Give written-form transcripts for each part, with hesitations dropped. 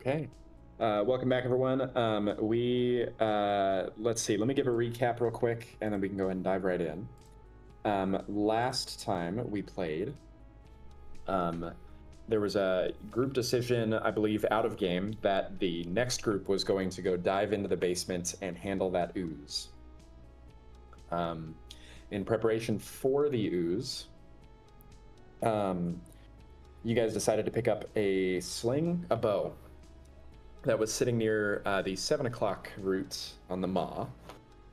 Okay. Welcome back, everyone. Let's see. Let me give a recap real quick, and then we can go ahead and dive right in. Last time we played, there was a group decision, I believe, out of game that the next group was going to go dive into the basement and handle that ooze. In preparation for the ooze, you guys decided to pick up a bow that was sitting near the 7 o'clock route on the Maw.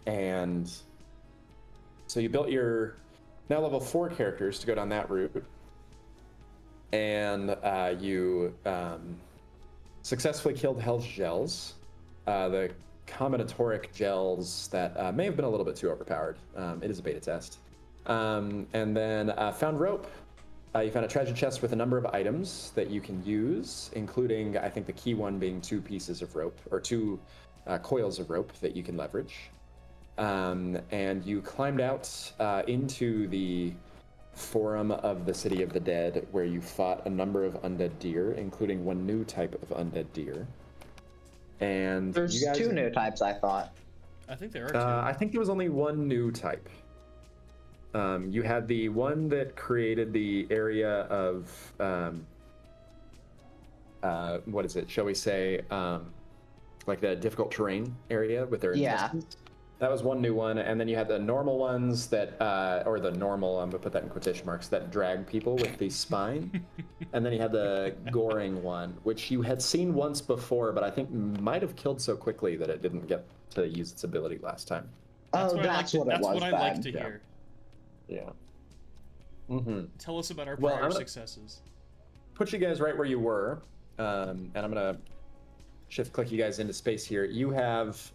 And so you built your now level 4 characters to go down that route. And you successfully killed Hell's Gels, the combinatoric gels that may have been a little bit too overpowered. It is a beta test. And then found rope. You found a treasure chest with a number of items that you can use, including, I think the key one being 2 pieces of rope, or 2 coils of rope that you can leverage. And you climbed out into the Forum of the City of the Dead, where you fought a number of undead deer, including one new type of undead deer. And there's you guys, 2 new types, I thought. I think there are 2. I think there was only one new type. You had the one that created the area of, what is it? Shall we say, like the difficult terrain area with their intestines? That was one new one, and then you had the normal ones that, or the normal, I'm gonna put that in quotation marks, that drag people with the spine. And then you had the goring one, which you had seen once before, but I think might have killed so quickly that it didn't get to use its ability last time. That's what I like to hear. Yeah. Mm-hmm. Tell us about our prior successes. Put you guys right where you were, and I'm gonna shift click you guys into space here. You have,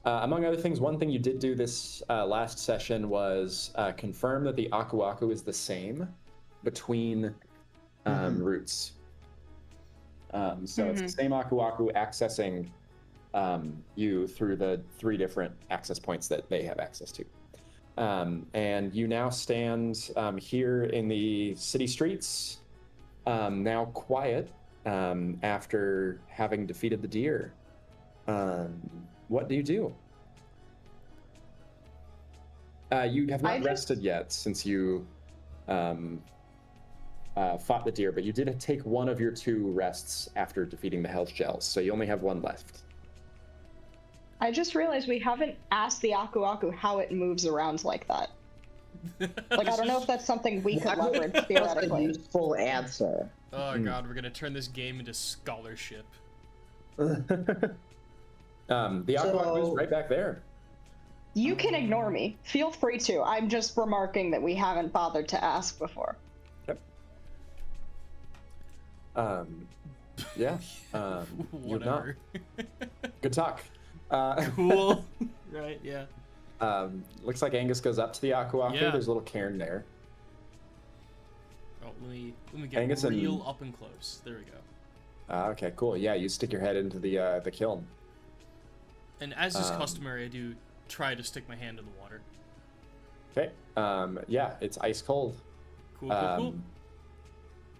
among other things, one thing you did do this last session was confirm that the Aku Aku is the same between routes. So it's the same Aku Aku accessing you through the 3 different access points that they have access to. And you now stand here in the city streets, now quiet after having defeated the deer. What do you do? You have not rested yet since you fought the deer, but you did take one of your 2 rests after defeating the Hell's Gels, so you only have 1 left. I just realized we haven't asked the Aku Aku how it moves around like that. Like, I don't know if that's something we could leverage theoretically. That's a useful answer. Oh god, we're gonna turn this game into scholarship. The Aku Aku is right back there. You can ignore me. Feel free to. I'm just remarking that we haven't bothered to ask before. Yep. Yeah. You've not. Good talk. Cool. Right, yeah. Looks like Angus goes up to the Aku Aku. Yeah. There's a little cairn there. Oh, let me get Angus real up and close. There we go. Okay, cool. Yeah, you stick your head into the kiln. And as is customary, I do try to stick my hand in the water. Okay. Yeah, it's ice cold. Cool, cool.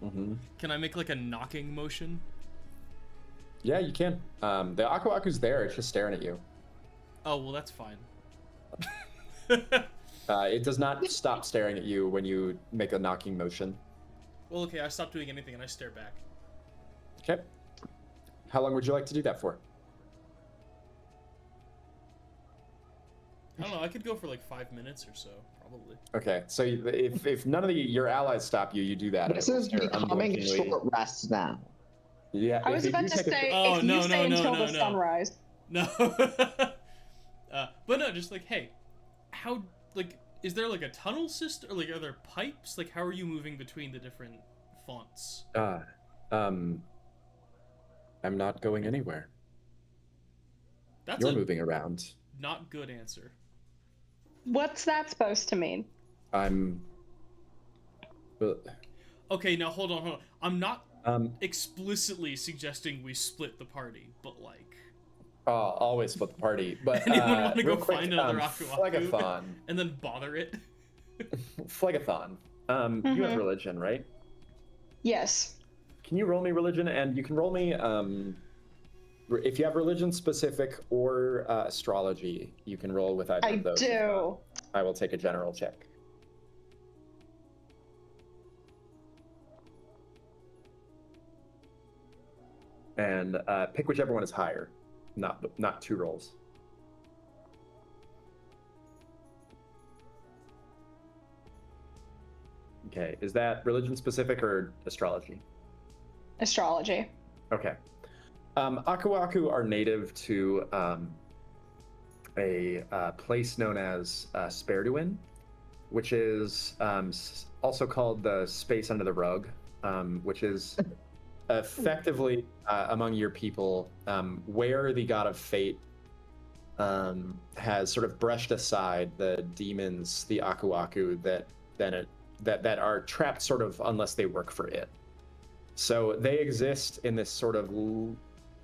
Mm-hmm. Can I make like a knocking motion? Yeah, you can. The Aku Aku's there. It's just staring at you. Oh, well, that's fine. It does not stop staring at you when you make a knocking motion. Well, okay, I stop doing anything and I stare back. Okay. How long would you like to do that for? I don't know. I could go for like 5 minutes or so, probably. Okay, so if none of your allies stop you, you do that. This is becoming short rests now. Yeah. I was about to say, if you stay until the sunrise. No. But no, just like, hey, how, like, is there like a tunnel system, or like, are there pipes? Like, how are you moving between the different fonts? I'm not going anywhere. You're moving around. Not good answer. What's that supposed to mean? Okay, now hold on. I'm not explicitly suggesting we split the party, but like... always split the party, but anyone want to go quick, find another Aku Phlegathon. And then bother it? Phlegathon. You have religion, right? Yes. can you roll me religion? And you can roll me if you have religion specific or astrology, you can roll with either of those. I do. I will take a general check. And pick whichever one is higher, not two rolls. Okay, is that religion specific or astrology? Astrology. Okay. Aku Aku are native to a place known as Sperduin, which is also called the space under the rug, which is effectively among your people where the god of fate has sort of brushed aside the demons, the Aku Aku that are trapped sort of unless they work for it. So they exist in this sort of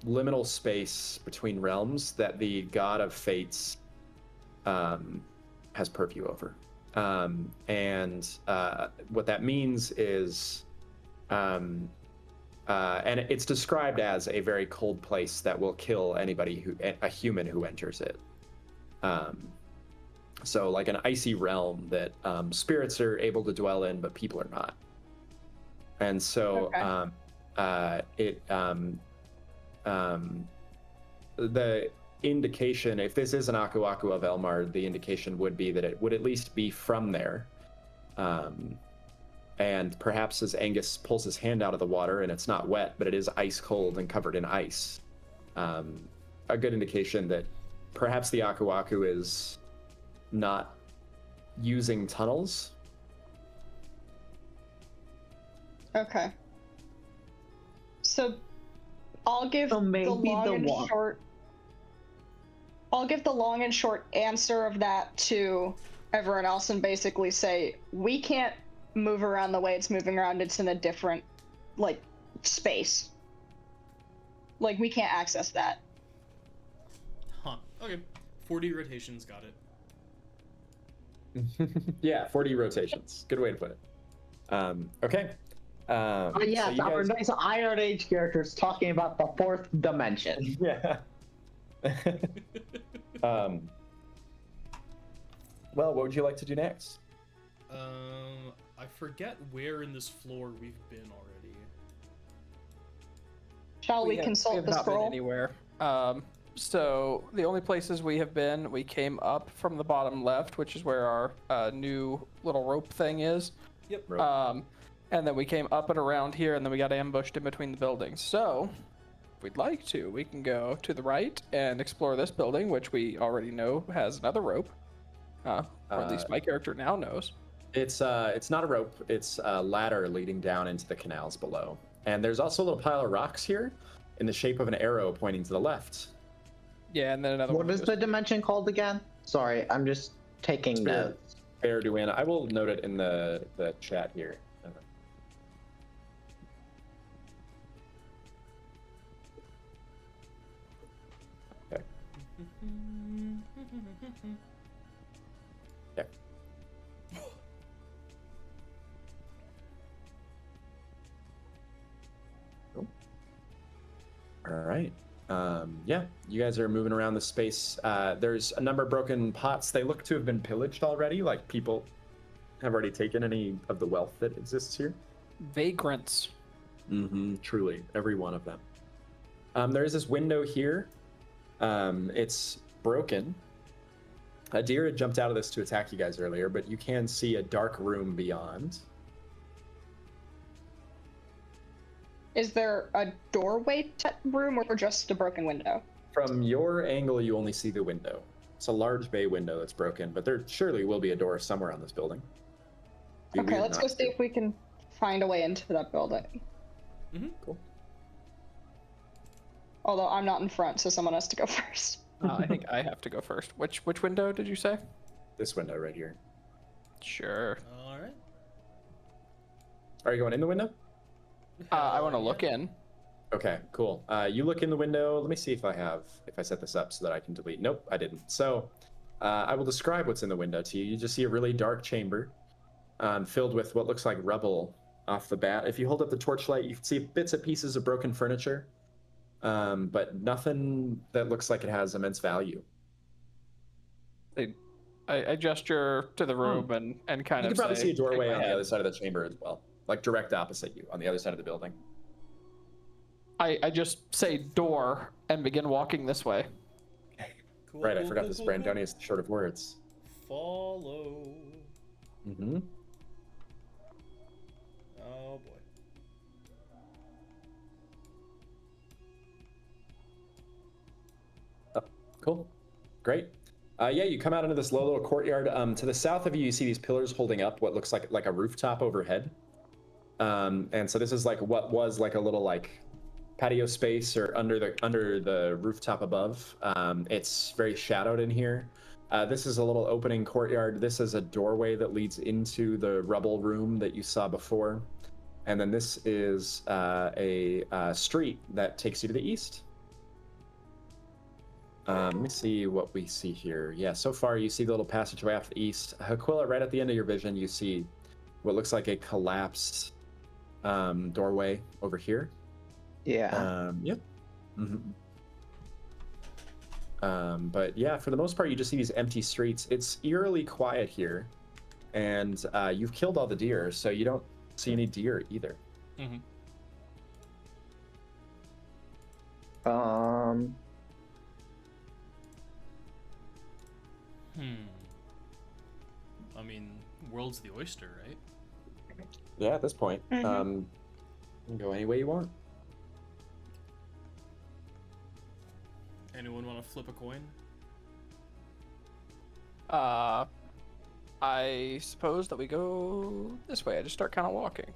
liminal space between realms that the god of fates has purview over. And what that means is, and it's described as a very cold place that will kill anybody a human who enters it. So like an icy realm that spirits are able to dwell in, but people are not. And so the indication, if this is an Aku Aku of Elmar, the indication would be that it would at least be from there. And perhaps as Angus pulls his hand out of the water, and it's not wet, but it is ice cold and covered in ice, a good indication that perhaps the Aku Aku is not using tunnels. Okay. So I'll give the long and short answer of that to everyone else and basically say, we can't move around the way it's moving around. It's in a different, like, space. Like, we can't access that. Huh. Okay. 40 rotations, got it. Yeah, 40 rotations. Good way to put it. Okay. Yes, so our nice Iron Age characters talking about the fourth dimension. Yeah. Well, what would you like to do next? I forget where in this floor we've been already. Shall we have consult the not been scroll? anywhere. So the only places we have been, we came up from the bottom left, which is where our new little rope thing is. Yep. And then we came up and around here, and then we got ambushed in between the buildings. So, if we'd like to, we can go to the right and explore this building, which we already know has another rope. Or at least my character now knows. It's not a rope. It's a ladder leading down into the canals below. And there's also a little pile of rocks here in the shape of an arrow pointing to the left. Yeah, and then another one. What is the dimension called again? Sorry, I'm just taking notes. Sperduin. I will note it in the chat here. Okay. Yeah. Cool. All right. Yeah, you guys are moving around the space. There's a number of broken pots. They look to have been pillaged already, like people have already taken any of the wealth that exists here. Vagrants. Mm-hmm, truly, every one of them. There is this window here. It's broken. A deer had jumped out of this to attack you guys earlier, but you can see a dark room beyond. Is there a doorway to that room or just a broken window? From your angle, you only see the window. It's a large bay window that's broken, but there surely will be a door somewhere on this building. Okay, let's go see if we can find a way into that building. Mm-hmm. Cool. Although I'm not in front, so someone has to go first. I think I have to go first. Which window did you say? This window right here. Sure. All right. Are you going in the window? I want to look in. Okay, cool. You look in the window. Let me see if I set this up so that I can delete. Nope, I didn't. So I will describe what's in the window to you. You just see a really dark chamber filled with what looks like rubble off the bat. If you hold up the torchlight, you can see bits and pieces of broken furniture, but nothing that looks like it has immense value. I gesture to the room and kind You of can probably say, see a doorway shake my on the head. other side of the chamber as well, like direct opposite you on the other side of the building. I just say door and begin walking this way. Cool, Right, I cool, forgot cool, this cool, Brandoni is short of words. Follow. Mm-hmm. Oh boy. Oh, cool. Great. Yeah, you come out into this low little courtyard. To the south of you, you see these pillars holding up what looks like a rooftop overhead. And so this is like what was like a little like patio space or under the rooftop above. It's very shadowed in here. This is a little opening courtyard. This is a doorway that leads into the rubble room that you saw before. And then this is a street that takes you to the east. Let me see what we see here. Yeah, so far you see the little passageway off the east. Aquila, right at the end of your vision, you see what looks like a collapsed doorway over here. Yeah. Yep. Mm-hmm. But yeah, for the most part, you just see these empty streets. It's eerily quiet here, and you've killed all the deer, so you don't see any deer either. Mm-hmm. I mean, world's the oyster, right? Yeah, at this point, you can go any way you want. Anyone want to flip a coin? I suppose that we go this way. I just start kind of walking.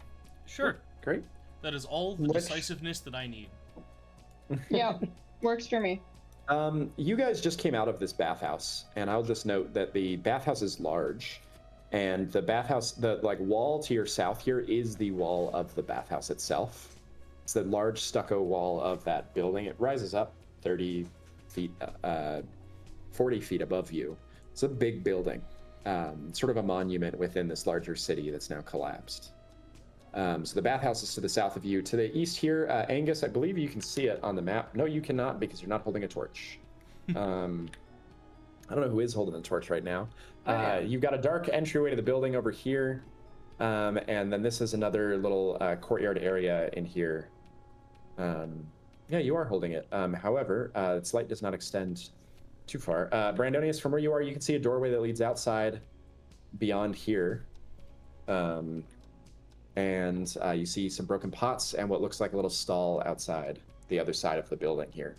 Sure. Great. That is all the decisiveness that I need. Yeah, works for me. You guys just came out of this bathhouse, and I'll just note that the bathhouse is large, and the bathhouse, the like wall to your south here is the wall of the bathhouse itself. It's the large stucco wall of that building. It rises up 30 feet, 40 feet above you. It's a big building, sort of a monument within this larger city that's now collapsed. So the bathhouse is to the south of you. To the east here, Angus, I believe you can see it on the map. No, you cannot because you're not holding a torch. I don't know who is holding the torch right now. You've got a dark entryway to the building over here. And then this is another little courtyard area in here. Yeah, you are holding it. However, its light does not extend too far. Brandonius, from where you are, you can see a doorway that leads outside beyond here. And you see some broken pots and what looks like a little stall outside the other side of the building here.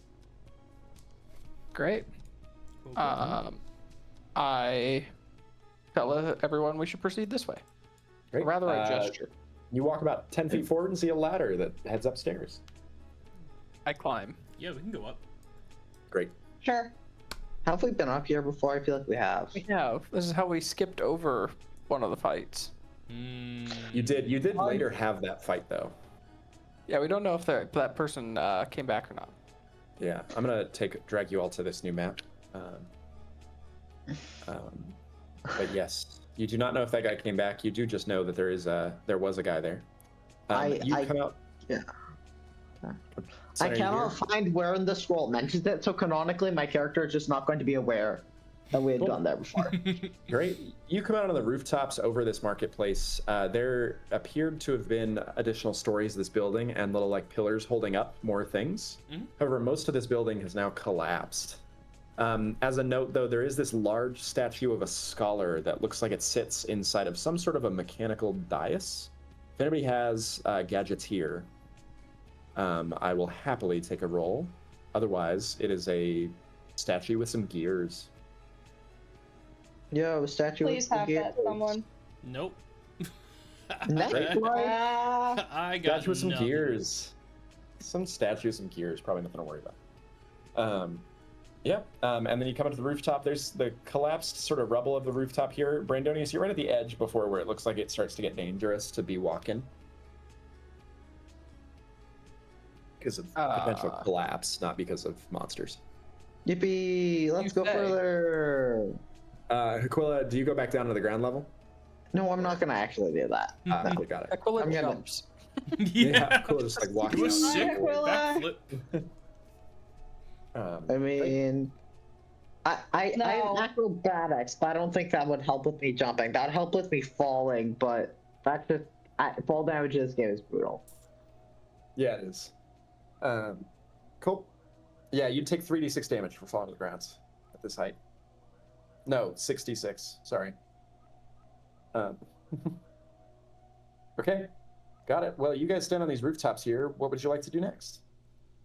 Great. Cool. I tell everyone we should proceed this way. Great. Or rather, I gesture. You walk about 10 feet forward and see a ladder that heads upstairs. I climb. Yeah, we can go up. Great. Sure. Have we been up here before? I feel like we have. Yeah, this is how we skipped over one of the fights. You did later have that fight though. Yeah, we don't know if that person came back or not. Yeah, I'm gonna drag you all to this new map. But yes, you do not know if that guy came back. You do just know that there was a guy there. Come out. Yeah. Son, I are you cannot here? find where in the scroll it mentions it, so canonically my character is just not going to be aware that we had Cool. gone there before. Great. You come out on the rooftops over this marketplace. There appeared to have been additional stories of this building and little like pillars holding up more things. Mhm. However, most of this building has now collapsed. As a note, though, there is this large statue of a scholar that looks like it sits inside of some sort of a mechanical dais. If anybody has Gadgeteer, I will happily take a roll. Otherwise, it is a statue with some gears. Yo, statue. Please have that, someone. Nope. Next one. I got Statue with some nothing. gears. Some statue with some gears. Probably nothing to worry about. Yeah. And then you come up to the rooftop. There's the collapsed sort of rubble of the rooftop here. Brandonius, you're right at the edge before where it looks like it starts to get dangerous to be walking. Because of potential collapse, not because of monsters. Yippee! Let's go say. further. Aquila, do you go back down to the ground level? No, I'm not gonna actually do that. Okay, got it. Aquila I'm gonna- jumps. Yeah. Cool. Just like walking Do a out. sick Aquila. backflip. I mean, I No. have acrobatics, but I don't think that would help with me jumping. That would help with me falling, but that's just fall damage in this game is brutal. Yeah, it is. Cool. Yeah, you'd take 3d6 damage for falling to the ground at this height. No, 66. Sorry. Okay, got it. Well, you guys stand on these rooftops here. What would you like to do next?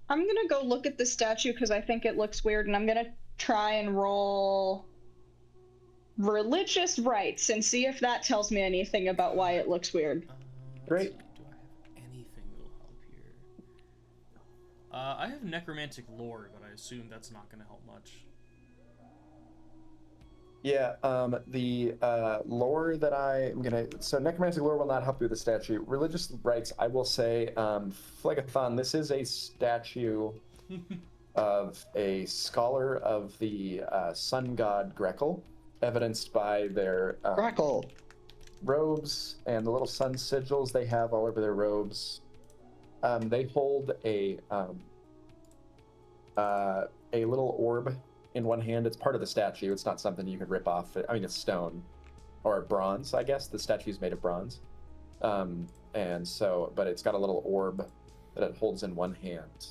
I'm gonna go look at the statue because I think it looks weird, and I'm gonna try and roll religious rites and see if that tells me anything about why it looks weird. Great. Let's see, do I have anything that'll help here? I have necromantic lore, but I assume that's not going to help much. Yeah, the lore that I'm gonna... So necromantic lore will not help you with the statue. Religious rites, I will say, Phlegathon, this is a statue of a scholar of the sun god Grekel, evidenced by their Crackle. robes and the little sun sigils they have all over their robes. They hold a little orb in one hand. It's part of the statue. It's not something you could rip off. I mean, it's stone or bronze, I guess. The statue's made of bronze. And so, but it's got a little orb that it holds in one hand,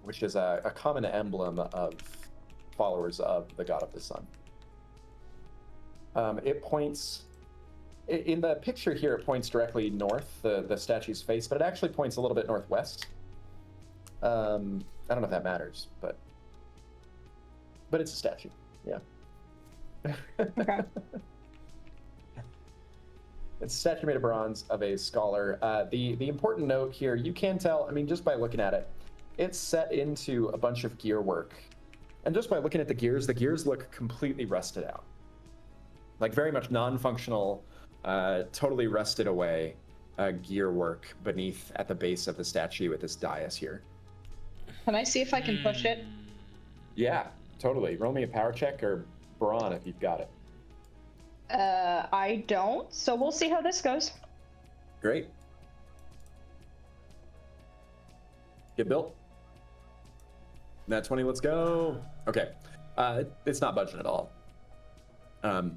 which is a common emblem of followers of the god of the sun. It points, in the picture here, it points directly north, the statue's face, but it actually points a little bit northwest. I don't know if that matters, but it's a statue, yeah. Okay. It's a statue made of bronze of a scholar. The important note here, you can tell, I mean, just by looking at it, it's set into a bunch of gear work. And just by looking at the gears look completely rusted out. Like very much non-functional, totally rusted away gear work beneath at the base of the statue with this dais here. Can I see if I can push it? Yeah, totally. Roll me a power check or brawn if you've got it. I don't, so we'll see how this goes. Great. Get built. Nat 20, let's go. Okay. It's not budging at all.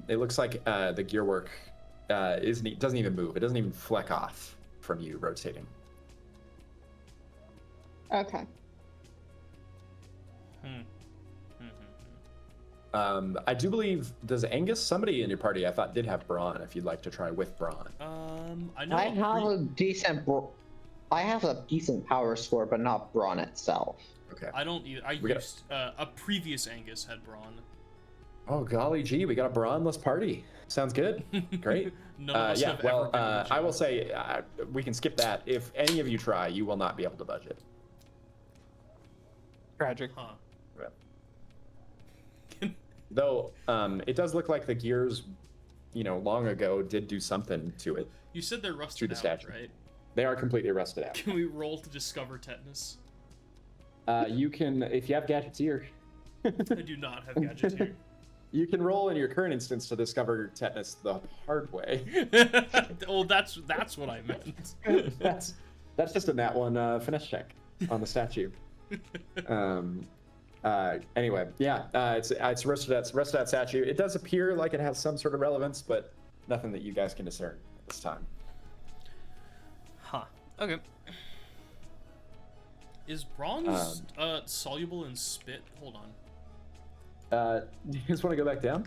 It looks like the gearwork doesn't even move. It doesn't even fleck off from you rotating. Okay. I do believe, does Angus, somebody in your party I thought did have brawn, if you'd like to try with brawn. I know. I have a decent power score, but not brawn itself. Okay. I don't either. I used a previous Angus had brawn. Oh golly gee, we got a brawnless party. Sounds good. Great. None of us Yeah, have ever well, been in a I jail. will say we can skip that. If any of you try, you will not be able to budget. Tragic. Huh. Though it does look like the gears, long ago did do something to it. You said they're rusted the out, statue. right? They are completely rusted out. Can we roll to discover tetanus? You can, if you have Gadgeteer, I do not have Gadgeteer. you can roll in your current instance to discover tetanus the hard way. Well, that's what I meant. that's just a nat one finesse check on the statue. Anyway, yeah, it's a rusted out statue. It does appear like it has some sort of relevance, but nothing that you guys can discern at this time. Huh. Okay. Is bronze soluble in spit? Hold on. You just want to go back down?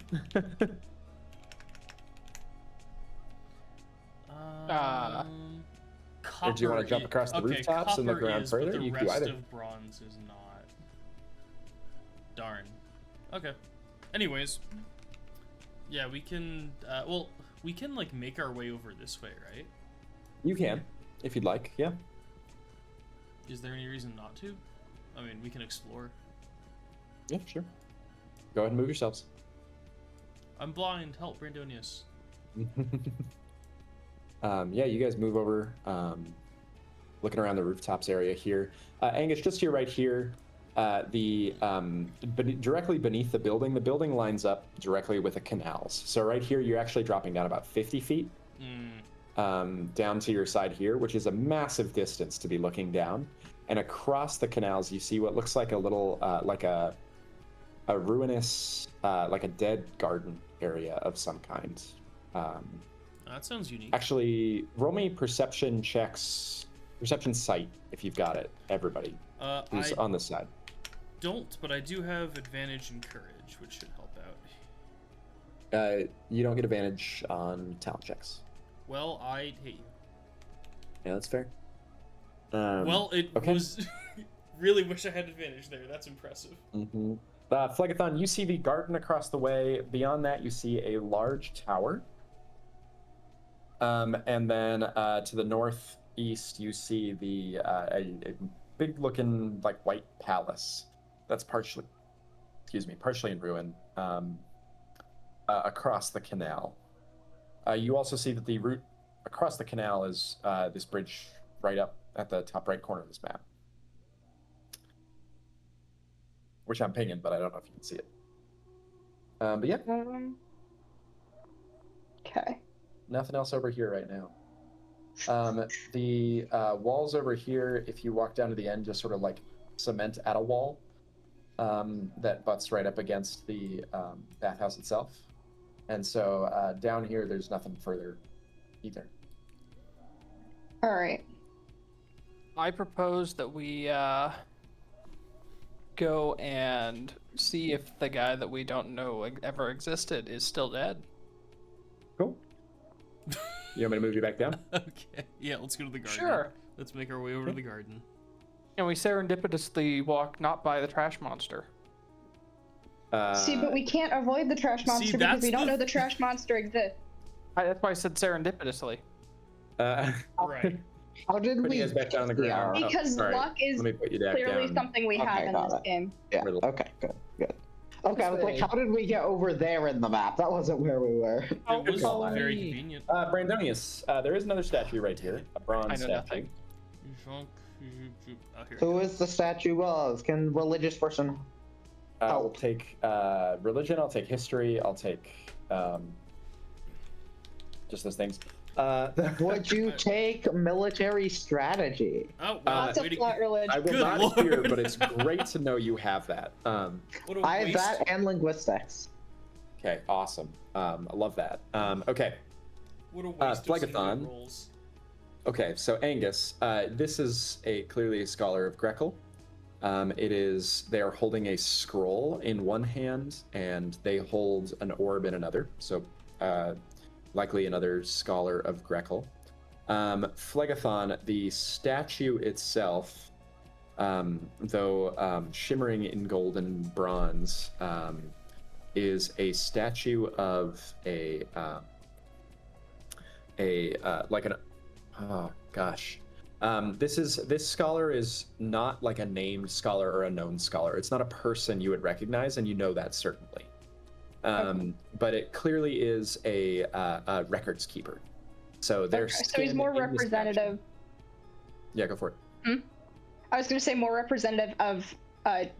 Copper Or do you want to jump across the rooftops and look copper around is, further? But the You can do rest either. of bronze is not. Darn. Okay. Anyways. Yeah, we can. We can like make our way over this way, right? You can, if you'd like. Yeah. Is there any reason not to? I mean, we can explore. Yeah, sure. Go ahead and move yourselves. I'm blind. Help, Brandonius. Yeah, you guys move over, looking around the rooftops area here. Angus, just to your right here, directly beneath the building lines up directly with the canals. So right here, you're actually dropping down about 50 feet down to your side here, which is a massive distance to be looking down. And across the canals, you see what looks like a little, like a ruinous, like a dead garden area of some kind. That sounds unique. Actually, roll me perception checks, perception sight, if you've got it, everybody who's on this side. Don't, but I do have advantage in courage, which should help out. You don't get advantage on talent checks. Well, I hate you. Yeah, that's fair. Well, it was... really wish I had advantage there. That's impressive. Mm-hmm. Phlegathon, you see the garden across the way. Beyond that, you see a large tower. And then to the northeast, you see a big-looking, like, white palace that's partially in ruin across the canal. You also see that the route across the canal is this bridge right up at the top right corner of this map, which I'm pinging, but I don't know if you can see it. But yeah. Okay. Nothing else over here right now. The walls over here, if you walk down to the end, just sort of like cement at a wall that butts right up against the bathhouse itself. And so down here, there's nothing further either. All right. I propose that we go and see if the guy that we don't know ever existed is still dead. Cool. You want me to move you back down? Okay. Yeah, let's go to the garden. Sure. Let's make our way over to the garden. And we serendipitously walk not by the trash monster. See, but we can't avoid the trash monster because we don't know the trash monster exists. That's why I said serendipitously. Right. How did Put we you guys back down on the ground. Because sorry. luck is Let me put you back clearly down. something we have in got this it. game. Yeah. Okay. Good. Okay, I was like, how did we get over there in the map? That wasn't where we were. It was call very me. convenient. Brandonius, there is another statue right here, a bronze I know statue. nothing. Oh, here. Who is the statue of? Can religious person? I'll take religion, I'll take history, I'll take just those things. Would you take military strategy? Oh, wow. Lots of flat religion. I will Good not Lord. here, but it's great to know you have that. What a I have waste. that and linguistics. Okay, awesome. I love that. Okay. What a waste of some Phlegathon. good rolls. Okay, so Angus, this is clearly a scholar of Grekel. They are holding a scroll in one hand, and they hold an orb in another. So, likely another scholar of Grekel. Phlegathon, the statue itself, though shimmering in gold and bronze, is a statue of this scholar is not like a named scholar or a known scholar. It's not a person you would recognize, and you know that certainly. But it clearly is a records keeper. So there's So he's more representative. Yeah, go for it. I was going to say more representative of a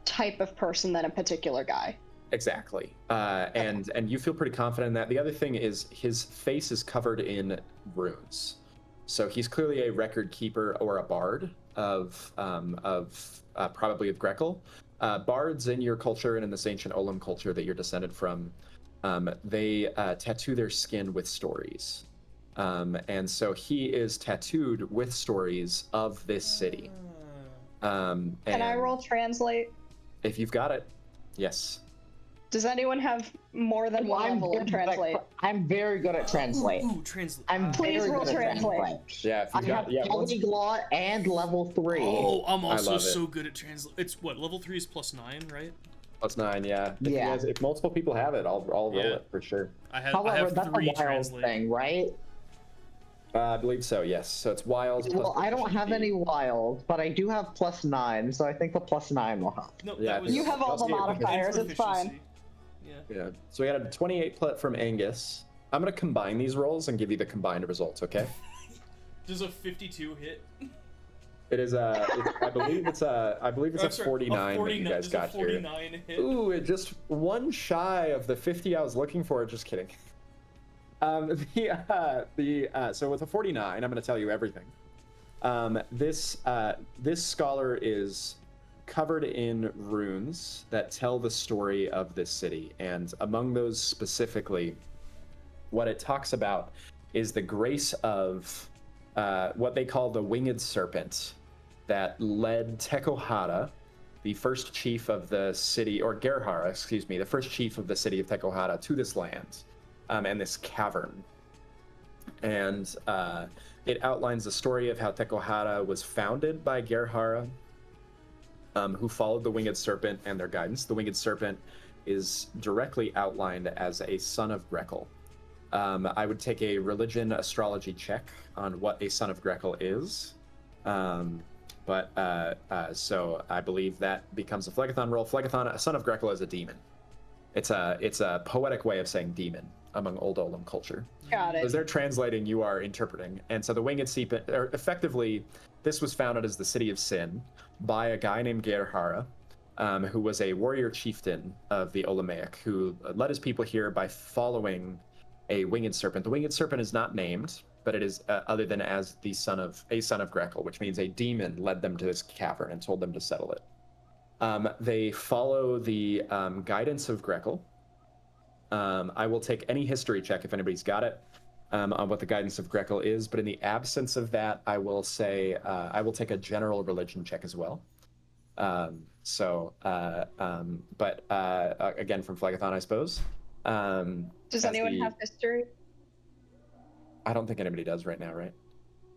type of person than a particular guy. Exactly. And you feel pretty confident in that. The other thing is his face is covered in runes. So he's clearly a record keeper or a bard of probably of Grekel. Bards in your culture and in this ancient Olim culture that you're descended from, they tattoo their skin with stories. And so he is tattooed with stories of this city. Can I roll translate? If you've got it, yes. Does anyone have more than one level in translate? I'm very good at translate. Ooh, translate. I'm Please very roll good at translate. Yeah, if I you've got have polyglot and level 3. Oh, I'm also love it. so good at translate. It's what, level 3 is +9, right? +9, yeah. Yeah. If multiple people have it, I'll roll Yeah. it for sure. I have However, that's 3 a wild translate. thing, right? I believe so, yes. So it's wild. Well, plus I don't have proficiency. any wild, but I do have +9, so I think the +9 will help. No, Yeah, that was You have all the That's it. modifiers, it's fine. proficiency. Yeah. Yeah. So we got a 28 from Angus. I'm going to combine these rolls and give you the combined results, okay? Does a 52 hit? It is I believe it's a I'm sorry, 49 that you guys there's got a 49 here. hit. Ooh, it just one shy of the 50 I was looking for. Just kidding. So with a 49, I'm going to tell you everything. This scholar is covered in runes that tell the story of this city, and among those specifically, what it talks about is the grace of what they call the winged serpent that led Teko Aua, the first chief of the city, or Gerhara, excuse me, the first chief of the city of Teko Aua, to this land and this cavern. And it outlines the story of how Teko Aua was founded by Gerhara, who followed the winged serpent and their guidance. The winged serpent is directly outlined as a son of Grekel. I would take a religion astrology check on what a son of Grekel is. So I believe that becomes a Phlegathon roll. Phlegathon, a son of Grekel is a demon. It's a poetic way of saying demon among Old Olam culture. Got it. As they're translating, you are interpreting. And so the winged serpent, or effectively, this was founded as the city of Sin by a guy named Gerhara, who was a warrior chieftain of the Olamaic, who led his people here by following a winged serpent. The winged serpent is not named, but it is other than as a son of Grekel, which means a demon led them to this cavern and told them to settle it. They follow the guidance of Grekel. I will take any history check if anybody's got it on what the guidance of Grekel is, but in the absence of that, I will say I will take a general religion check as well. Again, from Phlegathon, I suppose. Does anyone have history? I don't think anybody does right now, right?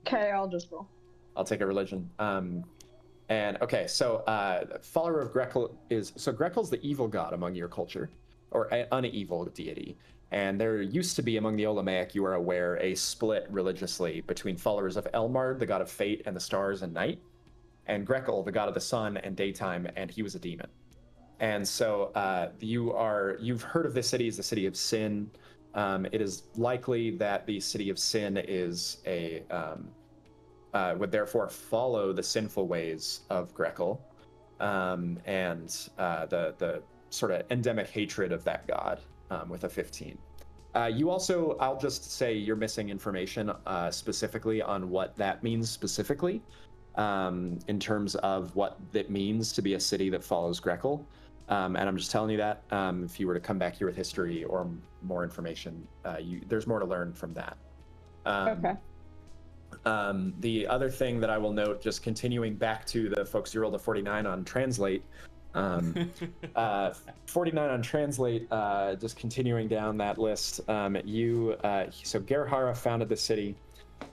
Okay, I'll just roll. I'll take a religion. Follower of Grekel Grekel's the evil god among your culture, or an evil deity. And there used to be among the Olamaic, you are aware, a split religiously between followers of Elmard, the god of fate and the stars and night, and Grekel, the god of the sun and daytime, and he was a demon. And so you've heard of this city as the city of Sin. It is likely that the city of Sin is would therefore follow the sinful ways of Grekel, and the sort of endemic hatred of that god with a 15. You also, I'll just say you're missing information specifically on what that means specifically in terms of what it means to be a city that follows Grekel. And I'm just telling you that if you were to come back here with history or more information, there's more to learn from that. Okay. The other thing that I will note, just continuing back to the folks who rolled a 49 on Translate, 49 on Translate, just continuing down that list, so Gerhara founded the city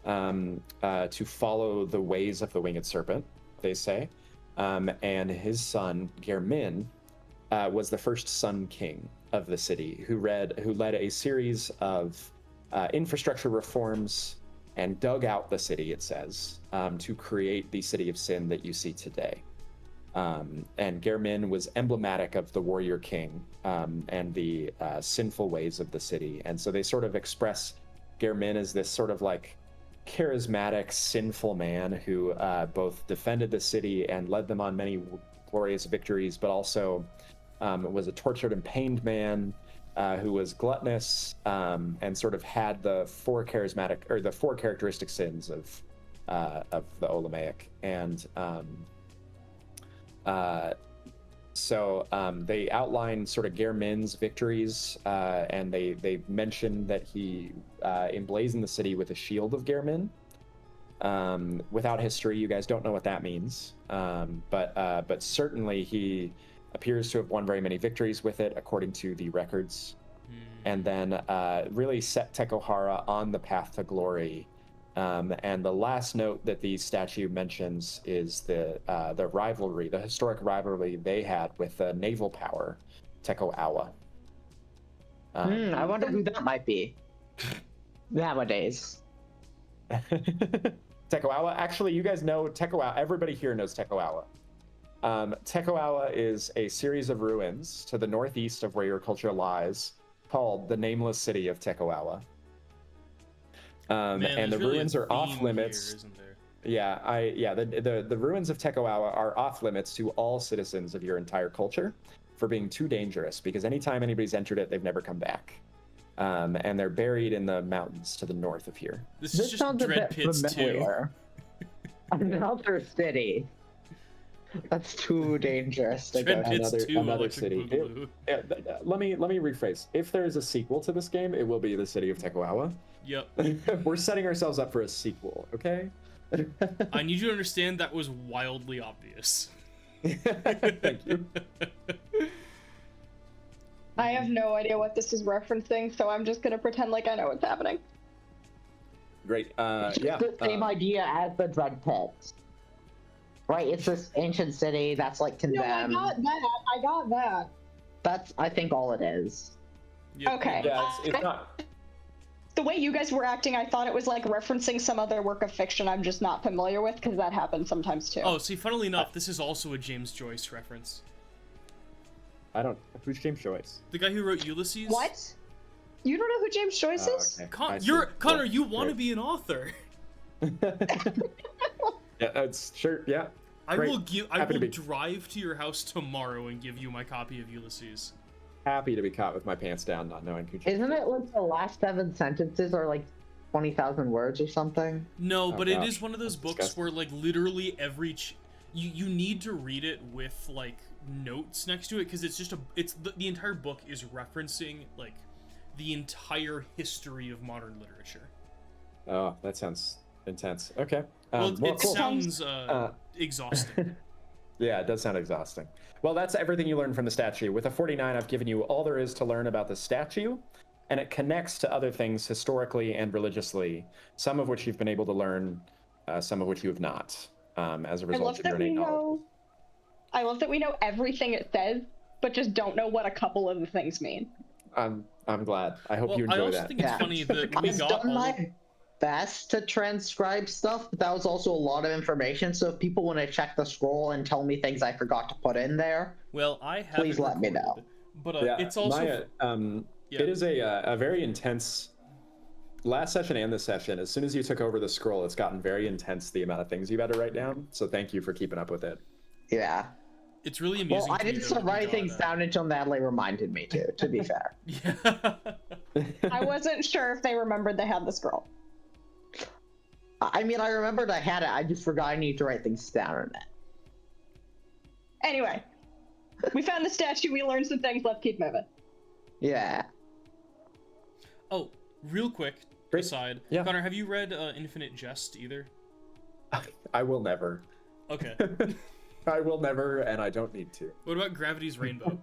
to follow the ways of the winged serpent, they say, and his son, Germin, was the first Sun King of the city, who led a series of infrastructure reforms and dug out the city, it says, to create the city of Sin that you see today. And Germin was emblematic of the warrior king and the sinful ways of the city. And so they sort of express Germin as this sort of like charismatic, sinful man who both defended the city and led them on many glorious victories, but also was a tortured and pained man who was gluttonous and sort of had the four characteristic sins of the Olamaic. And they outline sort of Germin's victories, and they mention that he emblazoned the city with a shield of Germin. Without history, you guys don't know what that means, but certainly he appears to have won very many victories with it, according to the records, and then really set Teko Aua on the path to glory. And the last note that the statue mentions is the rivalry, the historic rivalry they had with the naval power, Teko Aua. I wonder who that might be nowadays. Teko Aua. Actually, you guys know Teko Aua. Everybody here knows Teko Aua. Teko Aua is a series of ruins to the northeast of where your culture lies, called the nameless city of Teko Aua. And the really ruins a are off theme limits. here, isn't there? The ruins of Teko Aua are off limits to all citizens of your entire culture for being too dangerous, because anytime anybody's entered it, they've never come back. And they're buried in the mountains to the north of here. This is just sounds a Dread bit Pits 2. familiar. Another city. That's too dangerous to Dread go. Pits 2 another Electric city. Boogaloo. Let me rephrase. If there's a sequel to this game, it will be the city of Teko Aua. Yep. We're setting ourselves up for a sequel, okay? I need you to understand that was wildly obvious. Thank you. I have no idea what this is referencing, so I'm just gonna pretend like I know what's happening. Great. It's Yeah. the same idea as the Dread Pits. Right, it's this ancient city that's like No, condemned. I got that. That's, I think, all it is. Yep. Okay. Yeah, it's not. The way you guys were acting, I thought it was like referencing some other work of fiction I'm just not familiar with, because that happens sometimes too. Oh, see, funnily enough, this is also a James Joyce reference. I don't. Who's James Joyce? The guy who wrote Ulysses? What? You don't know who James Joyce is? Okay. Con- I see. Connor, Cool. you want to Great. be an author. Yeah, that's sure. Yeah. I Great. will give. I Happy to will be- drive to your house tomorrow and give you my copy of Ulysses. Happy to be caught with my pants down, not knowing who. Isn't it like the last 7 sentences are like 20,000 words or something? No, but it gosh, is one of those that's books disgusting. where like literally every you need to read it with like notes next to it, because it's just the entire book is referencing like the entire history of modern literature. Oh, that sounds intense. Okay. Well, it cool. sounds exhausting. Yeah, it does sound exhausting. Well, that's everything you learned from the statue. With a 49, I've given you all there is to learn about the statue, and it connects to other things historically and religiously, some of which you've been able to learn, some of which you have not, as a I result love of that your we innate knowledge. know. I love that we know everything it says, but just don't know what a couple of the things mean. I'm glad. I hope Well, you I enjoy also that. think it's Yeah. funny that we I've got done all my best to transcribe stuff, but that was also a lot of information. So if people want to check the scroll and tell me things I forgot to put in there, Well, I have. Please let me know. But Yeah, it's also. Yeah. It is a very intense. Last session and this session, as soon as you took over the scroll, it's gotten very intense, the amount of things you've had to write down. So thank you for keeping up with it. yeah. It's really amusing. Well, I to me, didn't though, start that we writing things got, down until Natalie reminded me to be fair. Yeah. I wasn't sure if they remembered they had the scroll. I mean, I remembered I had it, I just forgot I need to write things down in it. Anyway, we found the statue, we learned some things, let's keep moving. Yeah. Oh, real quick Great. aside, Yeah. Connor, have you read Infinite Jest either? I will never. Okay. I will never, and I don't need to. What about Gravity's Rainbow?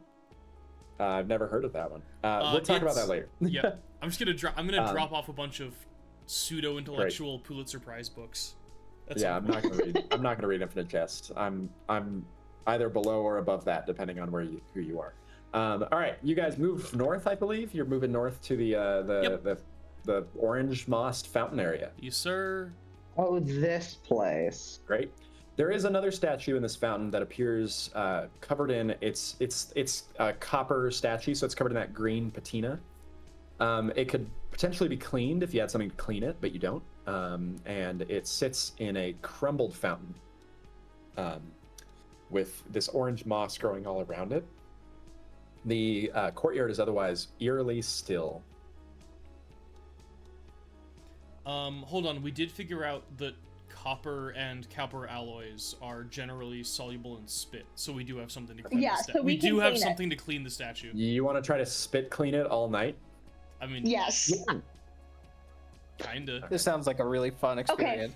I've never heard of that one. We'll talk about that later. Yeah, I'm just gonna drop. I'm gonna Um, drop off a bunch of pseudo-intellectual Pulitzer Prize books. Yeah, I'm not gonna read. I'm not gonna read Infinite Jest. I'm either below or above that, depending on who you are. All right, you guys move north, I believe. You're moving north to the orange mossed fountain area. Yes, sir. Oh, this place. Great. There is another statue in this fountain that appears covered in it's a copper statue, so it's covered in that green patina. It could potentially be cleaned if you had something to clean it, but you don't. And it sits in a crumbled fountain with this orange moss growing all around it. The courtyard is otherwise eerily still. Hold on. We did figure out that copper and copper alloys are generally soluble in spit, so we do have something to clean Yeah, the so statue. we We can do have clean it. something to clean the statue. You want to try to spit clean it all night? I mean, Yes. Yeah. kinda. This sounds like a really fun experience.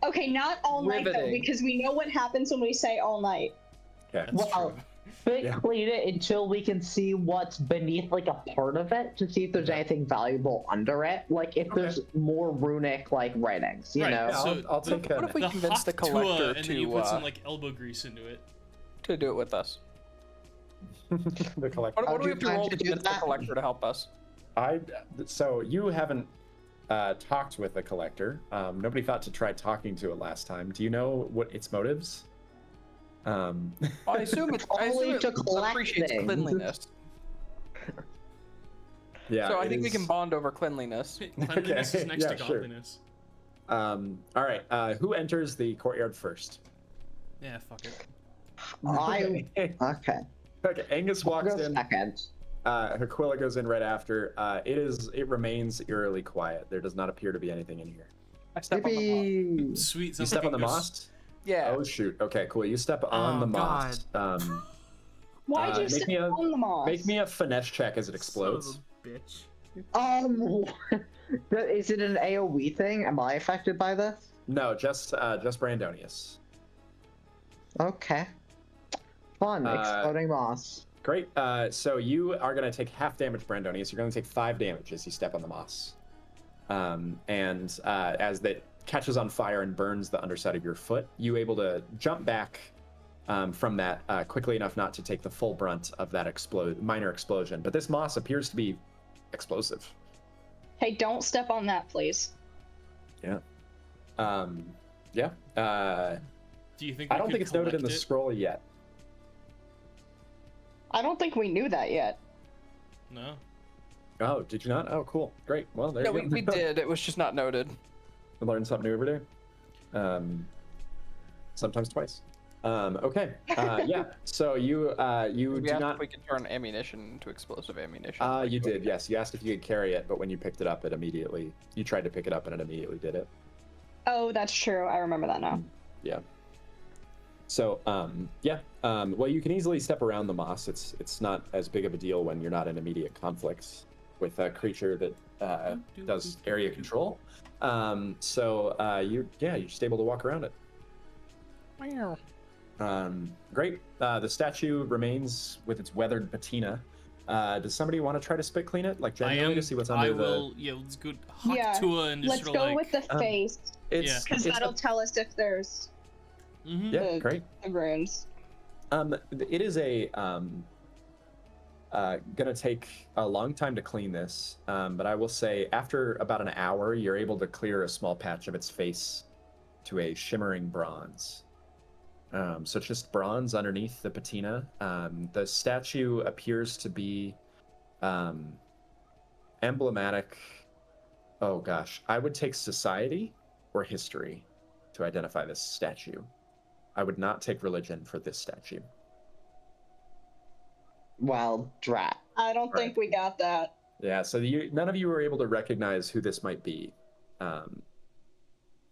Okay, not all night though, Riveting. because we know what happens when we say all night. Okay. That's Well, true. But Yeah. clean it until we can see what's beneath, like a part of it, to see if there's anything valuable under it. Like if Okay. there's more runic like writings, you Right, know. Yeah, so I'll the- take What if we the convince the Hak Tua, collector and then you put to some like elbow grease into it. to do it with us? The collector. What do we have to How'd roll you to do convince the that? collector to help us? So you haven't talked with the collector. Nobody thought to try talking to it last time. Do you know what its motives? Well, I assume it Only to collect appreciates things. cleanliness. Yeah. So I it think we is- can bond over cleanliness. Cleanliness is Okay, next to yeah, sure. godliness. All right. Who enters the courtyard first? Yeah, fuck it. I okay. Okay. Angus I'll walks go in. second. Aquila goes in right after. It remains eerily quiet. There does not appear to be anything in here. I step on the moss. Maybe. Sweet. You Sounds step like on the a moss. Yeah. Oh shoot. Okay, cool. You step on the moss. Why'd you make sit me a- on the moss? Make me a finesse check as it explodes. Bitch. Is it an AOE thing? Am I affected by this? No, just Brandonius. Okay. Fun. Exploding moss. Great. So you are going to take half damage, Brandonius. You're going to take 5 damage as you step on the moss. As that catches on fire and burns the underside of your foot, you able to jump back from that quickly enough not to take the full brunt of that minor explosion. But this moss appears to be explosive. Hey, don't step on that, please. Yeah. Do you think? I don't think it's noted in the scroll yet. I don't think we knew that yet. No. Oh, did you not? Oh, cool. Great. Well, there No, you go. we did. It was just not noted. We learn something new every day. Sometimes twice. Okay. Yeah. So you We do asked not. if we could turn ammunition into explosive ammunition. You did. Yes. You asked if you could carry it, but when you picked it up, you tried to pick it up and it immediately did it. Oh, that's true. I remember that now. Yeah. So, yeah. Well, you can easily step around the moss. It's not as big of a deal when you're not in immediate conflicts with a creature that does area control. You're just able to walk around it. Meow. Great. The statue remains with its weathered patina. Does somebody want to try to spit clean it, like genuinely, to see what's under the? Yeah, let's go hawk Yeah, to it and just Let's sort of go like, with the face, It's because that'll tell us if there's Mhm. yeah, the- great. the runes. It is a gonna take a long time to clean this, but I will say after about an hour, you're able to clear a small patch of its face to a shimmering bronze. So it's just bronze underneath the patina. The statue appears to be emblematic. Oh gosh, I would take society or history to identify this statue. I would not take religion for this statue. Well, drat. I don't Right. think we got that. Yeah, so none of you were able to recognize who this might be.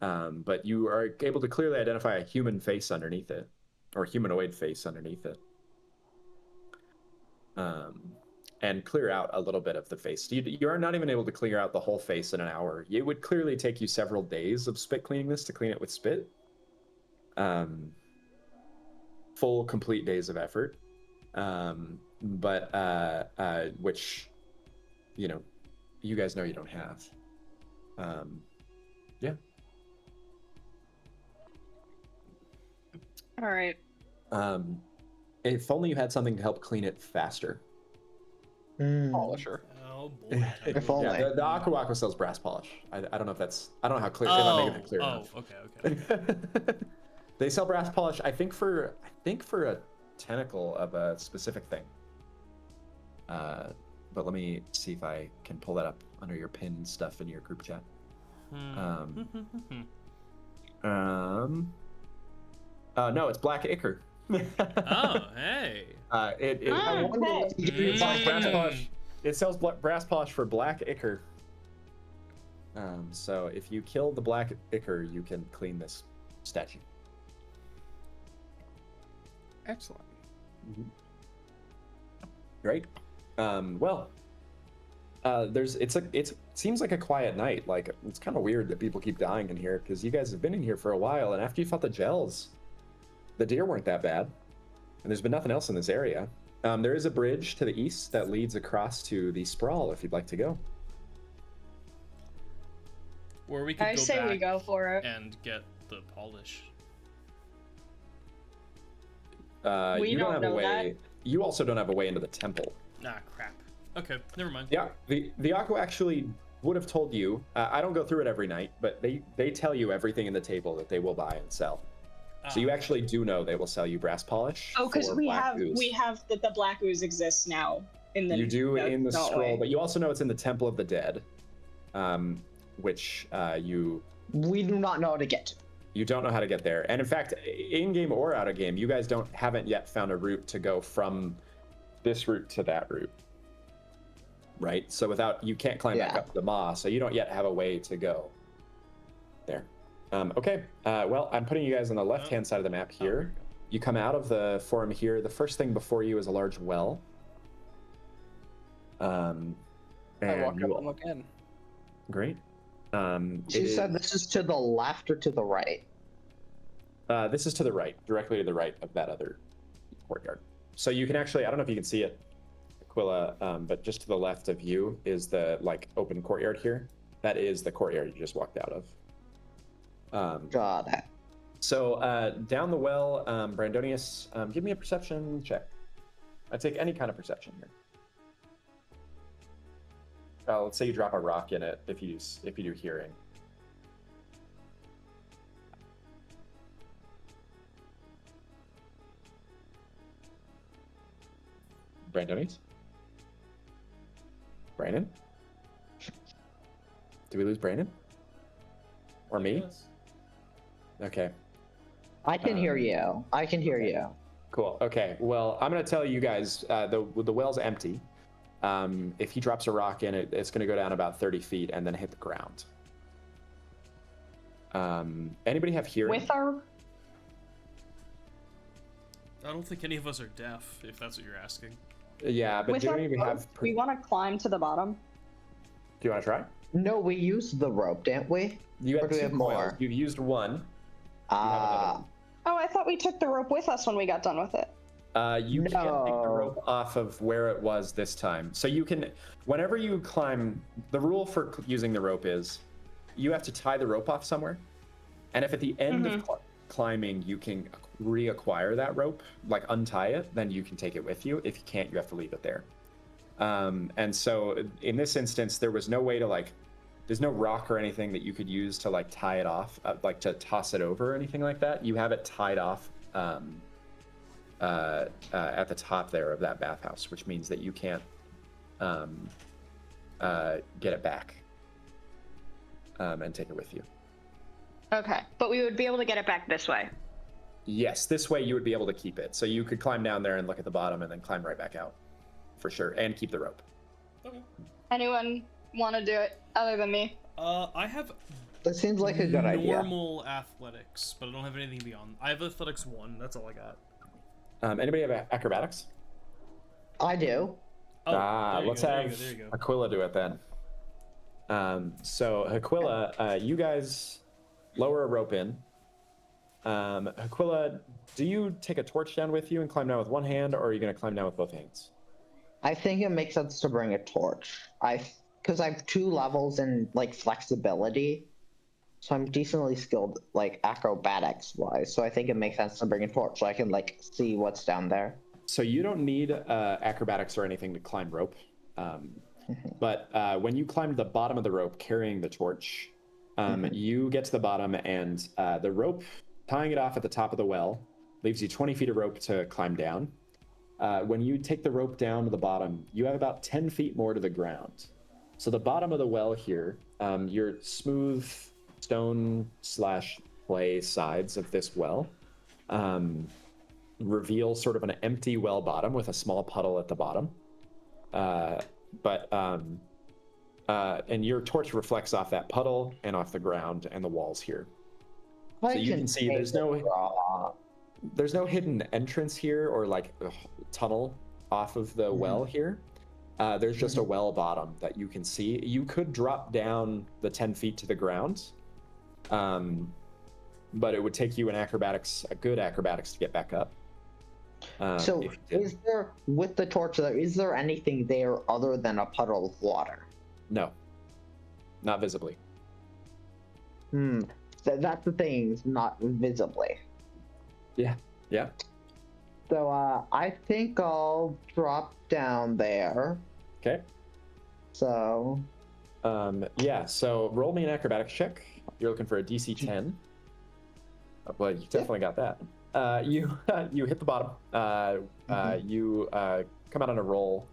But you are able to clearly identify a human face underneath it, or humanoid face underneath it. And clear out a little bit of the face. You are not even able to clear out the whole face in an hour. It would clearly take you several days of spit cleaning this to clean it with spit. Full, complete days of effort. Which, you guys know you don't have. Yeah. All right. If only you had something to help clean it faster. Polisher. Oh boy. If only. Yeah, the Aqua Aqua sells brass polish. I don't know if that's. I don't know how clear. If I'm making it clear enough. Okay. They sell brass polish. I think for a tentacle of a specific thing. But let me see if I can pull that up under your pinned stuff in your group chat. No, it's black ichor. Oh, hey. It sells brass polish. It sells brass polish for black ichor. So if you kill the black ichor, you can clean this statue. Excellent. Great. It seems like a quiet night. Like, it's kind of weird that people keep dying in here because you guys have been in here for a while, and after you fought the gels, the deer weren't that bad, and there's been nothing else in this area. There is a bridge to the east that leads across to the sprawl if you'd like to go. Or we could I go say back we go for it. and get the polish. We You don't have a know way. that. You also don't have a way into the temple. Ah, crap. Okay, never mind. Yeah, the Aqua actually would have told you. I don't go through it every night, but they tell you everything in the table that they will buy and sell. So you actually do know they will sell you brass polish. Oh, because for we black have ooze. the black ooze exists now in the You do in the don't scroll, we? but you also know it's in the Temple of the Dead, which you We do not know how to get to. You don't know how to get there. And in fact, in-game or out-of-game, you guys haven't yet found a route to go from this route to that route. Right? So you can't climb back up the maw, so you don't yet have a way to go there. Okay, well, I'm putting you guys on the left-hand side of the map here. You come out of the forum here. The first thing before you is a large well. I walk up and look in. Great. She said this is to the left or to the right? This is to the right, directly to the right of that other courtyard. So you can actually, I don't know if you can see it, Aquila, but just to the left of you is the open courtyard here. That is the courtyard you just walked out of. Got it. So down the well, Brandonius, give me a perception check. I take any kind of perception here. Let's say you drop a rock in it if you do hearing. Brandonius? Brandon? Did we lose Brandon? Or me? Yes. Okay. I can hear you. I can hear okay. you. Cool. Okay. Well, I'm going to tell you guys, the well's empty. If he drops a rock in it, it's going to go down about 30 feet and then hit the ground. Anybody have hearing? With our... I don't think any of us are deaf, if that's what you're asking. Yeah, but With do our we rope, have... we want to climb to the bottom. Do you want to try? No, we used the rope, didn't we? You Or have do we two have more? coils. You've used one. You have another one. Oh, I thought we took the rope with us when we got done with it. You can't take the No. rope off of where it was this time. So you can, whenever you climb, the rule for using the rope is you have to tie the rope off somewhere. And if at the end of climbing you can reacquire that rope, like untie it, then you can take it with you. If you can't, you have to leave it there. And so in this instance, there was no way to there's no rock or anything that you could use to tie it off, to toss it over or anything like that. You have it tied off at the top there of that bathhouse, which means that you can't get it back and take it with you. Okay, but we would be able to get it back this way. Yes, this way you would be able to keep it. So you could climb down there and look at the bottom and then climb right back out, for sure, and keep the rope. Okay. Anyone want to do it other than me? I have That seems like a good idea. normal athletics, but I don't have anything beyond. I have athletics 1. That's all I got. Anybody have acrobatics? I do. Oh, let's have there you go. Aquila do it then. So Aquila, you guys lower a rope in. Aquila, do you take a torch down with you and climb down with one hand, or are you going to climb down with both hands? I think it makes sense to bring a torch. Because I have 2 levels in flexibility, so I'm decently skilled acrobatics wise. So I think it makes sense to bring a torch so I can see what's down there. So you don't need acrobatics or anything to climb rope. But when you climb to the bottom of the rope carrying the torch, you get to the bottom and the rope, tying it off at the top of the well, leaves you 20 feet of rope to climb down. When you take the rope down to the bottom, you have about 10 feet more to the ground. So the bottom of the well here, your smooth stone/clay sides of this well reveal sort of an empty well bottom with a small puddle at the bottom. And your torch reflects off that puddle and off the ground and the walls here. So you can see there's no hidden entrance here or a tunnel off of the well here. There's just a well bottom that you can see. You could drop down the 10 feet to the ground, but it would take you a good acrobatics to get back up. So is there, with the torch there, is there anything there other than a puddle of water? No, not visibly. That's the thing, not visibly. Yeah. So I think I'll drop down there. Okay. So. So roll me an acrobatics check. You're looking for a DC 10. Oh, boy, you definitely got that. You hit the bottom. You come out on a roll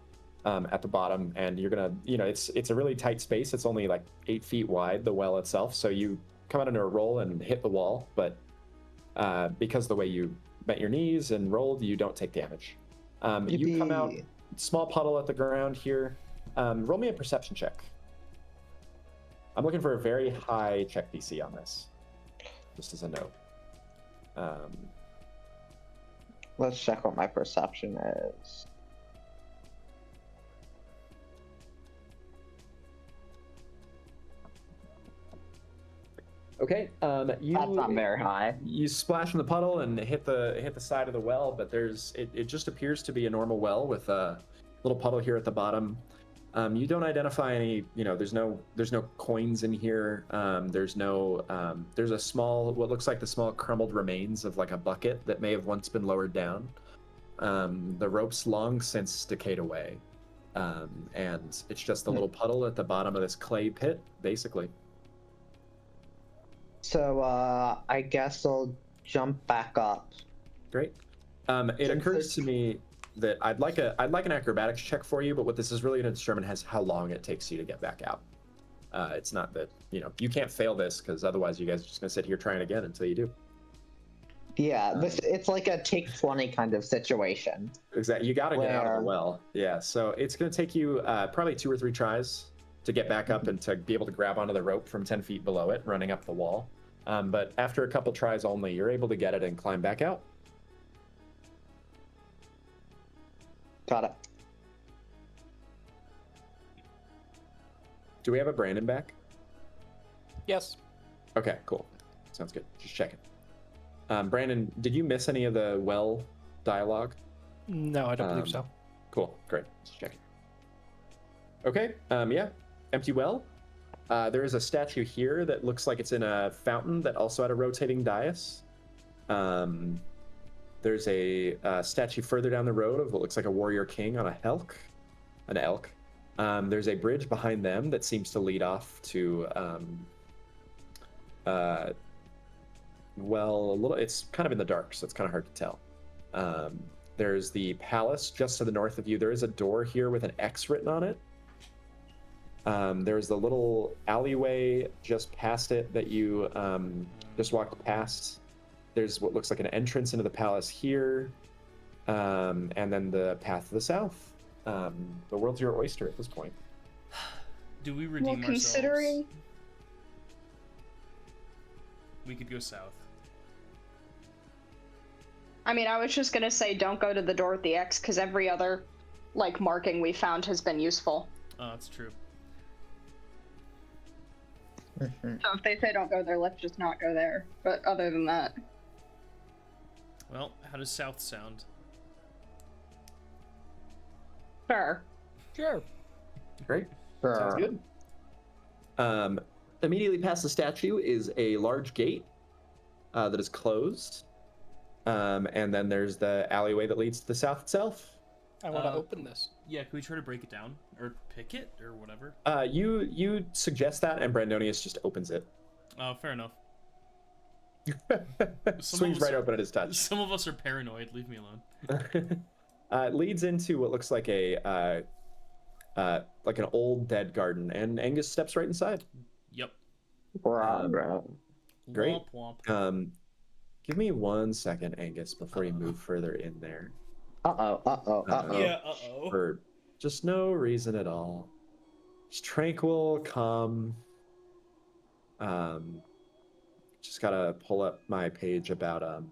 at the bottom, and you're gonna, it's a really tight space. It's only 8 feet wide, the well itself. So you come out into a roll and hit the wall, but because the way you bent your knees and rolled, you don't take damage. You come out, Yippee. small puddle at the ground here. Roll me a perception check. I'm looking for a very high check DC on this, just as a note. Let's check what my perception is. Okay, you. That's not very high. You splash in the puddle and hit the side of the well, but it just appears to be a normal well with a little puddle here at the bottom. You don't identify any, there's no coins in here. There's a small, what looks like the small crumbled remains of like a bucket that may have once been lowered down. The rope's long since decayed away. And it's just a little puddle at the bottom of this clay pit, basically. So I guess I'll jump back up. Great. It occurs to me that I'd like an acrobatics check for you, but what this is really going to determine is how long it takes you to get back out. It's not that you can't fail this, because otherwise you guys are just going to sit here trying again until you do. Yeah, it's like a take 20 kind of situation. Exactly. You got to get out of the Where- well. Yeah. So it's going to take you probably 2 or 3 tries to get back up and to be able to grab onto the rope from 10 feet below it, running up the wall. But after a couple tries only, you're able to get it and climb back out. Got it. Do we have a Brandon back? Yes. Okay, cool. Sounds good. Just checking. Brandon, did you miss any of the well dialogue? No, I don't believe so. Cool, great. Just checking. Okay, yeah. Empty well. There is a statue here that looks like it's in a fountain that also had a rotating dais. There's a statue further down the road of what looks like a warrior king on an elk. There's a bridge behind them that seems to lead off to, it's kind of in the dark, so it's kind of hard to tell. There's the palace just to the north of you. There is a door here with an X written on it. There's the little alleyway just past it that you just walked past. There's what looks like an entrance into the palace here, and then the path to the south. The world's your oyster at this point. Do we redeem Well, ourselves? considering We could go south. I mean, I was just gonna say don't go to the door with the X, because every other, marking we found has been useful. Oh, that's true. So if they say don't go there, let's just not go there. But other than that... Well, how does south sound? Sure. Sure. Great. Sounds good. Immediately past the statue is a large gate that is closed. And then there's the alleyway that leads to the south itself. I want to open this. Yeah, can we try to break it down? Or pick it? Or whatever? You suggest that, and Brandonius just opens it. Oh, fair enough. Swings right open at his touch. Some of us are paranoid. Leave me alone. It leads into what looks like an old dead garden, and Angus steps right inside. Yep. Great. Womp womp. Give me 1 second, Angus, before you move further in there. Uh-oh. Yeah, uh-oh. For just no reason at all. Just tranquil, calm. Just gotta pull up my page about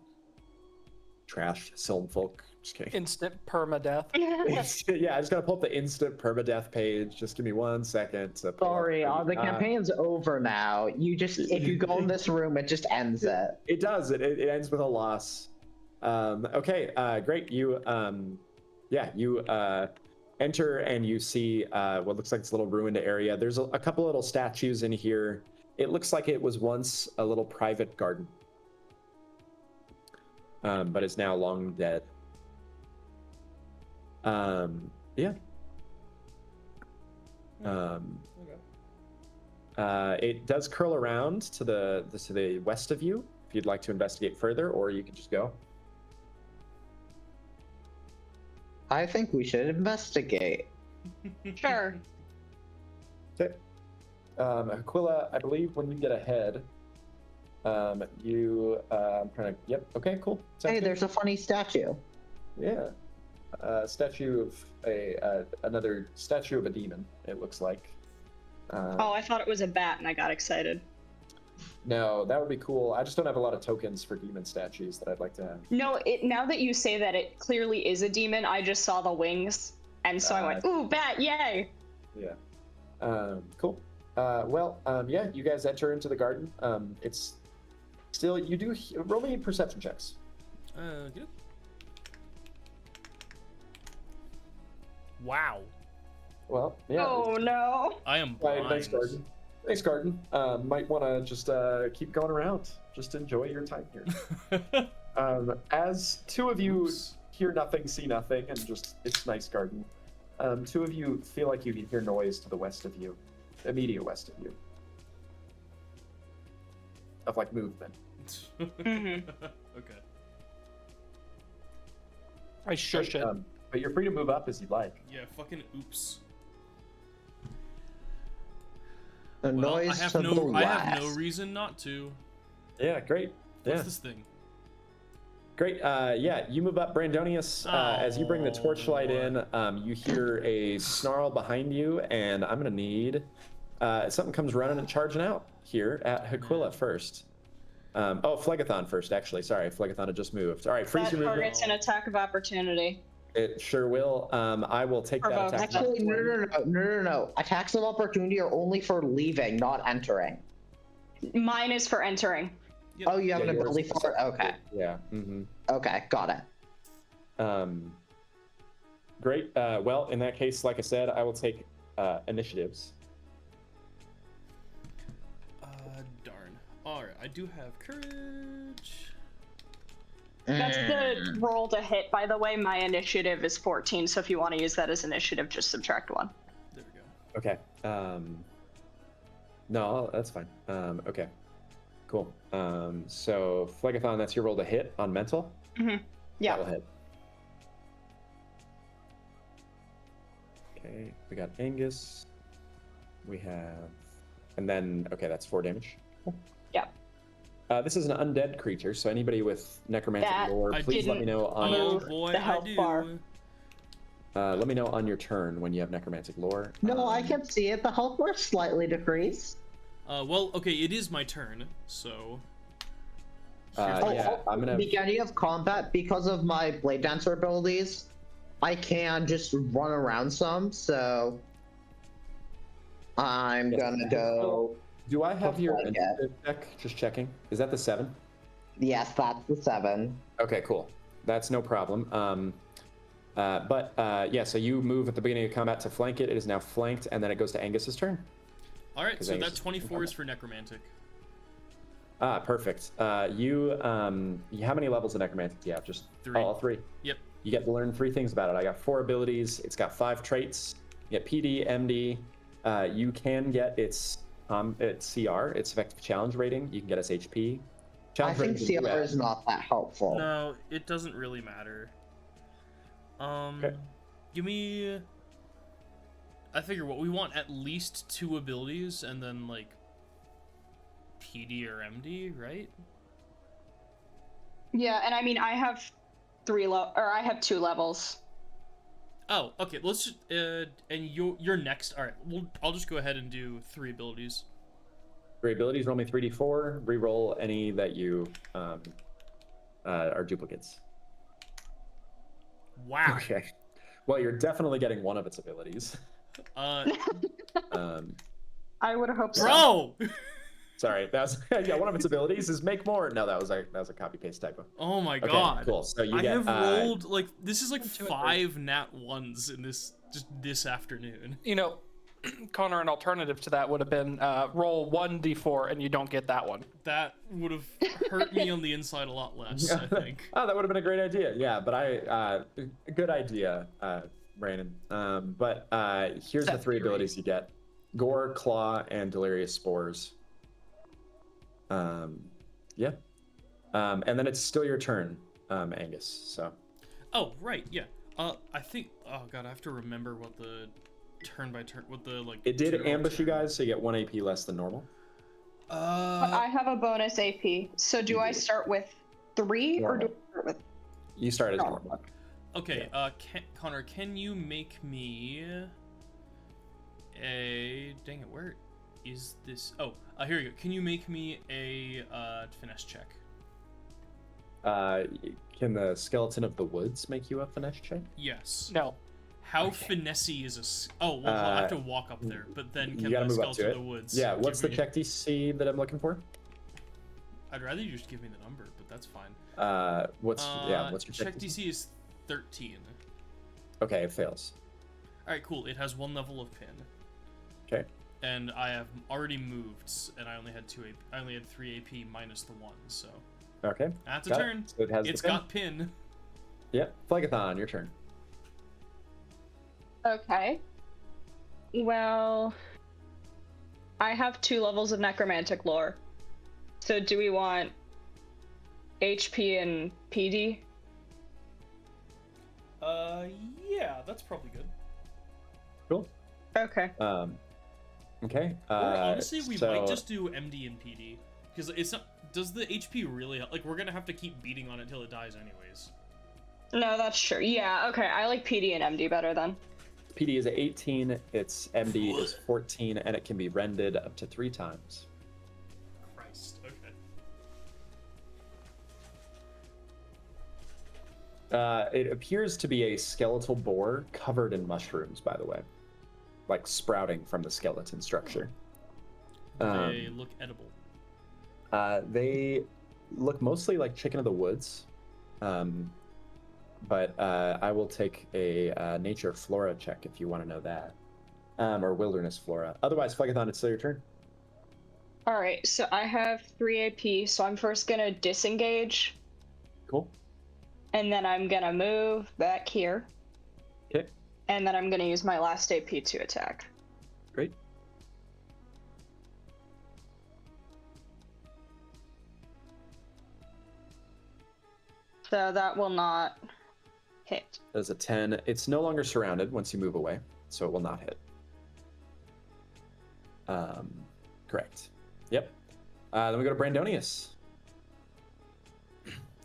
trash Silmfolk. Just kidding. Instant permadeath. Yeah, I just gotta pull up the instant permadeath page. Just give me 1 second to pull Sorry, up the campaign's over now. If you go in this room, it just ends it. It does. It ends with a loss. Okay, great. You enter and you see what looks like this little ruined area. There's a couple little statues in here. It looks like it was once a little private garden, but is now long dead. Yeah. It does curl around to the west of you if you'd like to investigate further, or you can just go. I think we should investigate. Sure. Okay. Aquila, I believe when you get ahead, I'm trying to. Yep. Okay. Cool. Sounds Hey, good. there's a funny statue. Yeah. Statue of another statue of a demon. It looks like. Oh, I thought it was a bat, and I got excited. No, that would be cool. I just don't have a lot of tokens for demon statues that I'd like to have. No, now that you say that it clearly is a demon, I just saw the wings, and so I went, ooh, bat, yay! Yeah. Cool. Yeah, you guys enter into the garden. It's still, you do, roll me perception checks. Get up. Wow. Well, yeah. Oh no! I am Right, blind. nice garden. Nice garden. Might want to just keep going around. Just enjoy your time here. As two of you hear nothing, see nothing, and just, it's nice garden. Two of you feel like you can hear noise to the west of you, immediate west of you. Of like movement. Okay. I shush it. But you're free to move up as you'd like. Yeah, fucking oops. The Well, noise I have to the no west. reason not to. Yeah, great. What's Yeah. this thing? Great. Yeah, you move up, Brandonius. As you bring the torchlight in, you hear a snarl behind you, and I'm gonna need something comes running and charging out here at Aquila first. Phlegathon first, actually. Sorry, Phlegathon had just moved. All right, freeze That your movement. target's an attack of opportunity. It sure will. I will take that Provoke. attack. Actually, no. Attacks of opportunity are only for leaving, not entering. Mine is for entering. Yep. Oh, you have Yeah, an yours ability is- for it? Okay. Yeah. Mm-hmm. Okay, got it. Great. Well, in that case, like I said, I will take initiatives. Darn. Alright, I do have courage. That's the roll to hit, by the way. My initiative is 14, so if you want to use that as initiative, just subtract 1. There we go. Okay. No, that's fine. Okay. Cool. So Phlegathon, that's your roll to hit on mental. Yeah. That'll hit. Okay, we got Angus. We have, and then that's 4 damage. Cool. Yeah. This is an undead creature, so anybody with necromantic That lore, I please let me didn't know on Oh your, boy, the I health do. bar. let me know on your turn when you have necromantic lore. No, I can see it. The health bar slightly decreased. Well, okay, it is my turn, so. Yeah, I'm gonna. Beginning of combat, because of my Blade Dancer abilities, I can just run around some, so I'm Yes. gonna go. Do I have your Like it. initiative check? Just checking. Is that the 7? Yes, that's the 7. Okay, cool. That's no problem. Yeah, so you move at the beginning of combat to flank it. It is now flanked, and then it goes to Angus's turn. Alright, so Angus that is 24 is for necromantic. Perfect. How many levels of necromantic do you have? Just 3. all 3. Yep. You get to learn 3 things about it. I got 4 abilities. It's got 5 traits. You get PD, MD. You can get its CR, its effective challenge rating. You can get its HP. I Challenge think rating CR is not that helpful. No, it doesn't really matter. Give me. I figure what we want at least 2 abilities, and then like PD or MD, right? Yeah, and I mean, I have 2 levels. Oh, okay. Let's just and you're next. All right. I'll just go ahead and do 3 abilities. 3 abilities. Roll me 3d4. Reroll any that you are duplicates. Wow. Okay. Well, you're definitely getting one of its abilities. Uh, I would hope so. bro. Sorry, that was one of its abilities is make more. No, that was a copy paste typo. Oh my Okay, god. cool. So you I get have rolled like this is like 5 nat 1s in this afternoon. You know, Connor, an alternative to that would have been roll 1d4 and you don't get that one. That would have hurt me on the inside a lot less, I think. Oh, that would have been a great idea. Yeah, but good idea, Brandon. But here's the 3 abilities you get: Gore, Claw, and Delirious Spores. Yeah. And then it's still your turn, Angus. So. Oh, right, yeah. I think. Oh god, I have to remember what the turn by turn. What the like. It did general ambush you turn- guys, so you get 1 AP less than normal. But I have a bonus AP. So do I start with 3 or do Normal. I start with You start as normal? normal. Okay, Connor, can you make me a... Dang it, where is this? Oh, here you go. Can you make me a finesse check? Can the skeleton of the woods make you a finesse check? Yes. No. How finessey is a... Oh, well, I'll have to walk up there, but then You can gotta the move up to skeleton it. of the woods... Yeah, what's the give me- check DC that I'm looking for? I'd rather you just give me the number, but that's fine. What's your check DC is 13. Okay, it fails. Alright, cool. It has 1 level of pin. Okay. And I have already moved, and I only had 2 AP. I only had 3 AP minus the 1, so... Okay. That's a Got it. turn. So it has the It's pin. got pin. Yep. Phlegathon, your turn. Okay. Well, I have 2 levels of necromantic lore. So do we want HP and PD? Yeah, that's probably good. Cool. Okay. Okay. Or honestly, we so, might just do MD and PD. Because it's not... Does the HP really help? Like, we're gonna have to keep beating on it till it dies anyways. No, that's true. Yeah, okay. I like PD and MD better then. PD is 18, its MD is 14, and it can be rended up to 3 times. Christ, okay. It appears to be a skeletal boar covered in mushrooms, by the way. Like sprouting from the skeleton structure. They look edible. They look mostly like chicken of the woods. But I will take a nature flora check if you want to know that. Or wilderness flora. Otherwise, Phlegathon, it's still your turn. Alright, so I have 3 AP, so I'm first gonna disengage, Cool. and then I'm gonna move back here, Okay, and then I'm gonna use my last AP to attack. great. So that will not hit. There's a 10. It's no longer surrounded once you move away, so it will not hit. Correct. Yep. Then we go to Brandonius.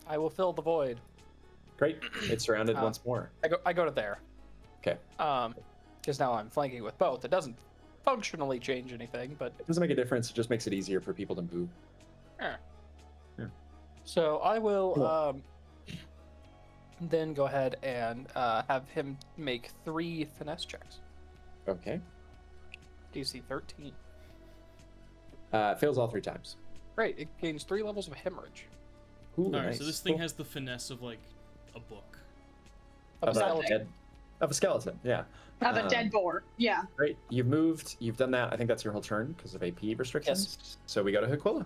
I will fill the void. Great. It's surrounded once more. I go to there. Okay. Because now I'm flanking with both. It doesn't functionally change anything, but It doesn't make a difference. It just makes it easier for people to move. so I will then go ahead and have him make 3 finesse checks. Okay. DC 13. Fails all 3 times. Great. It gains 3 levels of hemorrhage. Ooh, Alright, nice. so this thing Cool. has the finesse of, like, a book. Of a skeleton. Of a skeleton, yeah. Of a dead boar. Yeah. Great. You've moved. You've done that. I think that's your whole turn because of AP restrictions. Yes. So we go to Aquila.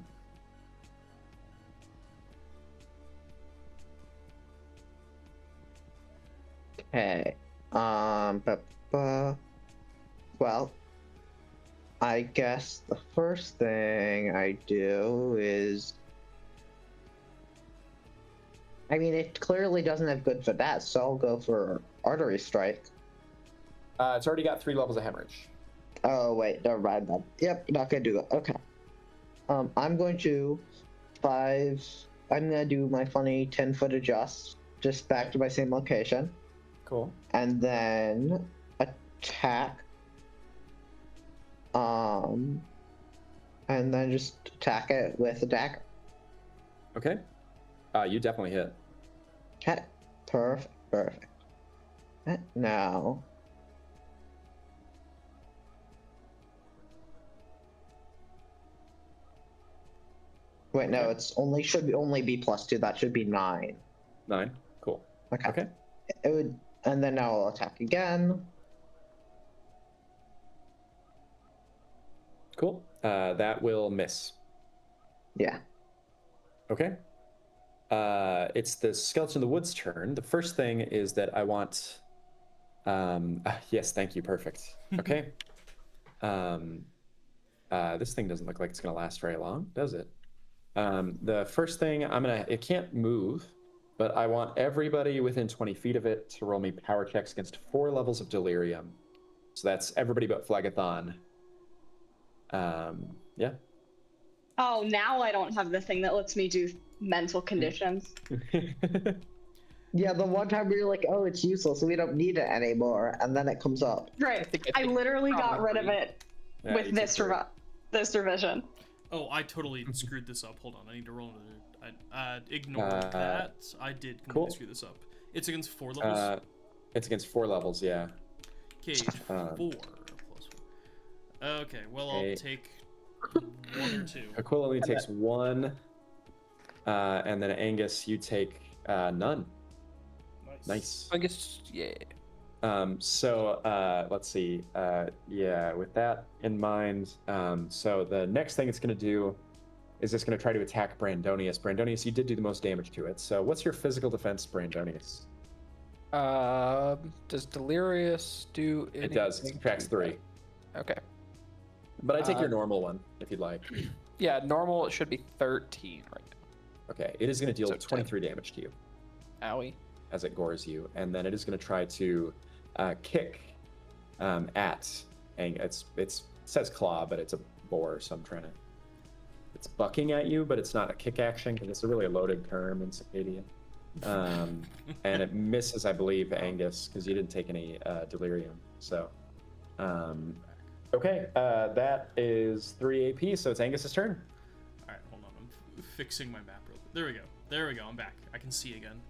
Okay. Well, I guess the first thing I do is. I mean, it clearly doesn't have good finesse, so I'll go for artery strike. It's already got 3 levels of hemorrhage. Oh wait, never mind then. Yep, not gonna do that. Okay. I'm going to 5. I'm gonna do my funny 10-foot adjust, just back to my same location, Cool. and then attack. And then just attack it with a dagger. Okay. You definitely hit. Okay. Perfect. Now. Wait, no, it's only should only be +2. That should be 9. 9. Cool. Okay. Okay. It would, and then now I'll attack again. Cool. That will miss. Yeah. Okay. It's the skeleton of the woods turn. The first thing is that I want. Yes, thank you. Perfect. Okay. This thing doesn't look like it's gonna last very long, does it? The first thing it can't move, but I want everybody within 20 feet of it to roll me power checks against 4 levels of delirium. So that's everybody but Phlegathon. Yeah. Oh, now I don't have the thing that lets me do mental conditions. Yeah, the one time we were like, oh, it's useless, so we don't need it anymore, and then it comes up. Right. think I literally got rid of probably- it Yeah, with you this took three. this revision. Oh, I totally screwed this up. Hold on, I need to roll another. Ignore that. I did completely cool. screw this up. It's against 4 levels. It's against 4 levels, yeah. Cage 4 plus 4. Okay, well I'll Okay. take 1 or 2. Aquila only takes 1, and then Angus, you take none. Nice. I guess, yeah. Let's see. Yeah, with that in mind, so the next thing it's going to do is it's going to try to attack Brandonius. Brandonius, you did do the most damage to it. So what's your physical defense, Brandonius? Does Delirious do anything? It does. It subtracts 3. Okay. But I take your normal one, if you'd like. Yeah, normal, it should be 13 right Okay, it is going to deal So 10. 23 damage to you now. Owie. as it gores you. And then it is going to try to kick at Angus. It says claw, but it's a boar, so I'm trying to... It's bucking at you, but it's not a kick action, because it's a really loaded term in Sacadia. And it misses, I believe, Angus, because you didn't take any delirium. So, okay, that is 3 AP, so it's Angus's turn. Alright, hold on. I'm fixing my map real quick. There we go. There we go. I'm back. I can see again.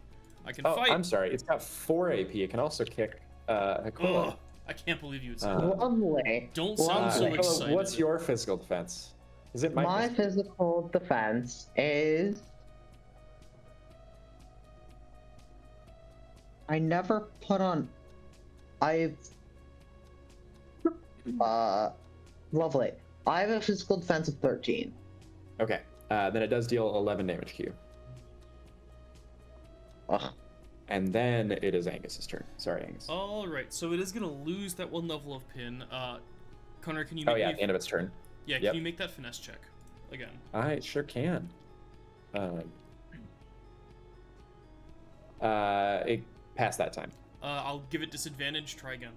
I can Oh, fight. I'm sorry. It's got 4 AP. It can also kick Aquila. Ugh, I can't believe you would say that. Lovely. Don't sound so Aquila, excited. What's your physical defense? Is it My physical defense is... I never put on... Lovely. I have a physical defense of 13. Okay, then it does deal 11 damage to you. Ugh. And then it is Angus's turn. Sorry, Angus. Alright, so it is going to lose that 1 level of pin. Connor, can you make Oh, yeah, me... at the end of its turn. Yeah, Yep. can you make that finesse check? Again. I sure can. It passed that time. I'll give it disadvantage. Try again.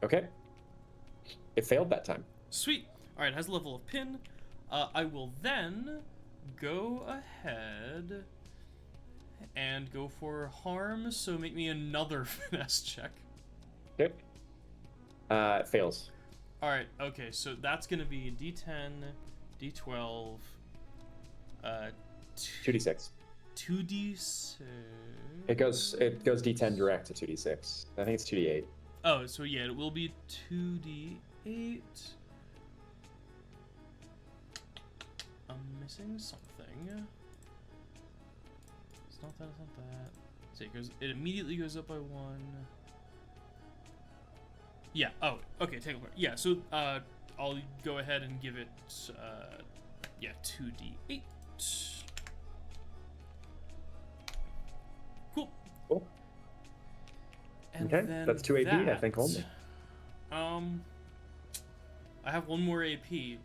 Okay. It failed that time. Sweet. Alright, it has a level of pin. I will then go ahead and go for harm, so make me another finesse check. Okay. It fails. Alright, okay, so that's gonna be D10, D12, 2d6. 2d6. It goes d10 direct to 2d6. I think it's 2d8. Oh, so yeah, it will be 2d8. I'm missing something. It's not that, it's not that. So it immediately goes up by 1. Yeah, oh, okay, take a look. Yeah, so I'll go ahead and give it, 2d8. Cool. Cool. And Okay, then that's 2 AP, I think, only. I have 1 more AP,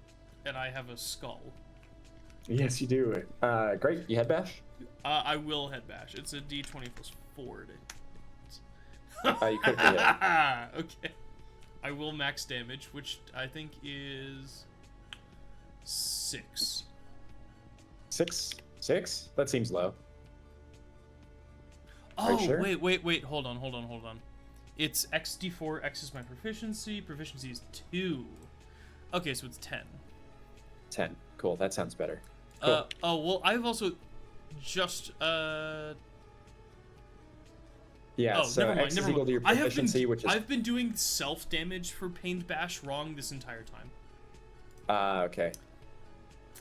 and I have a skull. Yes, you do. Great. You head bash? I will head bash. It's a D20 plus 4 to You critically hit. Okay. I will max damage, which I think is 6. 6? That seems low. Oh, Are you sure? wait. Hold on. It's XD4. X is my proficiency. Proficiency is 2. Okay, so it's 10. 10. Cool. That sounds better. Cool. Well, I've also just Yeah, so never mind. X is equal to your proficiency, which is... I've been doing self damage for pained bash wrong this entire time. Okay.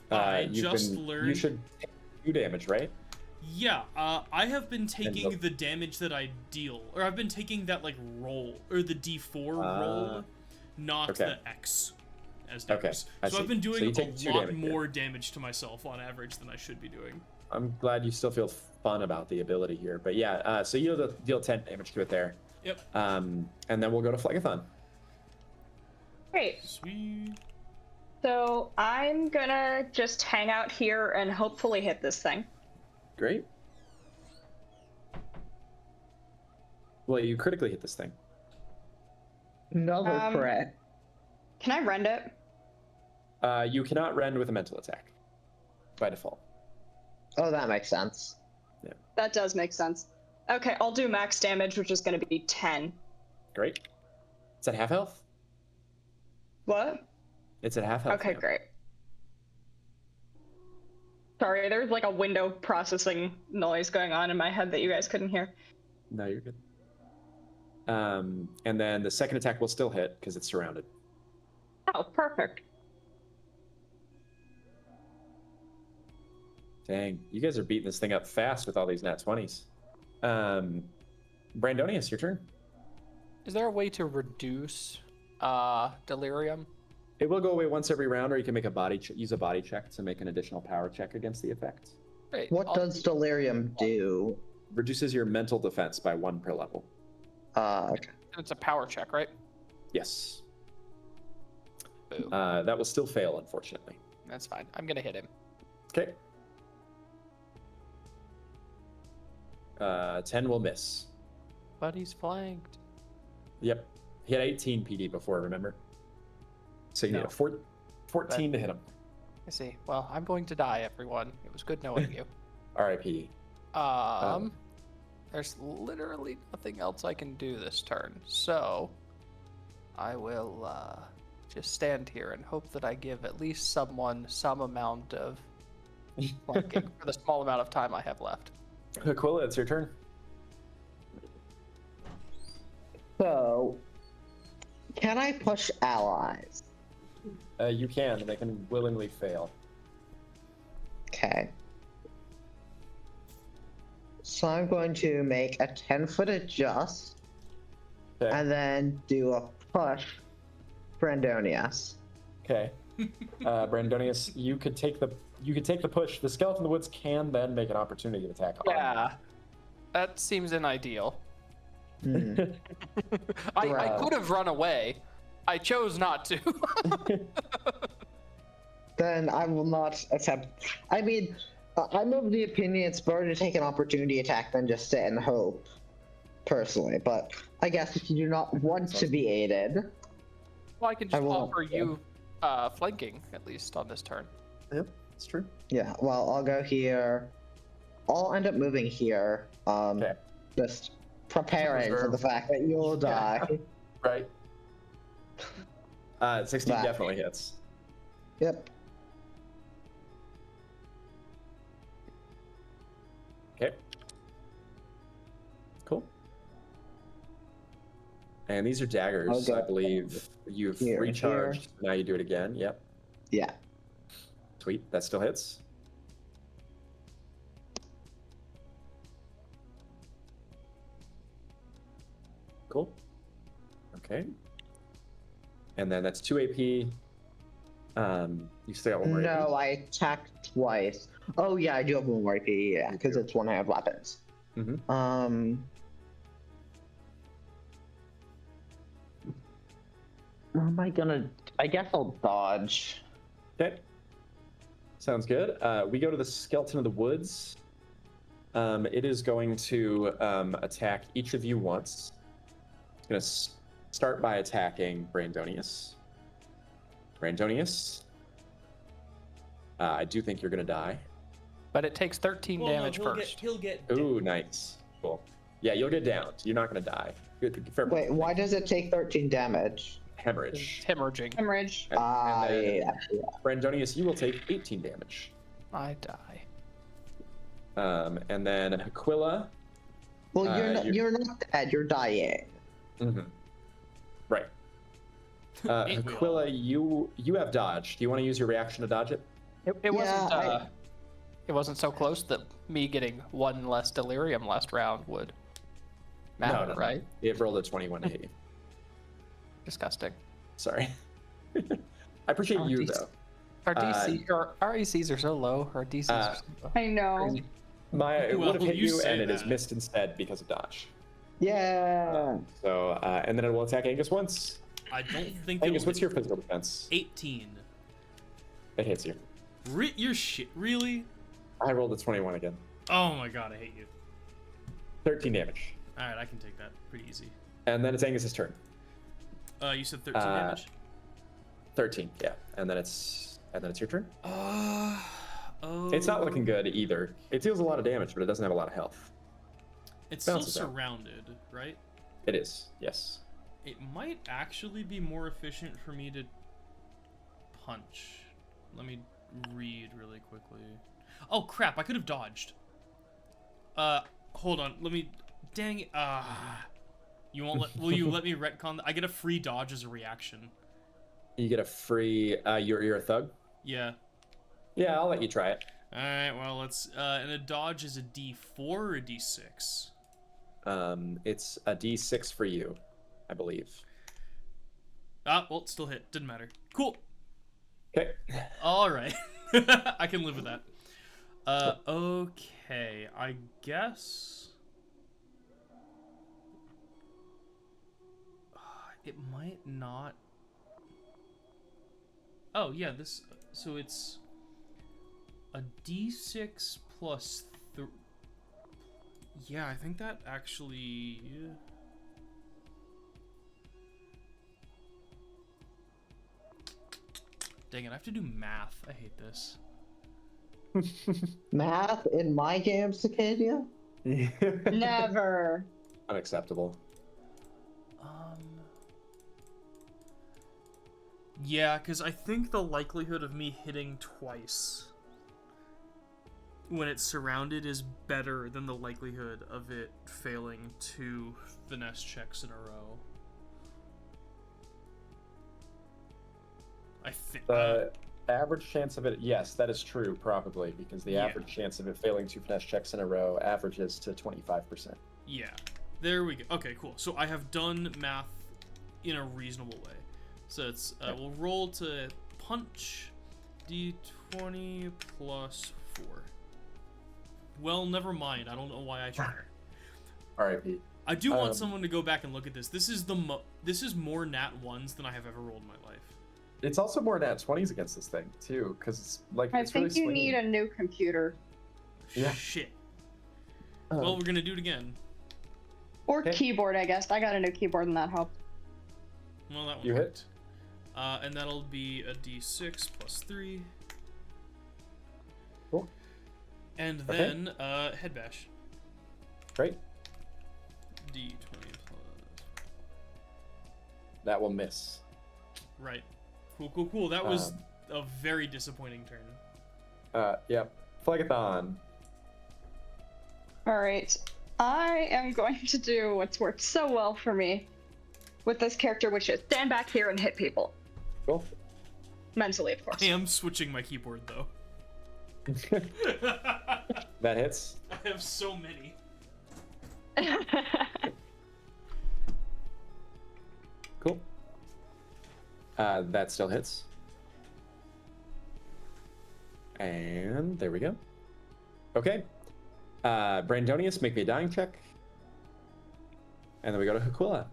I You learned. should take 2 damage, right? Yeah, I have been taking the- the damage that I deal, or I've been taking that like roll or the D4 roll, not okay. the X as damage. Okay, I So see. I've been So doing you take 2 a lot damage here. more damage to myself on average than I should be doing. I'm glad you still feel fun about the ability here. But yeah, so you'll deal 10 damage to it there. Yep. And then we'll go to Phlegathon. Great. Sweet. So I'm gonna just hang out here and hopefully hit this thing. Great. Well, you critically hit this thing. Another Um, crit. Can I rend it? You cannot rend with a mental attack. by default. Oh, that makes sense. That does make sense. Okay, I'll do max damage, which is going to be 10. Great. It's at half health. What? It's at half health. Okay, now. great. Sorry, there's like a window processing noise going on in my head that you guys couldn't hear. No, you're good. And then the second attack will still hit because it's surrounded. Oh, perfect. Dang, you guys are beating this thing up fast with all these nat 20s. Brandonius, your turn. Is there a way to reduce delirium? It will go away once every round, or you can make a use a body check to make an additional power check against the effect. Great. What does delirium do? Reduces your mental defense by 1 per level. Okay. It's a power check, right? Yes. Boo. That will still fail, unfortunately. That's fine. I'm gonna hit him. Okay. 10 will miss. But he's flanked. Yep. He had 18 PD before, remember? So you need No. a 14 to hit him. I see. Well, I'm going to die, everyone. It was good knowing you. RIP. There's literally nothing else I can do this turn, so I will just stand here and hope that I give at least someone some amount of flanking for the small amount of time I have left. Aquila, it's your turn. So, can I push allies? You can. They can willingly fail. Okay. So I'm going to make a 10-foot adjust, Okay. and then do a push Brandonius. Okay. Brandonius, you could take the push. The skeleton in the woods can then make an opportunity attack on you. Yeah, that seems unideal. Hmm. I could have run away. I chose not to. Then I will not attempt. I mean, I'm of the opinion it's better to take an opportunity attack than just sit and hope, personally. But I guess if you do not want to be aided, Well, I can I just won't. offer you flanking, at least on this turn. Yep, it's true. yeah. Well, I'll go here. I'll end up moving here. Okay. Just preparing for the fact that you'll die. Right. 16 That. definitely hits. Yep. Okay. Cool. And these are daggers, I'll go I believe. You've here, recharged. Now you do it again. Yep. Yeah. Sweet. That still hits. Cool. Okay. And then that's 2 AP. You still got one more No, AP. I attacked twice. Oh yeah, I do have one more AP. Yeah, You because do. it's one-handed weapons. Mm-hmm. What am I gonna? I guess I'll dodge. Okay. Sounds good. We go to the skeleton of the woods. It is going to attack each of you once. It's going to start by attacking Brandonius. Brandonius, I do think you're going to die. But it takes 13 damage first. He'll get. Ooh, nice. Cool. Yeah, you'll get downed. You're not going to die. Good, fair Wait, point. why does it take 13 damage? Hemorrhage. It's hemorrhaging. Hemorrhage. And then, Yeah. Brandonius, you will take 18 damage. I die. And then Aquila. Well, you're not dead. You're dying. Mm-hmm. Right. Ain't we Aquila, all? you have dodge. Do you want to use your reaction to dodge it? It Yeah, wasn't. It wasn't so close that me getting one less delirium last round would matter, No. right? It rolled a 21 to hit you. Disgusting. Sorry. I appreciate Oh, you geez. though. Our DC, our ACs are so low. Our DCs are so low. I know. Crazy. It Well, would have hit you you, say and it is that. missed instead because of dodge. Yeah. So, and then it will attack Angus once. I don't think. Angus, it'll what's hit. your physical defense? 18. It hits you. Your shit. Really? I rolled a 21 again. Oh my god, I hate you. 13 damage. All right, I can take that pretty easy. And then it's Angus's turn. You said 13 damage. 13, yeah. And then it's your turn. Oh. It's not looking good either. It deals a lot of damage, but it doesn't have a lot of health. It's still Bounces out. surrounded, right? It is, yes. It might actually be more efficient for me to punch. Let me read really quickly. Oh crap, I could have dodged. Hold on, let me, dang it, you won't let, will you let me retcon? I get a free dodge as a reaction. You get a free, you're a thug? Yeah. Yeah, I'll let you try it. Alright, well, let's, and a dodge is a D4 or a D6? It's a D6 for you, I believe. Well, it still hit, didn't matter. Cool. Okay. Alright. I can live with that. Okay, I guess... It might not... Oh, yeah, this... So it's... A D6 plus... Yeah, I think that actually... Dang it, I have to do math. I hate this. Math in my game, Sacadia? Never. Unacceptable. Yeah, because I think the likelihood of me hitting twice when it's surrounded is better than the likelihood of it failing 2 finesse checks in a row. I think. The average chance of it, yes, that is true, probably, because the Yeah. average chance of it failing 2 finesse checks in a row averages to 25%. Yeah. There we go. Okay, cool. So I have done math in a reasonable way. So it's, we'll roll to punch D20 plus 4. Well, never mind. I don't know why I tried. R.I.P. I do want someone to go back and look at this. This is this is more nat 1s than I have ever rolled in my life. It's also more nat 20s against this thing, too, because it's like, I it's think really you swingy. need a new computer. Yeah. Shit. Well, we're gonna do it again. Or Okay. keyboard, I guess. I got a new keyboard and that helped. Well, that one You worked. hit. And that'll be a D6 plus 3. Cool. And Okay. then, head bash. Great. D20 plus... That will miss. Right. Cool. That was a very disappointing turn. Yep. Phlegathon. Alright. I am going to do what's worked so well for me with this character, which is stand back here and hit people. Cool. Mentally, of course. I am switching my keyboard, though. That hits. I have so many. Cool. That still hits. And there we go. Okay. Brandonius, make me a dying check. And then we go to Hakula.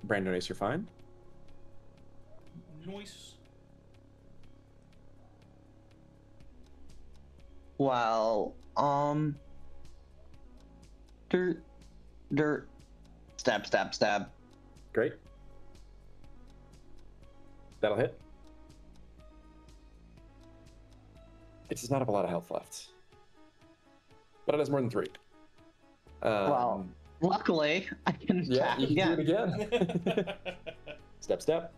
Brandonius, you're fine. Noise. Well, dirt, stab. Great. That'll hit. It does not have a lot of health left. But it has more than 3. Well, luckily, I can yeah, attack you can do again. it again. Step.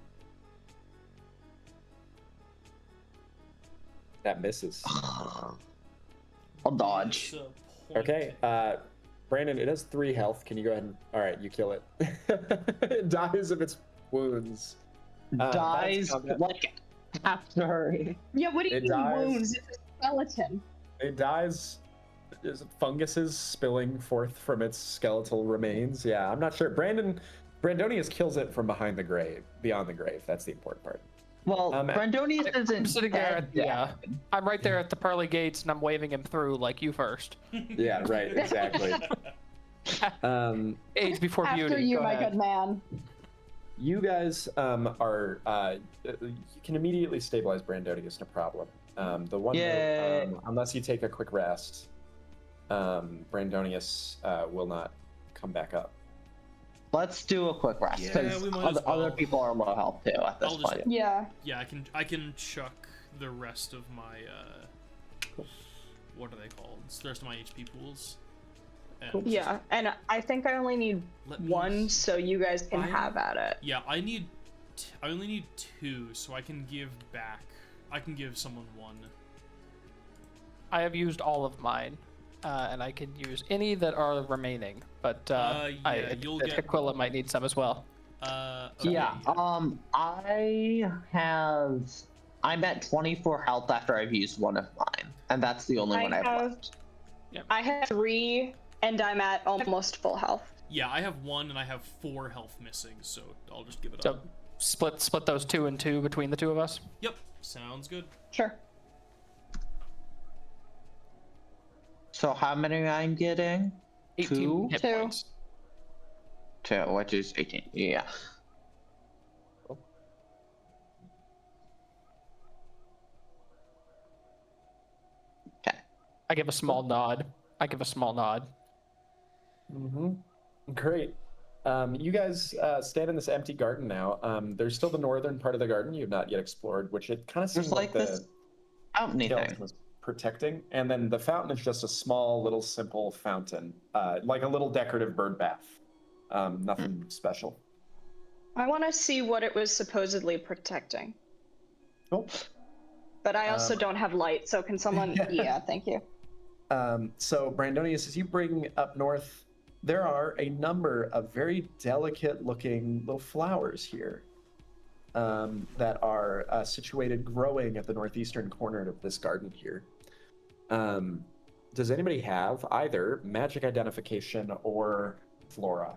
That misses. I'll dodge. Disappointing. Okay, Brandon, it has 3 health. Can you go ahead and... Alright, you kill it. It dies of its wounds. Dies that's combat. like after. Yeah, what do you It mean dies. wounds? It's a skeleton. It dies. There's funguses spilling forth from its skeletal remains. Yeah, I'm not sure. Brandonius kills it from behind the grave, beyond the grave. That's the important part. Well, Brandonius I'm isn't sitting there. dead. Yeah, I'm right there at the pearly gates, and I'm waving him through like you first. Yeah, right, exactly. Age before After beauty. you, Go my ahead. good man. You guys you can immediately stabilize Brandonius, no problem. The one Yay. note, unless you take a quick rest, Brandonius will not come back up. Let's do a quick rest Yeah, because we might as other well. people are low health too at this I'll just- point. Yeah. Yeah, I can chuck the rest of my what are they called? It's the rest of my HP pools. And Cool. Yeah, and I think I only need Let me one, see. so you guys can have at it. Yeah, I only need 2, so I can give back. I can give someone 1. I have used all of mine, and I can use any that are remaining. But yeah, you'll get. Aquila might need some as well. Okay, Yeah. I'm at 24 health after I've used one of mine, and that's the only one I have left. I have 3, and I'm at almost full health. Yeah, I have 1 and I have 4 health missing, so I'll just give it So up. split those 2 and 2 between the 2 of us. Yep, sounds good. Sure. So how many I'm getting? 18 2? hit 2. points. 2, which is 18. Yeah. Okay. I give a small nod. Mm-hmm. Great. You guys stand in this empty garden now. There's still the northern part of the garden you've not yet explored, which it kind of seems There's like the this fountainy skeleton thing. was protecting. And then the fountain is just a small, little, simple fountain, like a little decorative bird bath. Nothing special. I want to see what it was supposedly protecting. Cool. But I also don't have light, so can someone... Yeah, thank you. So, Brandonius, as you bring up north, there are a number of very delicate-looking little flowers here that are situated, growing at the northeastern corner of this garden here. Does anybody have either magic identification or flora?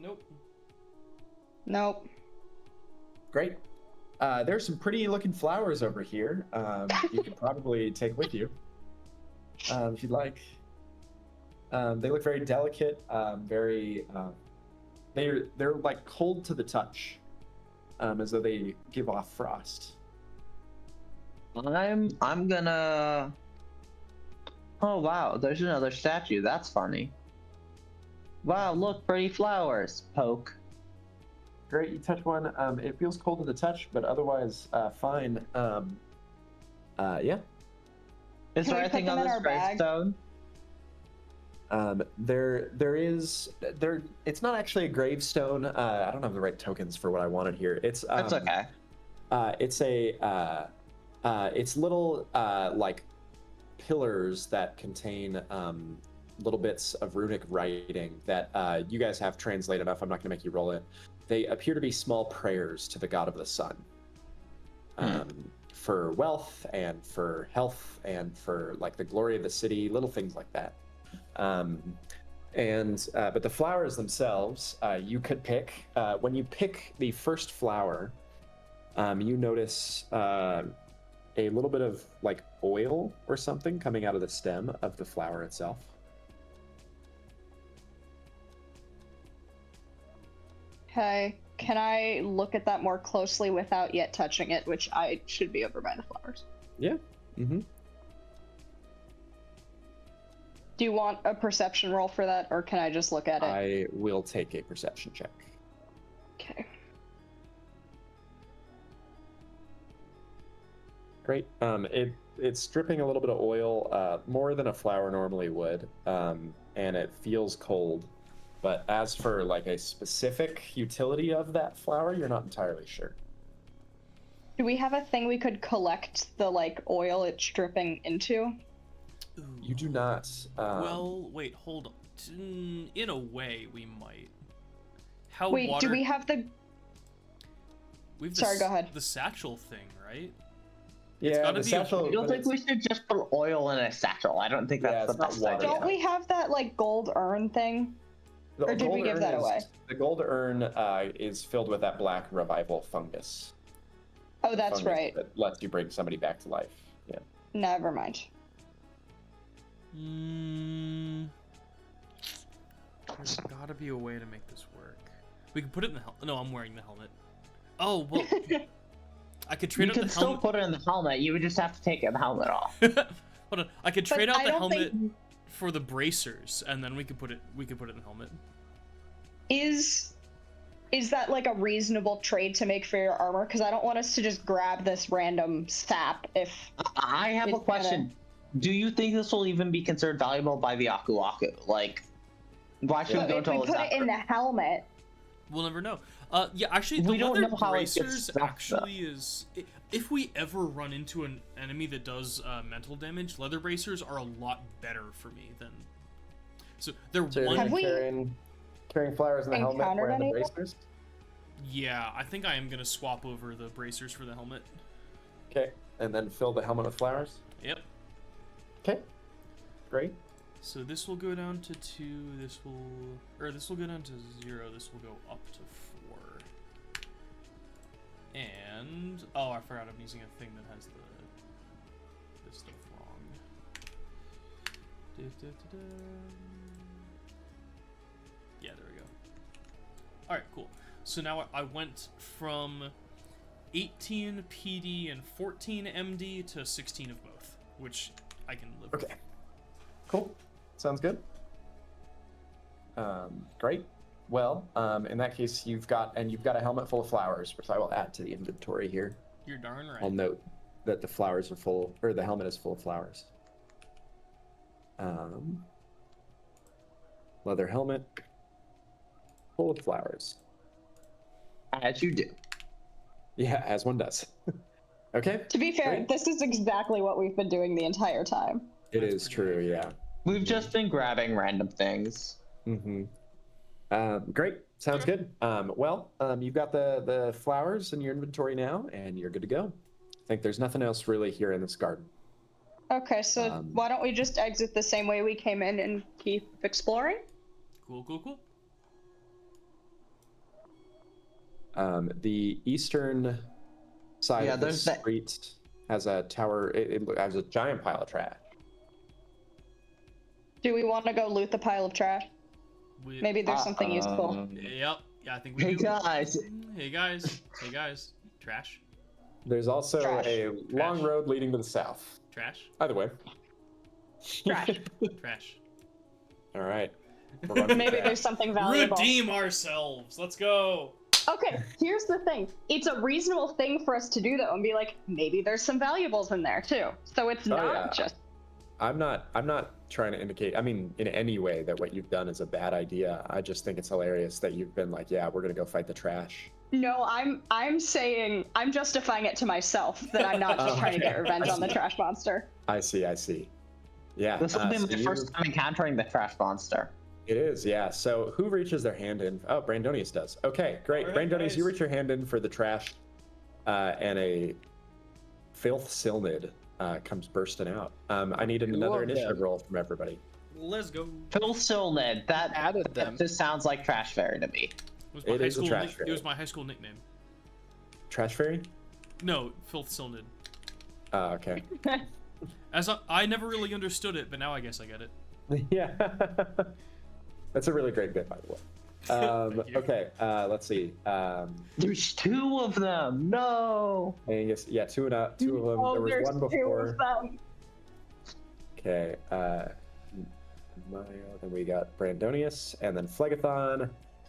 Nope. Nope. Great. There's some pretty-looking flowers over here. You could probably take with you if you'd like. They look very delicate, they're like cold to the touch, as though they give off frost. I'm gonna. Oh wow, there's another statue. That's funny. Wow, look, pretty flowers. Poke. Great, you touch one. It feels cold to the touch, but otherwise fine. Yeah. Is Can there we put anything them on in this our bag? gravestone? There. It's not actually a gravestone. I don't have the right tokens for what I wanted here. It's That's okay. It's little like pillars that contain little bits of runic writing that you guys have translated enough. I'm not going to make you roll it. They appear to be small prayers to the god of the sun, for wealth and for health and for like the glory of the city, little things like that. But the flowers themselves, you could pick. When you pick the first flower, you notice a little bit of like oil or something coming out of the stem of the flower itself. Okay. Can I look at that more closely without yet touching it, which I should be over by the flowers? Yeah. Mm-hmm. Do you want a perception roll for that, or can I just look at it? I will take a perception check. Okay. Great. It's dripping a little bit of oil, more than a flower normally would, and it feels cold. But as for like a specific utility of that flower, you're not entirely sure. Do we have a thing we could collect the like oil it's dripping into? Ooh. You do not. Well, wait, hold on. In a way, we might. How Wait, water... do we have the... We've Sorry, go ahead. The satchel thing, right? Yeah, gotta the be- satchel. I don't but think we should just put oil in a satchel. I don't think Yeah, that's it's the not best water. idea. Don't we have that like gold urn thing? the or did we gold give urn that away? The gold urn is filled with that black revival fungus. Oh, that's Fungus right. That lets you bring somebody back to life. Yeah. Never mind. There's gotta be a way to make this work. We can put it in the helmet. No, I'm wearing the helmet. Oh, well... I could trade You out could the still helmet. put it in the helmet. You would just have to take the helmet off. Hold on. I could trade out I the don't helmet think- for the bracers, and then we could put it in the helmet. Is that like a reasonable trade to make for your armor? Because I don't want us to just grab this random sap if... I have a It's question. do you think this will even be considered valuable by the Aku Aku? Like, why should we But go if into we all this put it in effort? the helmet, We'll never know. Yeah, actually, the We don't leather know how it gets bracers stuck, though. actually is. If we ever run into an enemy that does mental damage, leather bracers are a lot better for me than. So they're So you're one. Have we carrying flowers in the helmet, encountered wearing the any? bracers? Yeah, I think I am gonna swap over the bracers for the helmet. Okay, and then fill the helmet with flowers? Yep. Okay, great. So this will go down to 2. This will go down to 0. This will go up to 4. And I forgot I'm using a thing that has this stuff wrong. Yeah, there we go. All right, cool. So now I went from 18 PD and 14 MD to 16 of both, which I can live with. Okay, cool. Sounds good. Great. Well, in that case, you've got a helmet full of flowers, which I will add to the inventory here. You're darn right. I'll note that the flowers are full, or the helmet is full of flowers. Leather helmet, full of flowers. As you do. Yeah, as one does. Okay. to be fair, Great. this is exactly what we've been doing the entire time. It That's is pretty true. Yeah. We've just been grabbing random things. Mm-hmm. Great. Sounds good. Well, you've got the flowers in your inventory now, and you're good to go. I think there's nothing else really here in this garden. Okay, so why don't we just exit the same way we came in and keep exploring? Cool. The eastern side Yeah, of the there's that- street has a tower. It has a giant pile of trash. Do we want to go loot the pile of trash? Maybe there's something useful. Yep. Yeah, I think we Hey do. guys, Hey guys. Trash. There's also Trash. a long Trash. road leading to the south. Trash. Either way. Trash. Trash. All right. We're running Maybe trash. there's something valuable. Redeem ourselves. Let's go. Okay, here's the thing. It's a reasonable thing for us to do though, and be like, maybe there's some valuables in there too. So it's not yeah. just. I'm not trying to indicate, I mean, in any way that what you've done is a bad idea. I just think it's hilarious that you've been like, yeah, we're gonna go fight the trash. No, I'm saying I'm justifying it to myself that I'm not just trying to get revenge on the trash monster. I see. Yeah. this will be so my first time encountering the trash monster. It is, yeah. So who reaches their hand in? Oh, Brandonius does. Okay, great. All right, Brandonius, nice. you reach your hand in for the trash, and a filth Silnid comes bursting out. I need another love initiative them. roll from everybody. Let's go. Phil Silned, that Added them. just sounds like Trash Fairy to me. It is a trash It fairy. was my high school nickname. Trash fairy? No, Filth Silnid. Okay. As I never really understood it, but now I guess I get it. Yeah. That's a really great bit, by the way. Thank you. Okay, let's see. There's 2 of them. No. Angus, yeah, two of them. Oh, There was there's one 2 before. of them. Okay, Mario, then we got Brandonius, and then Phlegathon,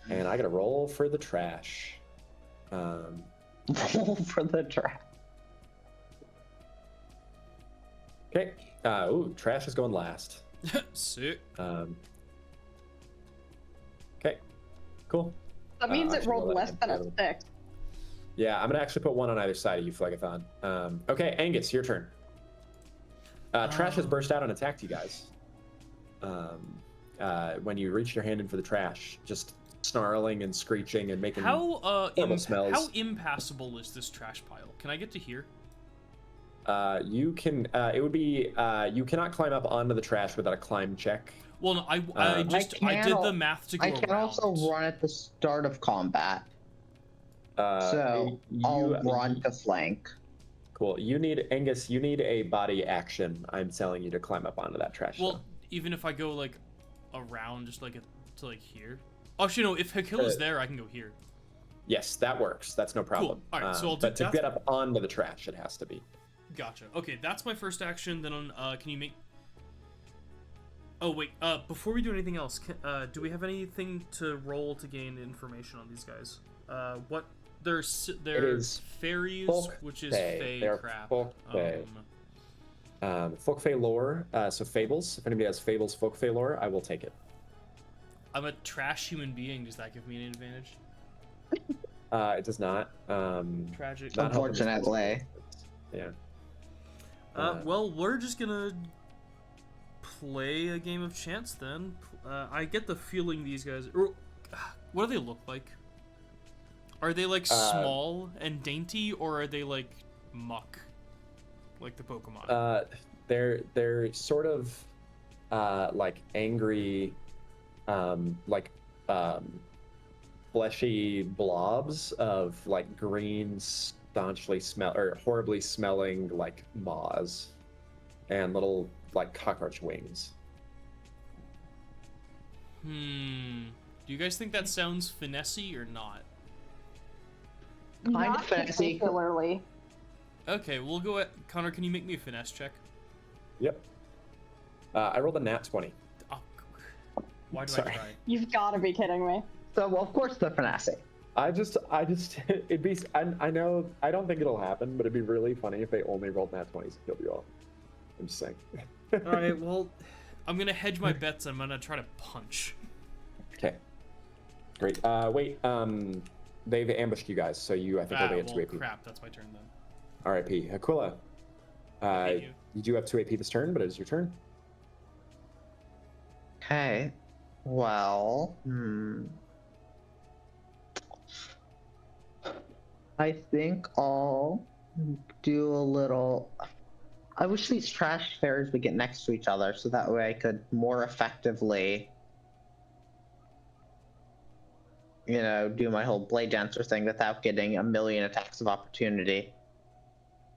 and I gotta roll for the trash. Roll for the trash. Okay, trash is going last. Sick. Okay, cool. That means it actually, rolled roll that less again. than a 6. Yeah, I'm gonna actually put one on either side of you, Phlegathon. Okay, Angus, your turn. Trash has burst out and attacked you guys. When you reach your hand in for the trash, just snarling and screeching and making How smells. how impassable is this trash pile? Can I get to here? You can. It would be. You cannot climb up onto the trash without a climb check. Well, no, I I did the math to go I can around. also run at the start of combat. So I'll run to flank. Cool. You need Angus. You need a body action. I'm telling you to climb up onto that trash. Well, even if I go like around, just like to like here. Oh, actually, no. If Hakila's there, I can go here. yes, that works. That's no problem. All right, so I'll do but to that. get up onto the trash, it has to be. Gotcha. Okay, that's my first action. Then on, can you make? Oh wait. Before we do anything else, do we have anything to roll to gain information on these guys? What? They're is fairies, folk which is fae. fey They're crap. folk fae. Folk Fae lore, so fables. If anybody has fables, Folk Fae lore, I will take it. I'm a trash human being. Does that give me an advantage? It does not. Tragic. Not helping this Unfortunately. Yeah. Well, we're just gonna play a game of chance then. I get the feeling these guys. What do they look like? Are they like small and dainty, or are they like muck, like the Pokemon? They're sort of like angry, like fleshy blobs of like green, staunchly horribly smelling like maws, and little like cockroach wings. Do you guys think that sounds finessey or not? Kind Not of fancy. particularly. Okay, we'll go at Connor. Can you make me a finesse check? Yep. I rolled a nat 20. Oh, why do Sorry. I try? You've got to be kidding me. So, well, of course, the finesse. I just, it'd be, I know, I don't think it'll happen, but it'd be really funny if they only rolled nat 20s and killed you all. I'm just saying. All right, well, I'm gonna hedge my bets. I'm gonna try to punch. Okay. Great. Wait, they've ambushed you guys, so I think they'll get 2 AP. Crap, that's my turn then. RIP. Aquila, Thank you. you do have 2 AP this turn, but it is your turn. Okay. Well, I think I'll do a little. I wish these trash fairs would get next to each other so that way I could more effectively, do my whole blade dancer thing without getting a million attacks of opportunity.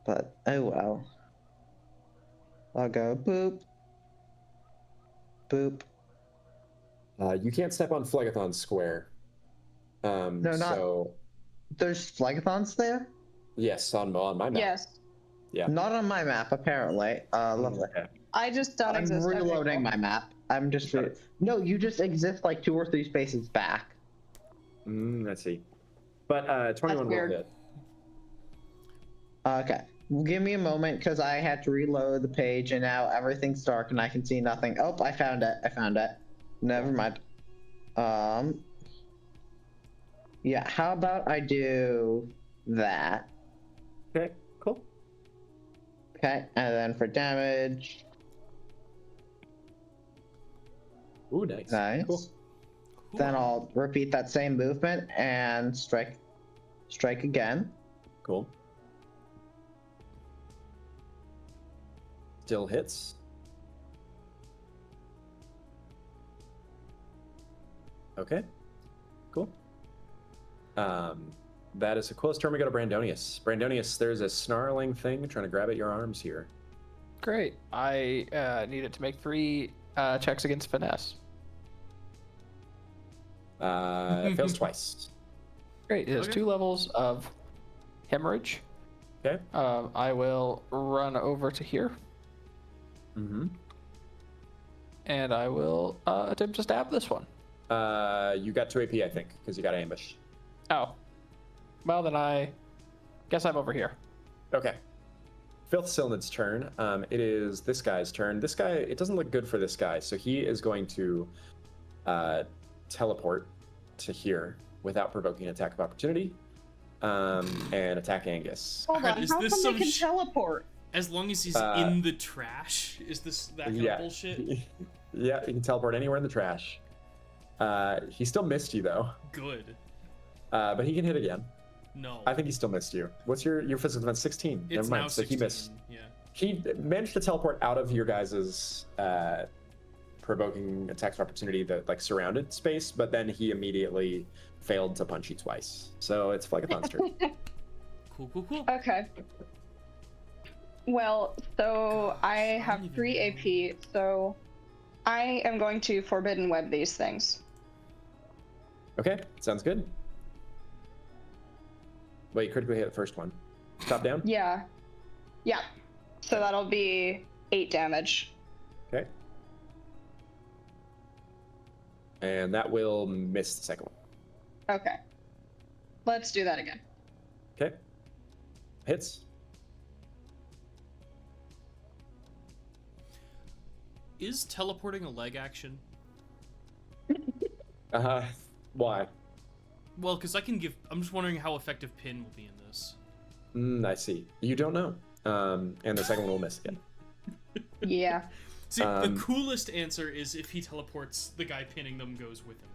But, oh well. I'll go boop. Boop. You can't step on Phlegathon Square. No, not. So, There's Phlegathons there? yes, on my map. Yes. Yeah. Not on my map, apparently. Lovely. Okay. I just don't I'm exist. Okay, reloading cool. my map. I'm just. No, you just exist like 2 or 3 spaces back. Let's see. But 21 will weird. hit. Okay. Well, give me a moment because I had to reload the page and now everything's dark and I can see nothing. Oh, I found it. Never mind. Yeah, how about I do that? Okay, cool. Okay, and then for damage. Ooh, nice. Nice. Cool. Then I'll repeat that same movement and strike again. Cool. Still hits. Okay. Cool. That is Aquila's turn. We go to Brandonius. Brandonius, there's a snarling thing trying to grab at your arms here. Great. I need it to make 3 checks against finesse. It fails twice. Great. It has Okay. 2 levels of hemorrhage. Okay. I will run over to here. Mm-hmm. And I will attempt to stab this one. You got 2 AP, I think, because you got ambushed. Oh. Well, then I guess I'm over here. Okay. Filth Sylnid's turn. It is this guy's turn. This guy, it doesn't look good for this guy, so he is going to teleport to here without provoking an attack of opportunity and attack Angus. Hold on, Is how this come some they can teleport? As long as he's in the trash, is this that kind of bullshit? Yeah, he can teleport anywhere in the trash. He still missed you though, Good. but he can hit again. No. I think he still missed you. What's your physical defense? 16. it's Never mind. now So 16. he missed. Yeah. He managed to teleport out of your guys's provoking attacks of opportunity, the like surrounded space, but then he immediately failed to punch you twice. So it's Phlegathon's turn. Cool. Okay. Well, so I have 3 AP, so I am going to Forbidden Web these things. Okay, sounds good. Well, you critically hit the first one. Top down? Yeah. So that'll be 8 damage. Okay. And that will miss the second one. Okay. Let's do that again. Okay. Hits. Is teleporting a leg action? Why? Well, because I'm just wondering how effective pin will be in this. I see. You don't know. And the second one will miss again. Yeah. See, the coolest answer is if he teleports, the guy pinning them goes with him.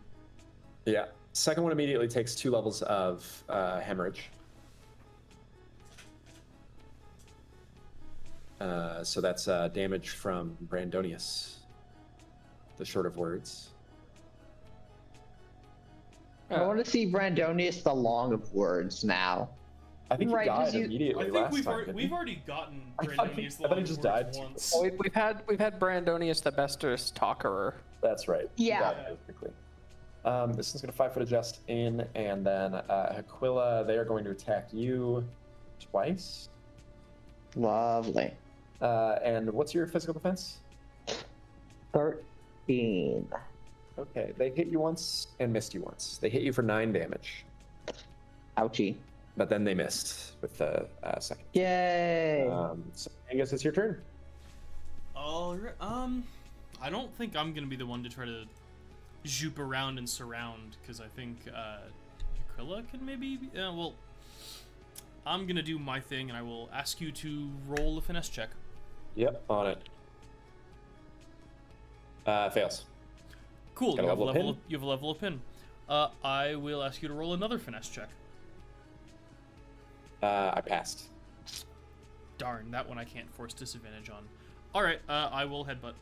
Yeah. Second one immediately takes 2 levels of hemorrhage. So that's damage from Brandonius. The short of words. I want to see Brandonius the long of words now. I think Right, he 'cause died you- immediately I think last we've time. already, didn't we've he? already gotten I thought he Brandonius the just Longwords died. once. Oh, we've had Brandonius the bestest talkerer. That's right. He Yeah. died really quickly. This is going to 5-foot adjust in, and then Aquila, they are going to attack you twice. Lovely. And what's your physical defense? 13. Okay, they hit you once and missed you once. They hit you for 9 damage, Ouchie. but then they missed with the second. Yay. So I guess it's your turn. All right. I don't think I'm gonna be the one to try to zoop around and surround, because I think Aquila can maybe. Well, I'm gonna do my thing, and I will ask you to roll a finesse check. Yep, on it. Fails. Cool. Got a level of pin? You have a level of pin. I will ask you to roll another finesse check. I passed. Darn, that one I can't force disadvantage on. All right. I will headbutt.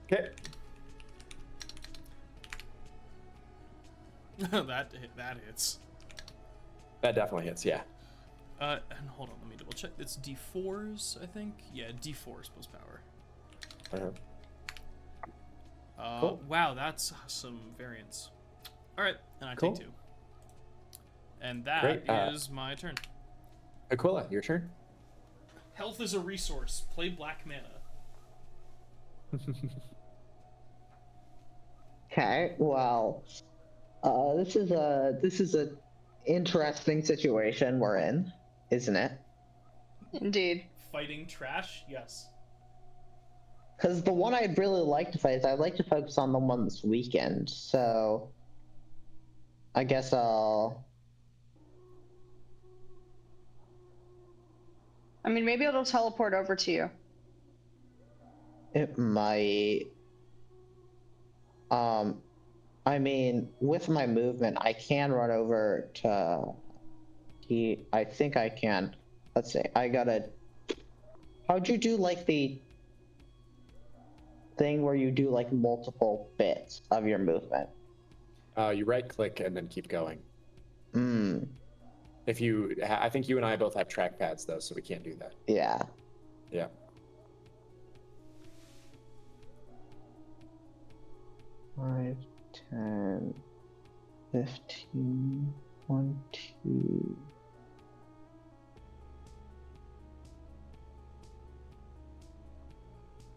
Okay. that hits. That definitely hits, yeah. And hold on, let me double check. It's D4s, I think. Yeah, D4s plus power. Uh-huh. Cool. Wow, that's some variance. All right, and I Cool. take 2. And that Great, is my turn. Aquila, your turn. Health is a resource. Play black mana. Okay, well, this is a interesting situation we're in, isn't it? Indeed. Fighting trash? Yes. Because the one I'd really like to fight is I'd like to focus on the one this weekend. So I guess I'll. I mean, maybe it'll teleport over to you. It might. I mean, with my movement, I can run over to. I think I can. Let's see. I gotta. How'd you do like the thing where you do like multiple bits of your movement? You right click and then keep going. Hmm. I think you and I both have trackpads though, so we can't do that. Yeah. Yeah. Five, 10, 15, 20.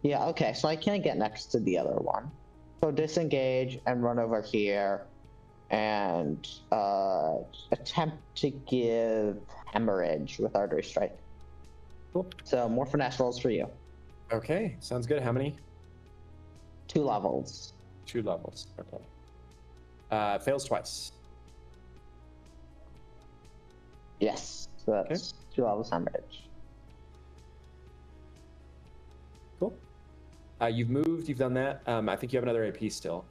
Yeah, okay, so I can't get next to the other one. So disengage and run over here and attempt to give hemorrhage with artery strike. Cool. So more finesse rolls for you. Okay, sounds good. How many? 2 levels. 2 levels. Okay. Fails twice. Yes, so that's 2 levels hemorrhage. Cool. You've moved. You've done that. I think you have another AP still.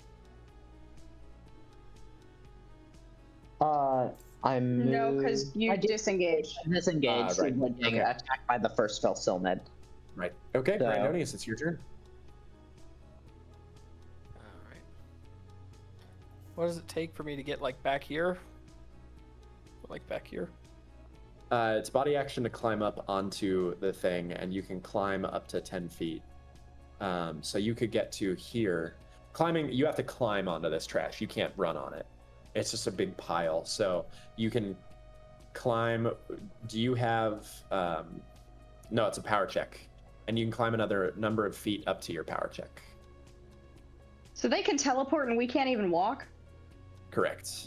I'm No, because you disengage. disengaged. Right. When getting Okay. attacked by the first Philsilnid. Right. Okay, So- Brandonius, it's your turn. All right. What does it take for me to get like back here? Like back here? It's body action to climb up onto the thing, and you can climb up to 10 feet. So you could get to here. Climbing, you have to climb onto this trash. You can't run on it. It's just a big pile. So you can climb. Do you have... no, it's a power check. And you can climb another number of feet up to your power check. So they can teleport and we can't even walk? Correct.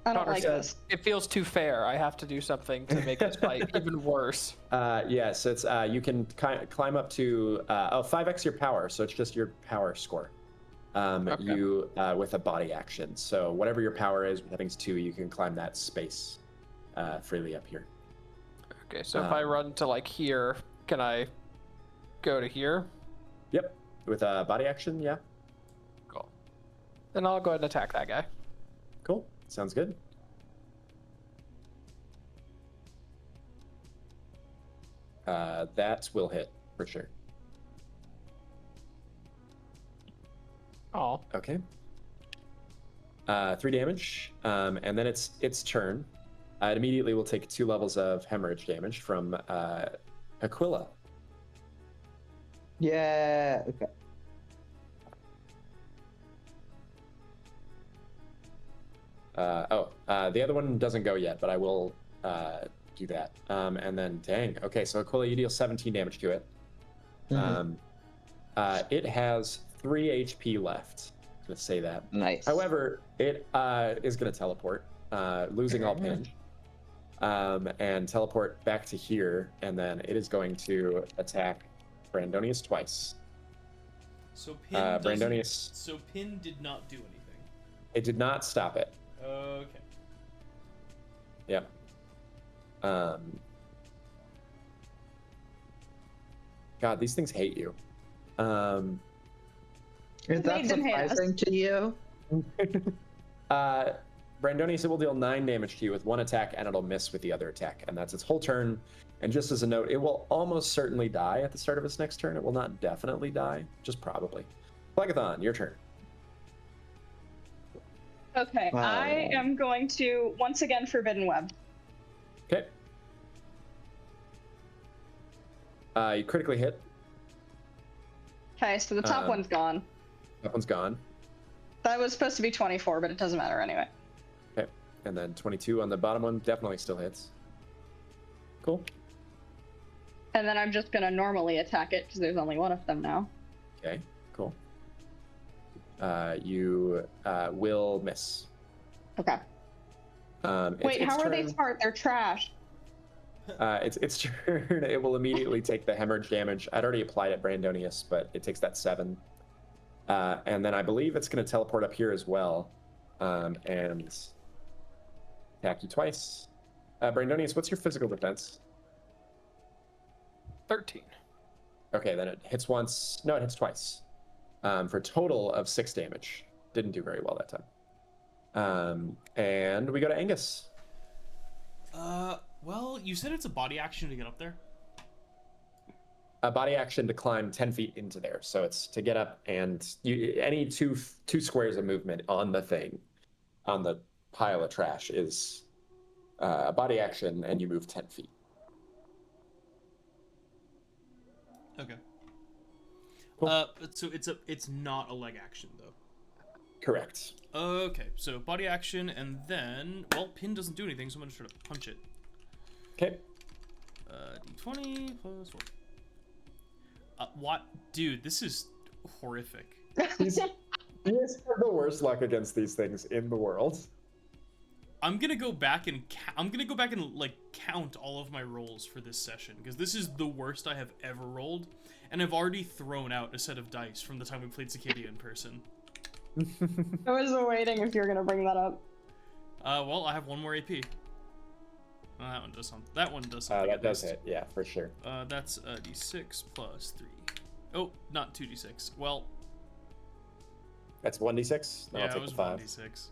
I don't Connor like said, this. it feels too fair. I have to do something to make this fight even worse. Yes, it's you can climb up to 5x your power, so it's just your power score. Okay. You with a body action. So whatever your power is, with headings 2, you can climb that space freely up here. Okay, so if I run to like here, can I go to here? Yep, with a body action, yeah. Cool. Then I'll go ahead and attack that guy. Cool, sounds good. That will hit for sure. Oh. Okay. 3 damage, and then its turn. It immediately will take 2 levels of hemorrhage damage from Aquila. Yeah. Okay. The other one doesn't go yet, but I will do that. And then, dang. Okay, so Aquila, you deal 17 damage to it. It has 3 HP left. I'm gonna say that. Nice. However, it is gonna teleport, losing all pinch, and teleport back to here, and then it is going to attack Brandonius twice. So Pin Brandonius. So Pin did not do anything. It did not stop it. Okay. Yep. God, these things hate you. Is that made them hate us. surprising to you? Brandonius, it will deal 9 damage to you with 1 attack, and it'll miss with the other attack, and that's its whole turn. And just as a note, it will almost certainly die at the start of its next turn. It will not definitely die, just probably. Phlegethon, your turn. Okay, I am going to once again Forbidden Web. Okay. You critically hit. Okay, so the top one's gone. That one's gone. That was supposed to be 24, but it doesn't matter anyway. Okay. And then 22 on the bottom one definitely still hits. Cool. And then I'm just gonna normally attack it because there's only one of them now. Okay, cool. You will miss. Okay. Wait, how are they smart? They're trash. Its turn. It will immediately take the hemorrhage damage. I'd already applied it Brandonius, but it takes that 7. And then I believe it's going to teleport up here as well, and attack you twice. Brandonius, what's your physical defense? 13. Okay, then it hits once. No, it hits twice. For a total of 6 damage. Didn't do very well that time. And we go to Angus. Well, you said it's a body action to get up there. A body action to climb 10 feet into there. So it's to get up, and any two squares of movement on the thing, on the pile of trash, is a body action, and you move 10 feet. Okay. Cool. So it's not a leg action though. Correct. Okay, so body action, and then Pin doesn't do anything, so I'm gonna try to punch it. Okay. D20 plus 4. What, dude? This is horrific. He's the worst luck against these things in the world. I'm gonna go back and like count all of my rolls for this session because this is the worst I have ever rolled, and I've already thrown out a set of dice from the time we played Sacadia in person. I was waiting if you were gonna bring that up. Well, I have 1 more AP. That one does something. That one does something. That does hit, yeah, for sure. That's D6 plus 3. Oh, not 2D6. Well, That's 1d6. yeah, I'll it take was the 5. 1D6.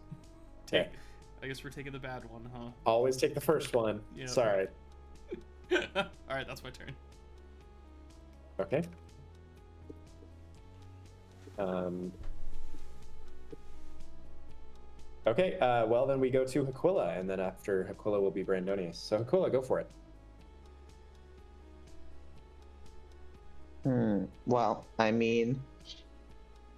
Okay. I guess we're taking the bad one, huh? Always take the first one. Yeah. Sorry. Alright, that's my turn. Okay. Okay, well then we go to Aquila, and then after Aquila will be Brandonius. So Aquila, go for it. Well, I mean,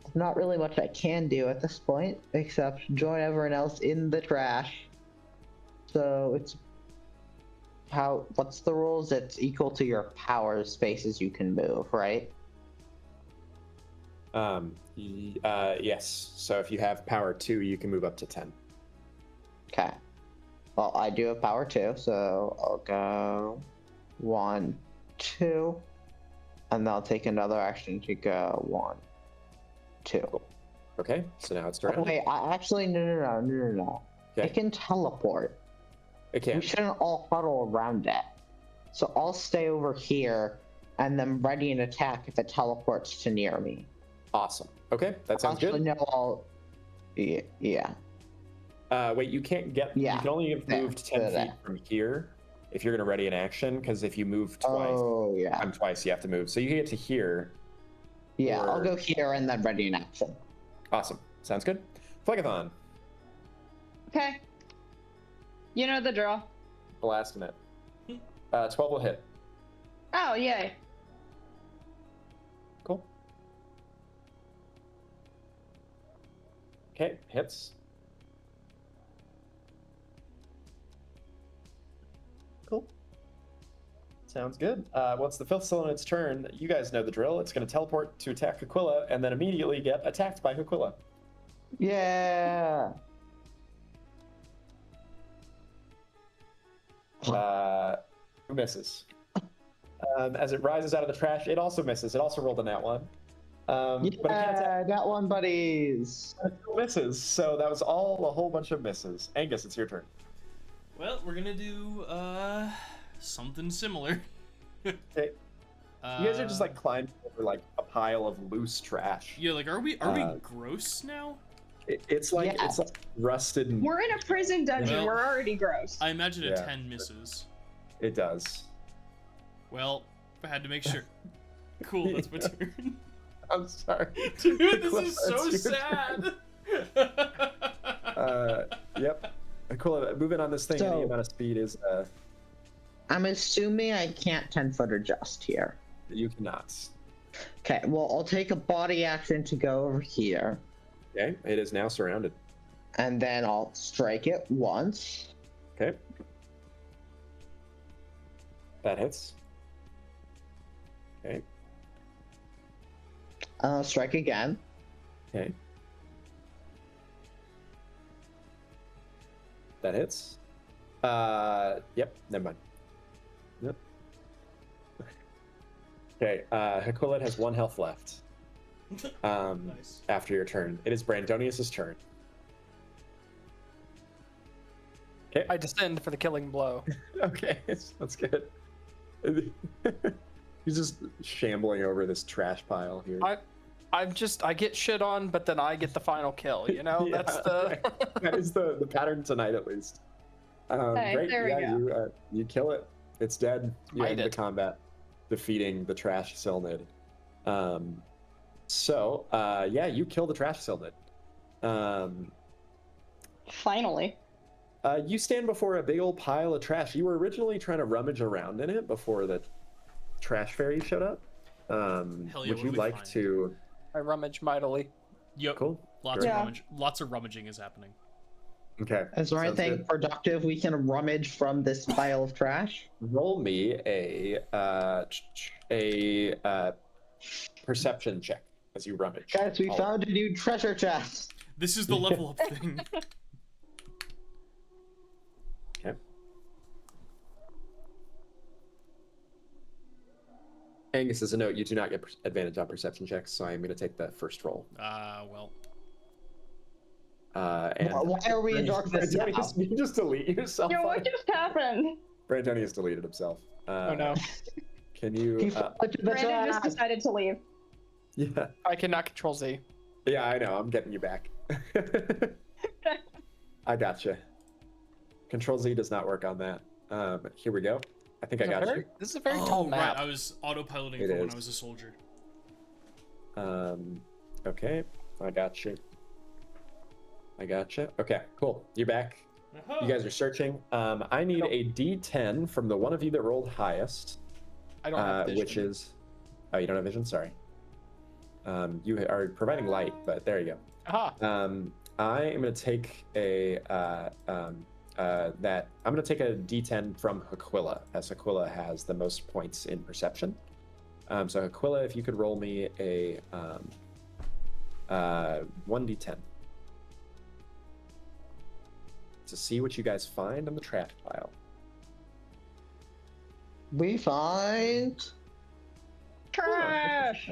there's not really much I can do at this point, except join everyone else in the trash. So it's what's the rules? It's equal to your power spaces you can move, right? Yes. So if you have power 2, you can move up to 10. Okay. Well, I do have power too, so I'll go 1, 2, and then I'll take another action to go 1, 2. Okay, so now it's Oh, surrounded. wait, no. Okay. It can teleport. It can. We shouldn't all huddle around it. So I'll stay over here and then ready an attack if it teleports to near me. Awesome. Okay, that sounds Actually, good. no, yeah. Wait, you can't get. You Yeah. can only have There, moved 10 there. feet from here if you're gonna ready an action. Because if you move twice, Oh, yeah. twice, you have to move. So you can get to here. Yeah, I'll or- go here and then ready an action. Awesome. Sounds good. Phlegathon, Okay. You know the drill. blasting it. 12 will hit. Oh, yay. Cool. Okay, hits. Cool. Sounds good. Once the fifth still in its turn, you guys know the drill. It's going to teleport to attack Aquila and then immediately get attacked by Aquila. Yeah. Who misses? As it rises out of the trash, it also misses. It also rolled a nat one. But it can't attack. That one, buddies. It still misses. So that was all a whole bunch of misses. Angus, it's your turn. Well, we're gonna do something similar. Okay. You guys are just like climbing over like a pile of loose trash. Yeah, like are we gross now? It's like Yeah. it's like rusted and We're in a prison dungeon. Well, We're already gross. I imagine a Yeah. 10 misses. it does. Well, I had to make sure. Cool, that's my turn. I'm sorry. Dude, this Aquila, is so it's your sad. Yep. Aquila, moving on this thing, So- any amount of speed is I'm assuming I can't 10-foot adjust here. you cannot. Okay, well, I'll take a body action to go over here, Okay, it is now surrounded. and then I'll strike it once. Okay. That hits. Okay. Strike again. Okay. That hits. Yep, never mind. Yep. Okay, Aquila has 1 health left. Nice. After your turn. It is Brandonius' turn. Okay. I descend for the killing blow. Okay, that's good. He's just shambling over this trash pile here. I get shit on, but then I get the final kill. You know, Yeah, that's the. that is the pattern tonight, at least. Hey, Great. there we Yeah, you kill it. It's dead. You Fight end the it. combat, defeating the trash Sylnid. Yeah, you kill the trash Sylnid. Finally. You stand before a big old pile of trash. You were originally trying to rummage around in it before the trash fairy showed up. Hell yeah, Would what you do we like find? to? I rummage mightily. Yep. Cool. Lots Great. of Yeah. lots of rummaging is happening. Okay. Is there sounds anything good. productive we can rummage from this pile of trash? Roll me a perception check as you rummage. Guys, we All- found a new treasure chest. This is the level up thing. Okay. Angus, as a note, you do not get advantage on perception checks, so I'm going to take the first roll. Well. And Why are we in darkness now? You just delete yourself. Yo, what just happened? Brandoni has deleted himself. Oh no, Can you? He fell into the Brandon just trash. decided to leave. Yeah. I cannot control Z. Yeah, I know. I'm getting you back. I gotcha. Control Z does not work on that. Here we go. I think I got you. This is a very Oh, tall right. map. I was autopiloting It for when is. I was a soldier. Okay. I got you. I gotcha. Okay, cool. You're back. You guys are searching. I need a D10 from the one of you that rolled highest, I don't have vision. which is. Oh, you don't have vision. Sorry. You are providing light, but there you go. Aha. I am going to take a I'm going to take a D10 from Aquila, as Aquila has the most points in perception. So Aquila, if you could roll me a 1D10. to see what you guys find on the trash pile. We find trash.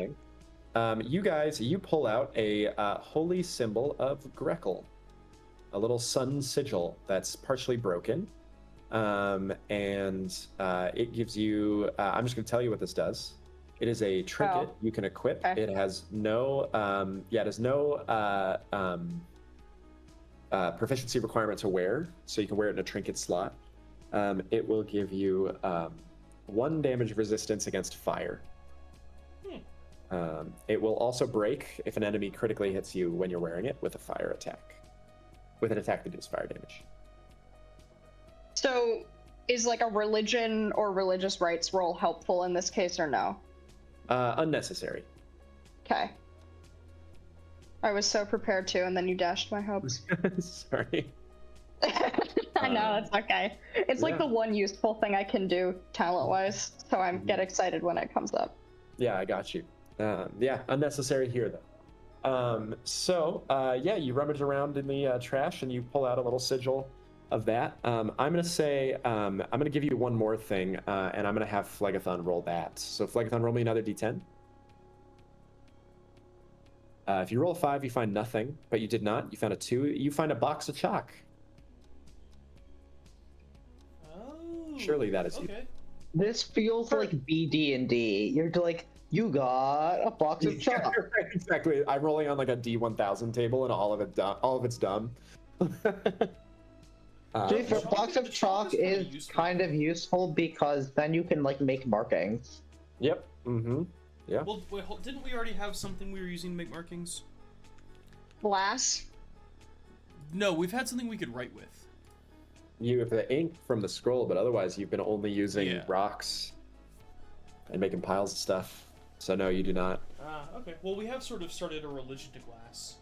You guys, you pull out a holy symbol of Grekel, a little sun sigil that's partially broken, and it gives you. I'm just going to tell you what this does. It is a trinket you can equip. Okay. It has no, it has no proficiency requirement to wear, so you can wear it in a trinket slot. It will give you 1 damage resistance against fire. It will also break if an enemy critically hits you when you're wearing it with a fire attack. With an attack that deals fire damage. So, is like a religion or religious rites roll helpful in this case or no? Unnecessary. Okay. I was so prepared to, and then you dashed my hopes. Sorry. I know, it's okay. It's like the one useful thing I can do talent-wise, so I get excited when it comes up. Yeah, I got you. Yeah, unnecessary here though. Yeah, you rummage around in the trash and you pull out a little sigil of that. I'm gonna say, I'm gonna give you one more thing, and I'm gonna have Phlegethon roll that. So Phlegethon, roll me another d10. If you roll a 5, you find nothing, but you did not. You found a 2. You find a box of chalk. Oh. Surely that is you. Okay. This feels like BD&D. You're like, you got a box of chalk. Right, exactly. I'm rolling on like a D1000 table, and all of it's dumb. Dude, a Chalk- box of the chalk kinda is useful. kind of useful because then you can like make markings. Yep. Mm-hmm. Yeah. Well, wait, didn't we already have something we were using to make markings? Glass? No, we've had something we could write with. You have the ink from the scroll, but otherwise you've been only using Yeah. rocks and making piles of stuff. So no, you do not. Ah, okay. Well, we have sort of started a religion to glass,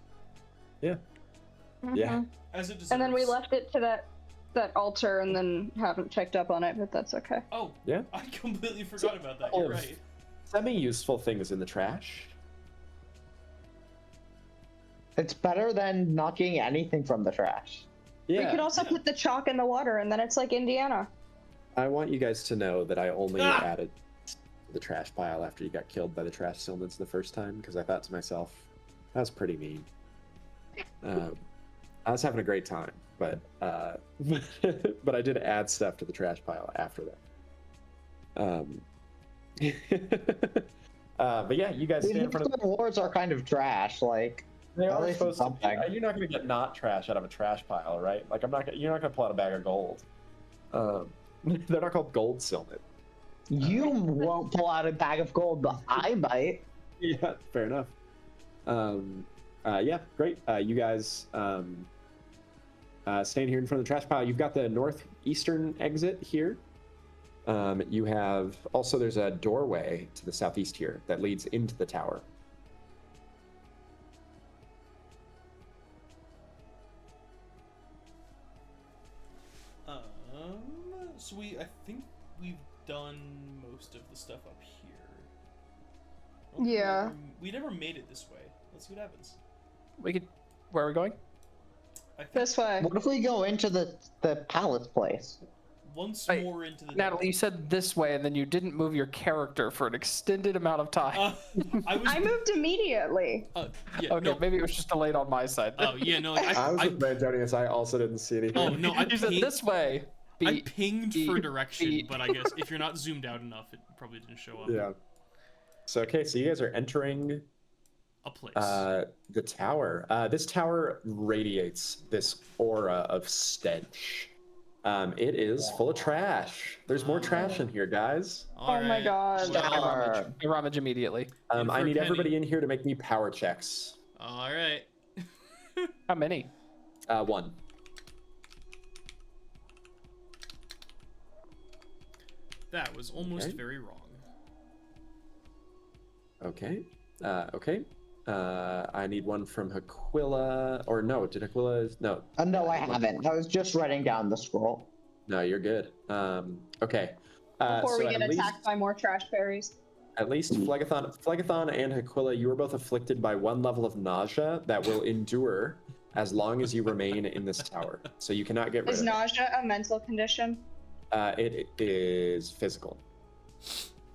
Yeah. Yeah. as it deserves. And then we left it to that altar and then haven't checked up on it, but that's okay. Oh, Yeah. I completely forgot about that. You're right. Semi-useful things in the trash. It's better than not getting anything from the trash. Yeah. We could also put the chalk in the water, and then it's like Indiana. I want you guys to know that I only Ah! added the trash pile after you got killed by the trash Silmans the first time, because I thought to myself, that was pretty mean. I was having a great time, but but I did add stuff to the trash pile after that. But yeah, you guys stand in front of The awards are kind of trash. Like they at are least supposed to be. something. You're not going to get not trash out of a trash pile, right? Like you're not going to pull out a bag of gold. They're not called gold Silman. You won't pull out a bag of gold, but I might. Yeah, fair enough. Yeah, great. You guys stand here in front of the trash pile. You've got the northeastern exit here. You have also there's a doorway to the southeast here that leads into the tower. So I think we've done most of the stuff up here. I don't think Yeah. we never made it this way. Let's see what happens. We could. Where are we going? I think This way. What if we go into the palace place? once Hey, more into the Natalie, you said this way, and then you didn't move your character for an extended amount of time. I moved immediately. Yeah, okay, no. maybe it was just delayed on my side. Oh yeah, no. Like, I was with Brandonius. I also didn't see anything. Oh no, I you said pinged, this way. I pinged for B, direction, B. but I guess if you're not zoomed out enough, it probably didn't show up. Yeah. So okay, so you guys are entering A place. the tower. This tower radiates this aura of stench. It is full of trash. There's more trash in here, guys. All Oh my right. god. Tower. I rummage immediately. In for I a need penny. everybody in here to make me power checks. All right. How many? 1. That was almost Okay. very wrong. Okay. Okay. I need one from Aquila. Or no, did Aquila? No. No, I haven't. I was just writing down the scroll. No, you're good. Okay. Before we so get attacked by more trash fairies. At least Phlegethon and Aquila, you are both afflicted by 1 level of nausea that will endure as long as you remain in this tower. So you cannot get rid Is of it. nausea a mental condition? It is physical.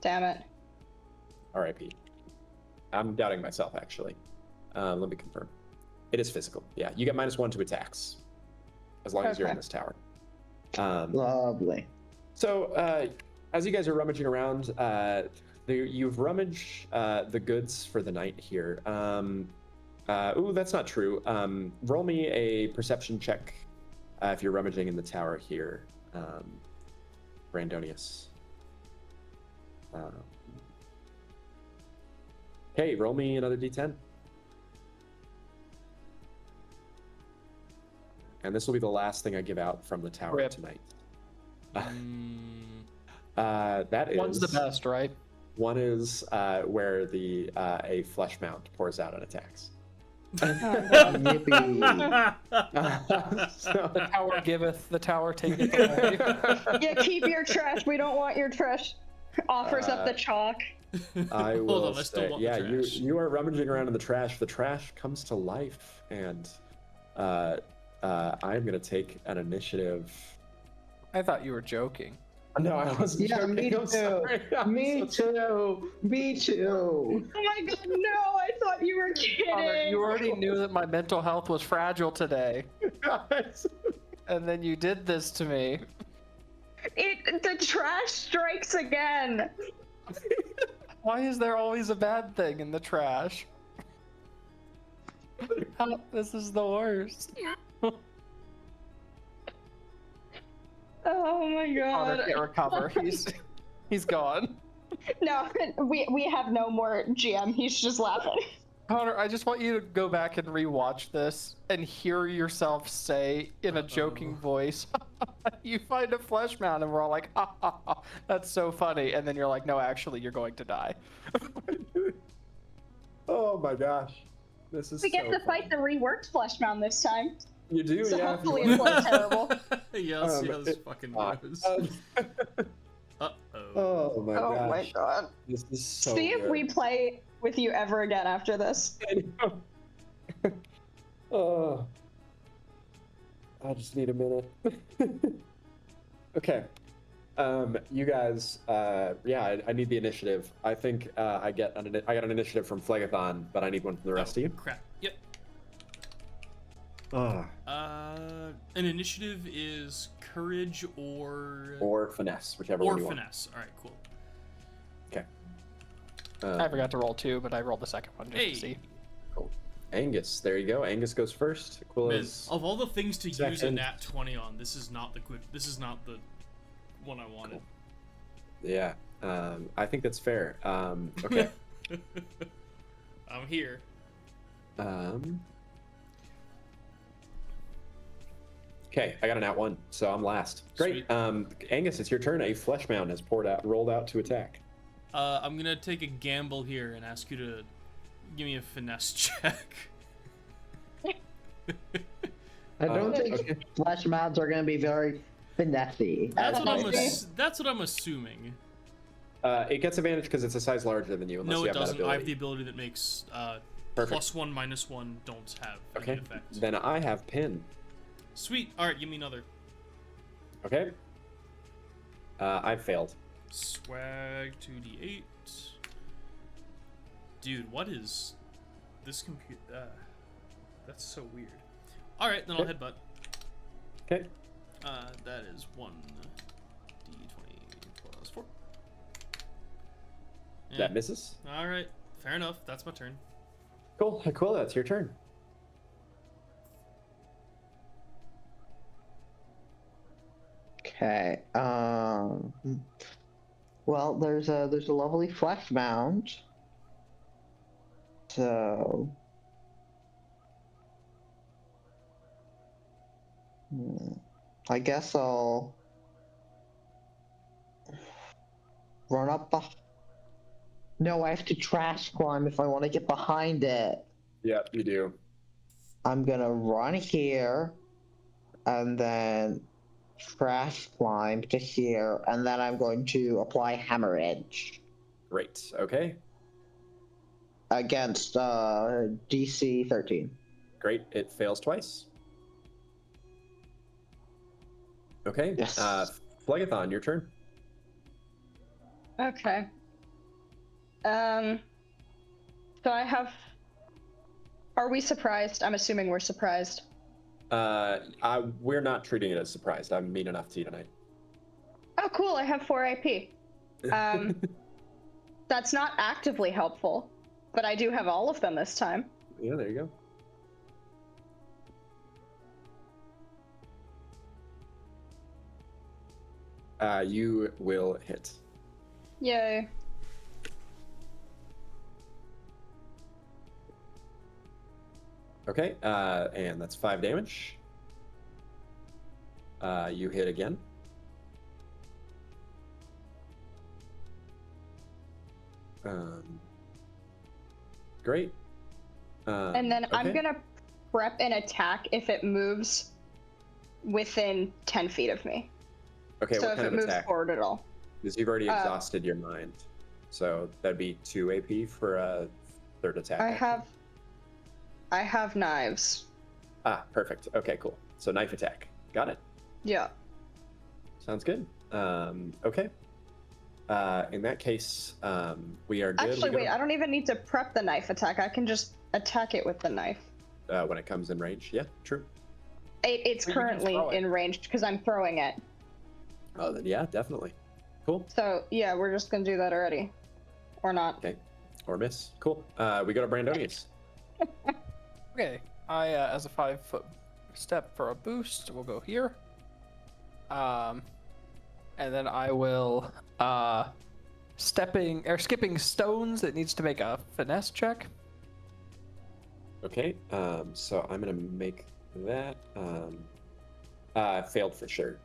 Damn it. R.I.P. I'm doubting myself, actually. Let me confirm. It is physical. Yeah, you get -1 to attacks as long as you're in Okay. this tower. Lovely. So, as you guys are rummaging around, you've rummaged the goods for the night here. Ooh, that's not true. Roll me a perception check if you're rummaging in the tower here, Brandonius. Okay, roll me another d10. And this will be the last thing I give out from the tower Rip. tonight. Mm, That is One's the best, right? One is where a flesh mount pours out and attacks. Yippee. So- The tower giveth, the tower taketh away. Yeah, keep your trash. We don't want your trash. Offers up the chalk. I Hold will on, I still say, want the yeah, trash. you are rummaging around in the trash. The trash comes to life, and I'm gonna take an initiative. I thought you were joking. No, I wasn't Yeah, joking. me I'm too. sorry. I'm Me so too. Me too. Oh my god, no! I thought you were Connor, kidding. you already knew that my mental health was fragile today, and then you did this to me. The trash strikes again. Why is there always a bad thing in the trash? This is the worst. Oh my Connor god. can't recover. He's gone. No, we have no more GM. He's just laughing. Connor, I just want you to go back and rewatch this and hear yourself say in a joking voice, you find a flesh mount, and we're all like, ha, ha, ha, that's so funny. And then you're like, no, actually, you're going to die. Oh my gosh, this is. We get so to fight funny. the reworked flesh mound this time. You do, So yeah. if you hopefully want. it's less terrible. Yeah, let's see how this It- fucking uh, goes. uh, Uh-oh. oh my Oh gosh. my god. This is so See if good. we play with you ever again after this. I know. Oh, I just need a minute. Okay, you guys. Yeah, I need the initiative. I think I got an initiative from Phlegathon, but I need one from the rest of you. Crap. Yep. Oh. An initiative is courage or Or finesse, whichever one you want. finesse. All right, cool. Okay. I forgot to roll 2, but I rolled the second one just Hey. to see. Cool. Angus, there you go. Angus goes first. Man, Aquila's of all the things to use a second. nat 20 on, this is not the good. This is not the one I wanted. Yeah. I think that's fair. Okay. I'm here. Okay, I got an @1, so I'm last. Great. Sweet. Angus, it's your turn. A flesh mound has rolled out to attack. I'm gonna take a gamble here and ask you to give me a finesse check. I don't think okay. flesh mounts are going to be very finessey. That's what I'm. Okay. That's what I'm assuming. It gets advantage because it's a size larger than you. Unless No, you it have doesn't. That I have ability. the ability that makes Perfect. +1, -1 don't have Okay. any effect. Then I have pin. Sweet. All right, give me another. Okay. I failed. Swag 2d8. Dude, what is this computer? That's so weird. All right, then I'll headbutt. Okay. That is 1d20 plus 4. That misses. All right, fair enough. That's my turn. Cool. Aquila, it's your turn. Okay. Well, there's a lovely flesh mound. So. I guess I'll run up the. No, I have to trash climb if I want to get behind it. Yeah, you do. I'm gonna run here, and then trash climb to here, and then I'm going to apply hemorrhage Great. Okay. against DC 13. Great. It fails twice. Okay. Yes. Phlegathon, your turn. Okay. So I have. Are we surprised? I'm assuming we're surprised. We're not treating it as surprised. I'm mean enough to you tonight. Oh, cool! I have 4 AP. That's not actively helpful, but I do have all of them this time. Yeah, there you go. You will hit. Yay. Okay, and that's 5 damage. You hit again. Great. And then I'm okay. gonna prep an attack if it moves within 10 feet of me. Okay, So what if kind it of moves attack? forward at all. Because you've already exhausted your mind. So that'd be 2 AP for a third attack. I have knives. Ah, perfect. Okay, cool. So knife attack. Got it. Yeah. Sounds good. Okay. In that case, we are good. Actually, wait, I don't even need to prep the knife attack. I can just attack it with the knife. When it comes in range. Yeah, true. It's Or you can currently throw it. in range because I'm throwing it. Oh, then yeah, definitely. Cool. So, yeah, we're just gonna do that already. Or not. Okay. Or miss. Cool. We go to Brandonius. Okay, I as a 5-foot step for a boost, we'll go here. And then I will skipping stones. It needs to make a finesse check. Okay. So I'm gonna make that. Failed for sure.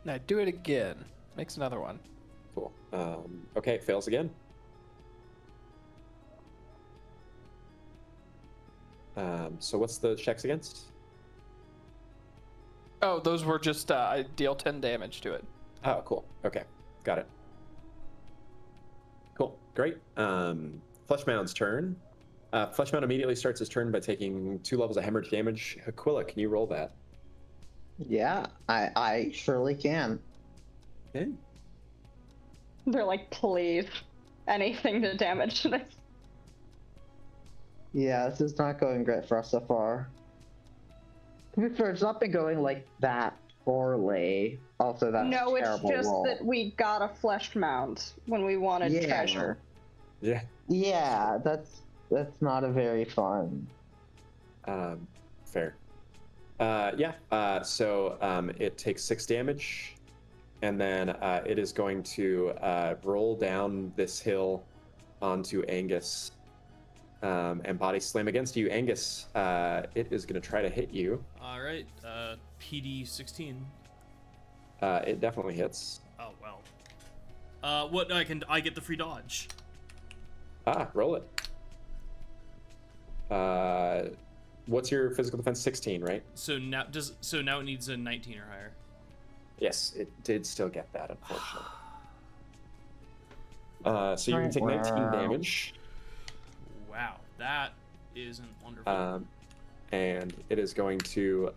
Now do it again. Makes another one. Cool. Okay, fails again. So what's the checks against? Oh, those were just I deal 10 damage to it. Oh, cool. Okay, got it. Cool, great. Fleshmound's turn. Fleshmound immediately starts his turn by taking 2 levels of hemorrhage damage. Aquila, can you roll that? Yeah, I surely can. Okay. They're like, please, anything to damage this. Yeah, this is not going great for us so far. To be fair, it's not been going like that poorly. Also, that's No, a it's terrible just roll. that we got a fleshed mound when we wanted Yeah. treasure. Yeah. Yeah, that's not a very fun. Fair. Yeah. So it takes 6 damage, and then it is going to roll down this hill onto Angus, and body slam against you. Angus, it is going to try to hit you. All right, PD 16. It definitely hits. Oh well. What I get the free dodge. Roll it. What's your physical defense? 16, right? So now now it needs a 19 or higher. Yes, it did still get that, unfortunately. So you're gonna take 19 damage. Wow, that isn't wonderful. And it is going to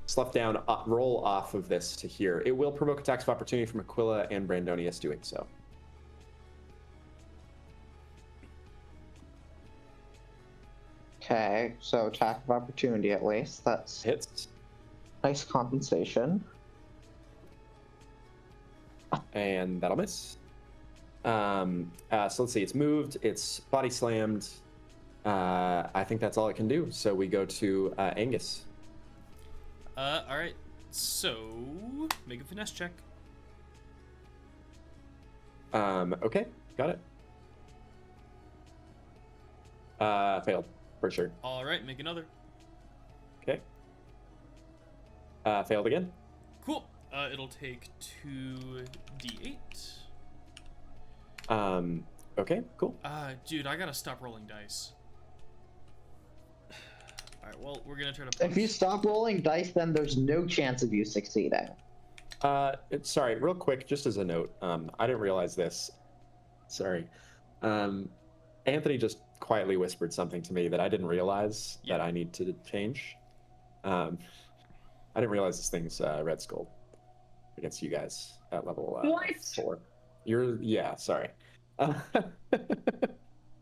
slough down, roll off of this to here. It will provoke attacks of opportunity from Aquila and Brandonius doing so. Okay, so attack of opportunity at least. That's Hits. nice compensation. And that'll miss. So let's see. It's moved. It's body slammed. I think that's all it can do. So we go to Angus. All right. So make a finesse check. Okay, got it. Failed for sure. All right, make another. Okay. Failed again. Cool. It'll take 2d8. Okay, cool. Dude, I gotta stop rolling dice. All right. Well, we're gonna try to. If you stop rolling dice, then there's no chance of you succeeding. Sorry, real quick, just as a note, I didn't realize this. Sorry. Anthony just quietly whispered something to me that I didn't realize Yeah. that I need to change. I didn't realize this thing's red skull against you guys at level What? 4. Yeah, sorry.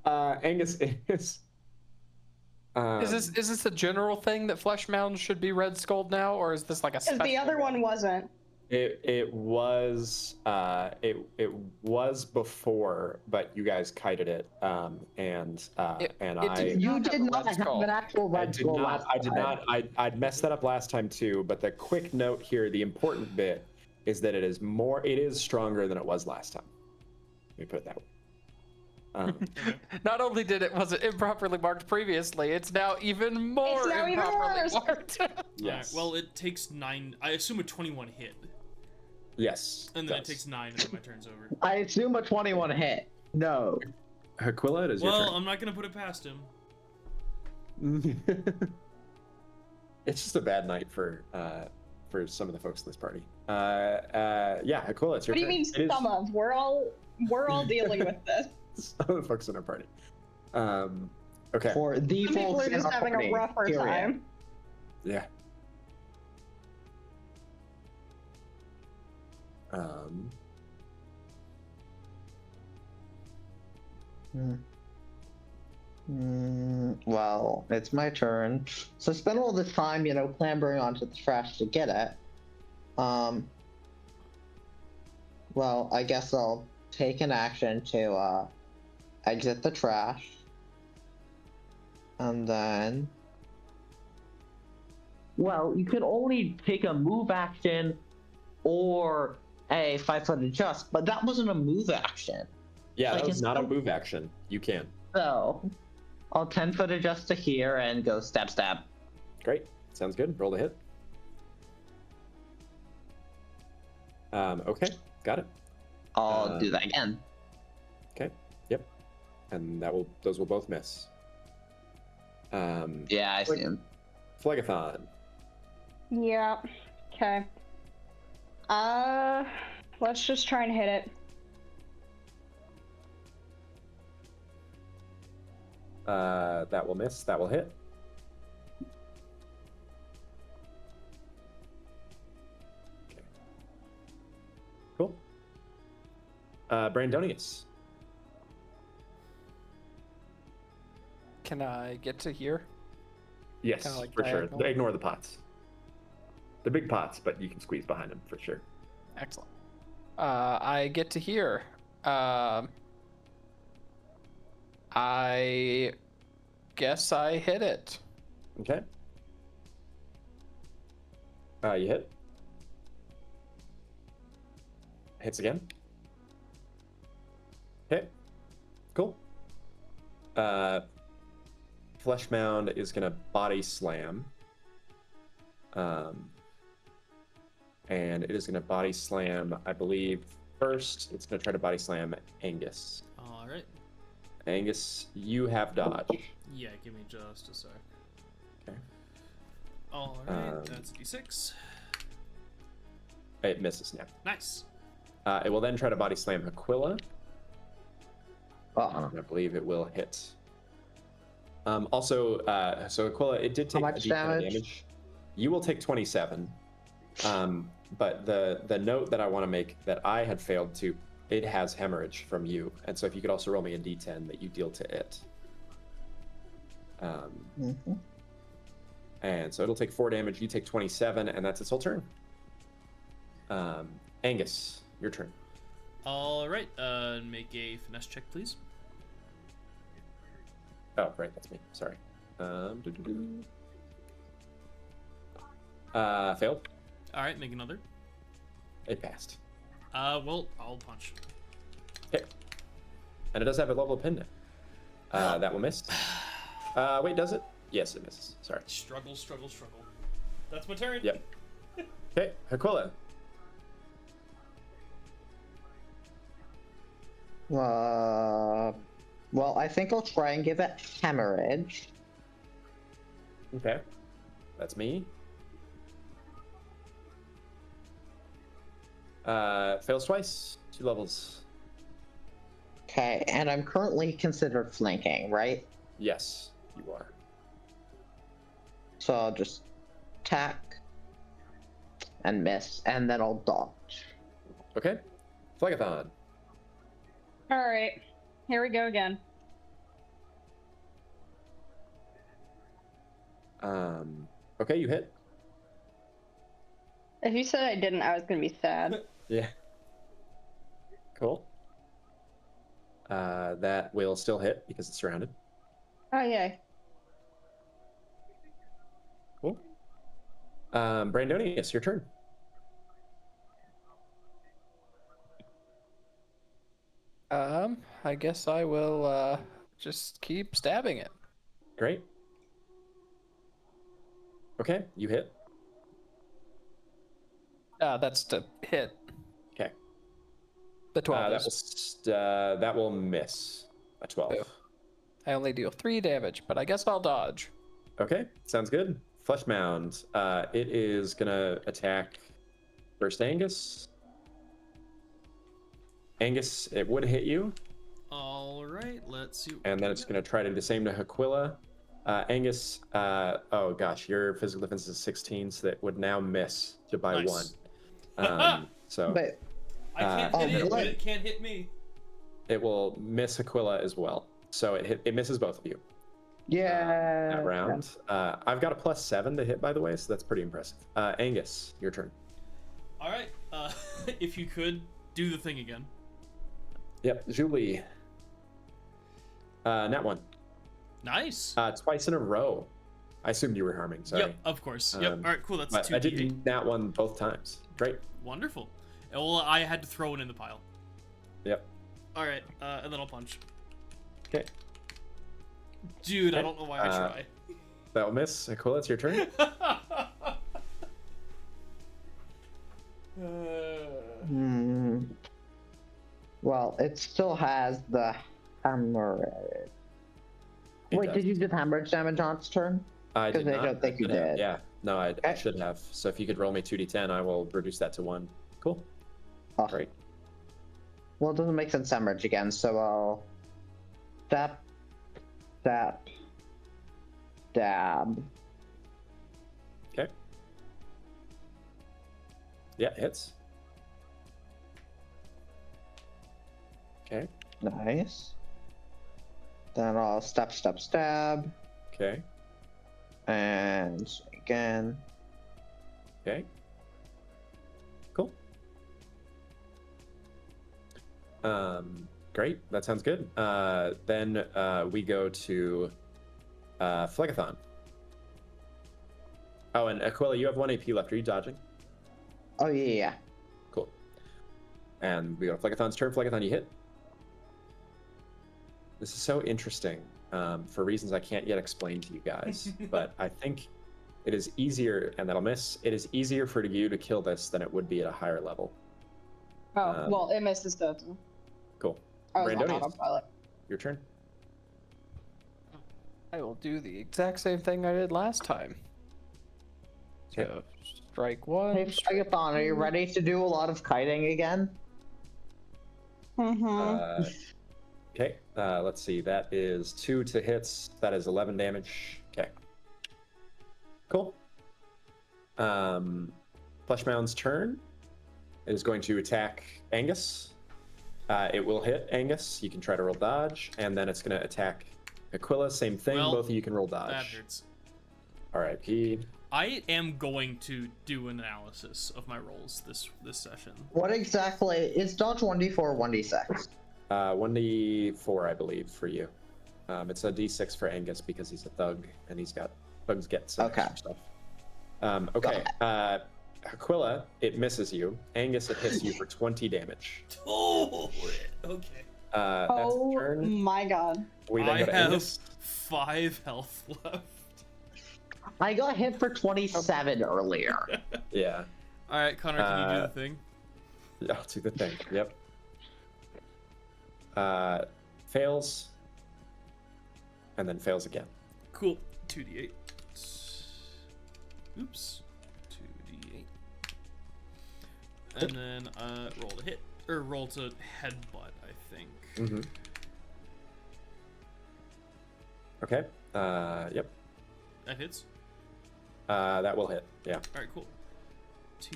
Angus is. Is this a general thing that flesh mounds should be red skulled now, or is this like a Because special the other one wasn't. It was it was before, but you guys kited it, and You did not have an actual I red did skull not. last I did time. not. I'd messed that up last time too. But the quick note here, the important bit, is that it is more. It is stronger than it was last time. Let me put it that way. Not only was it improperly marked previously, it's now even more It's now even improperly worse. marked. Yes. Well, it takes 9. I assume a 21 hit, Yes. and then it does. takes 9, and then my turn's over. I assume a 21 hit. No. Aquila, it is Well, your I'm not gonna put it past him. turn. It's just a bad night for some of the folks in this party. Yeah, Aquila, it's your What do you turn. mean It is- some of? We're all dealing with this. some of the folks in our party. Okay. For the Some people folks are in just our having party, a rougher period. time. Yeah. Well, it's my turn. So I spent all this time, clambering onto the trash to get it. Well, I guess I'll take an action to exit the trash. And then... Well, you can only take a move action or a 5-foot adjust, but that wasn't a move action. Yeah, Like that was it's not a still- move action. You can. So, I'll 10-foot adjust to here and go stab, stab. Great. Sounds good. Roll to hit. Okay. Got it. I'll do that again. Okay. Yep. And those will both miss. Yeah, I see him. Phlegathon. Yeah. Okay. Let's just try and hit it. That will miss. That will hit. Okay. Cool. Brandonius. Can I get to here? Yes, Kinda like for diagonal. sure. Ignore the pots. The big pots, but you can squeeze behind them for sure. Excellent. I get to here. I guess I hit it. Okay. You hit. Hits again. Hit. Cool. Flesh Mound is gonna body slam. And it is gonna body slam, I believe, first. It's gonna try to body slam Angus. All right. Angus, you have dodge. Yeah, give me just a sec. Okay. All right, that's a d6. It misses now. Nice. It will then try to body slam Aquila. Uh-uh. I believe it will hit. Also, so Aquila, it did take much a D10 of damage? You will take 27. But the note that I want to make that I had failed to, it has hemorrhage from you. And so if you could also roll me a D10 that you deal to it. And so it'll take 4 damage, you take 27, and that's its whole turn. Angus, your turn. All right, make a finesse check, please. Oh, right, that's me. Sorry. Failed. All right, make another. It passed. Well, I'll punch. Okay. And it does have a level of pin now. That will miss. Wait, does it? Yes, it misses. Sorry. Struggle, struggle, struggle. That's my turn. Yep. Okay, Aquila. Well, I think I'll try and give it hemorrhage. Okay. That's me. Fails twice. 2 levels. Okay, and I'm currently considered flanking, right? Yes, you are. So I'll just attack and miss, and then I'll dodge. Okay. Phlegathon. All right, here we go again. Okay, you hit. If you said I didn't, I was gonna be sad. Yeah. Cool. That will still hit because it's surrounded. Oh yay. Cool. Brandonius, your turn. I guess I will just keep stabbing it. Great. Okay, you hit. That's to hit. Okay. The 12 that will miss a 12. Boo. I only deal 3 damage, but I guess I'll dodge. Okay, sounds good. Flesh Mound. It is gonna attack first Angus. Angus, it would hit you, All right, let's see. and then it's gonna try to do the same to Aquila. Angus, oh gosh, your physical defense is 16, so that would now miss by Nice. 1. So But I can't oh, hit it, but what? it can't hit me. it will miss Aquila as well. So it misses both of you yeah, that round. I've got a +7 to hit, by the way, so that's pretty impressive. Angus, your turn. All right, if you could do the thing again. Yep, Julie. Nat 1. Nice. Twice in a row. I assumed you were harming, sorry. Yep, of course. Yep. All right, cool. That's But 2d8. I did Nat 1 both times. Great. Wonderful. Well, I had to throw it in the pile. Yep. All right, and then I'll punch. Okay. Dude, I Okay, don't know why I try. That'll miss. Aquila, it's your turn. Well, it still has the hammer. It Wait, does. did you do hemorrhage damage on its turn? I did 'Cause I not. don't think you should have. did. Yeah. No, I Okay. should have. So if you could roll me 2d10, I will reduce that to 1. Cool. Oh. Great. Well, it doesn't make sense hemorrhage again, so I'll stab, dab. Okay. Yeah, hits. Okay. Nice. Then I'll stab, Okay. and again. Okay. Cool. Great. That sounds good. Then we go to Phlegathon. Oh, and Aquila, you have 1 AP left. Are you dodging? Oh yeah. Cool. And we go to Phlegathon's turn. Phlegathon, you hit. This is so interesting for reasons I can't yet explain to you guys, but I think it is easier, and that'll miss. It is easier for you to kill this than it would be at a higher level. Oh, well, it misses though. Cool. I was on Brandonius, autopilot. your turn. I will do the exact same thing I did last time. Okay. So, strike 1. Hey, Phlegathon, are you ready to do a lot of kiting again? Mm-hmm. Okay, let's see. That is 2 to hits. That is 11 damage. Okay. Cool. Fleshmound's turn. It is going to attack Angus. It will hit Angus. You can try to roll dodge, and then it's going to attack Aquila. Same thing. Well, Both of you can roll That dodge. hurts. R.I.P. I am going to do an analysis of my rolls this session. What exactly is dodge 1d4 or 1d6? 1d4, I believe, for you. It's a d6 for Angus because he's a thug, and he's got thugs get some Okay. extra stuff. Okay. Aquila, it misses you. Angus, it hits you for 20 damage. Oh, okay. That's Oh the turn. my god. We then I go to have Angus. 5 health left. I got hit for 27 earlier. Yeah. All right, Connor, can you do the thing? Yeah, I'll do the thing. Yep. Fails. And then fails again. Cool. 2d8. Oops. 2d8. And then roll to hit, or roll to headbutt, I think. Mm-hmm. Okay. Yep. That hits. That will hit. Yeah. All right, cool. 2d4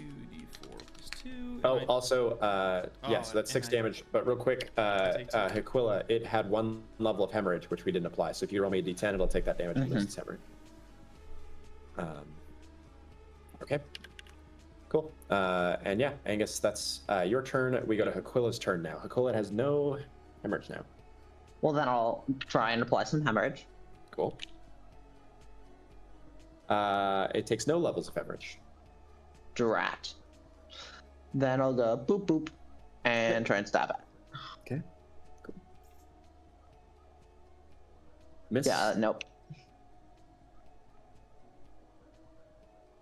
plus 2. Oh, and also, yeah, Oh, so that's 6 and I- damage. But real quick, take 2. Aquila, it had 1 level of hemorrhage, which we didn't apply. So if you roll me a d10, it'll take that damage and lose its hemorrhage. Okay. Cool. And yeah, Angus, that's your turn. We go to Aquila's turn now. Aquila has no hemorrhage now. Well, then I'll try and apply some hemorrhage. Cool. It takes no levels of hemorrhage. Drat. Then I'll go boop boop and try and stab it. Okay. Cool. Miss. Yeah, nope.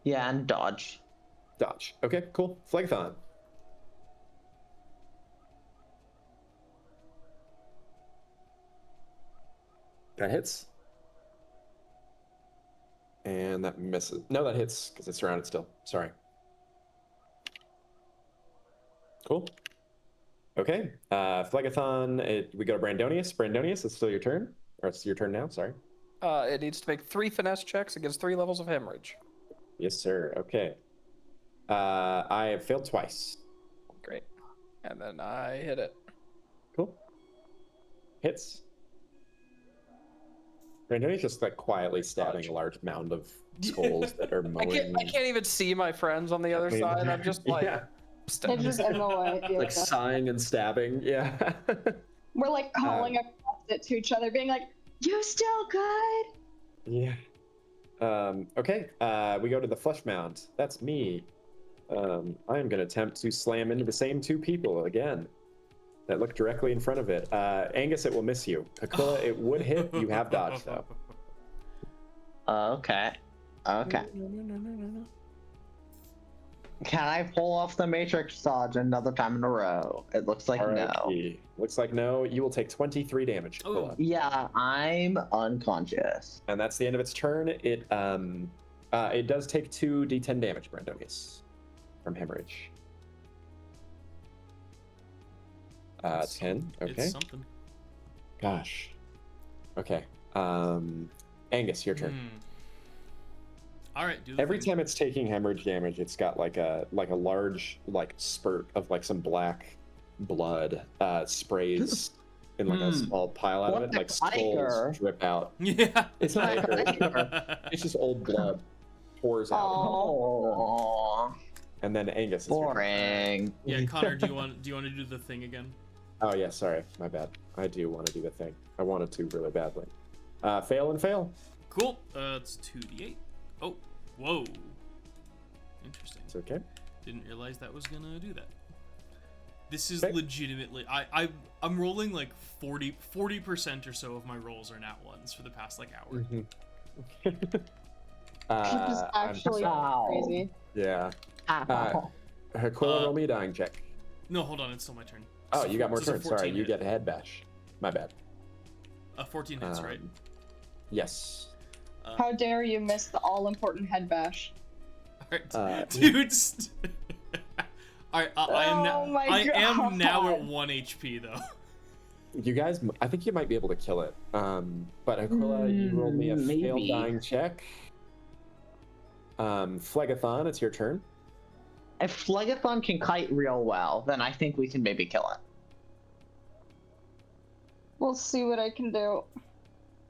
Yeah, and dodge. Dodge. Okay, cool. Phlegethon. That hits. And that misses. No, that hits because it's surrounded still. Sorry. Cool. Okay. Phlegethon, we go to Brandonius. Brandonius, it's still your turn. Or it's your turn now, sorry. It needs to make 3 finesse checks against 3 levels of hemorrhage. Yes, sir. Okay. I have failed twice. Great. And then I hit it. Cool. Hits. Brandonius just like quietly stabbing a large mound of skulls that are I mowing. can't even see my friends on the other side. I'm just like, yeah. They're just in the way. Yeah. Like sighing and stabbing. Yeah. We're like calling across it to each other, being like, "You still good?" Yeah. Okay. We go to the flesh mound. That's me. I am going to attempt to slam into the same 2 people again that look directly in front of it. Angus, it will miss you. Aquila, it would hit. You have dodge, though. Okay. Okay. Can I pull off the Matrix dodge another time in a row? It looks like no. RIP. Looks like no. You will take 23 damage, Aquila. Oh. Yeah, I'm unconscious. And that's the end of its turn. It does take 2d10 damage, Brandonius, from hemorrhage. 10. Okay. It's something. Gosh. Okay. Angus, your turn. All right. Do the Every thing. time it's taking hemorrhage damage, it's got like a large spurt of like some black blood sprays in like a small pile out of What it. Like the skulls tiger? drip out. Yeah. It's not ichor. It's just old blood pours out. Oh, And then Angus. Is your turn. boring. Yeah, Connor, do you want to do the thing again? Oh yeah, sorry, my bad. I do want to do the thing. I wanted to really badly. Fail and fail. Cool. It's 2d8. Oh, whoa. Interesting. It's okay. Didn't realize that was gonna do that. This is Okay. legitimately. I'm rolling like 40% or so of my rolls are nat ones for the past like hour. This is actually Ow. crazy. Yeah. Ow. Aquila, roll me a dying check. No, hold on. It's still my turn. Oh, It's you got more it's a turns. 14 Sorry, you hit. get a head bash. My bad. 14 hits, right? Yes. How dare you miss the all-important head bash? Alright, dude. Alright, I am now. Oh my I am now at God. 1 HP though. You guys, I think you might be able to kill it. But Aquila, you rolled me a failed Maybe. dying check. Phlegethon, it's your turn. If Phlegethon can kite real well, then I think we can maybe kill it. We'll see what I can do.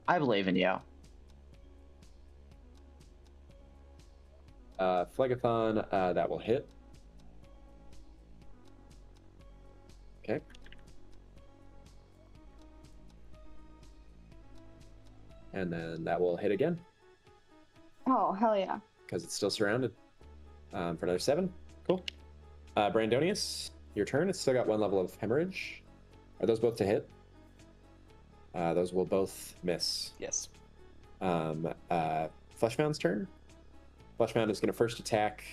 I believe in you. Phlegethon, that will hit. Okay. And then that will hit again Oh, hell yeah. because it's still surrounded for another 7. Cool. Brandonius, your turn. It's still got 1 level of hemorrhage. Are those both to hit? Those will both miss. Yes. Fleshmound's turn. Fleshmound is going to first attack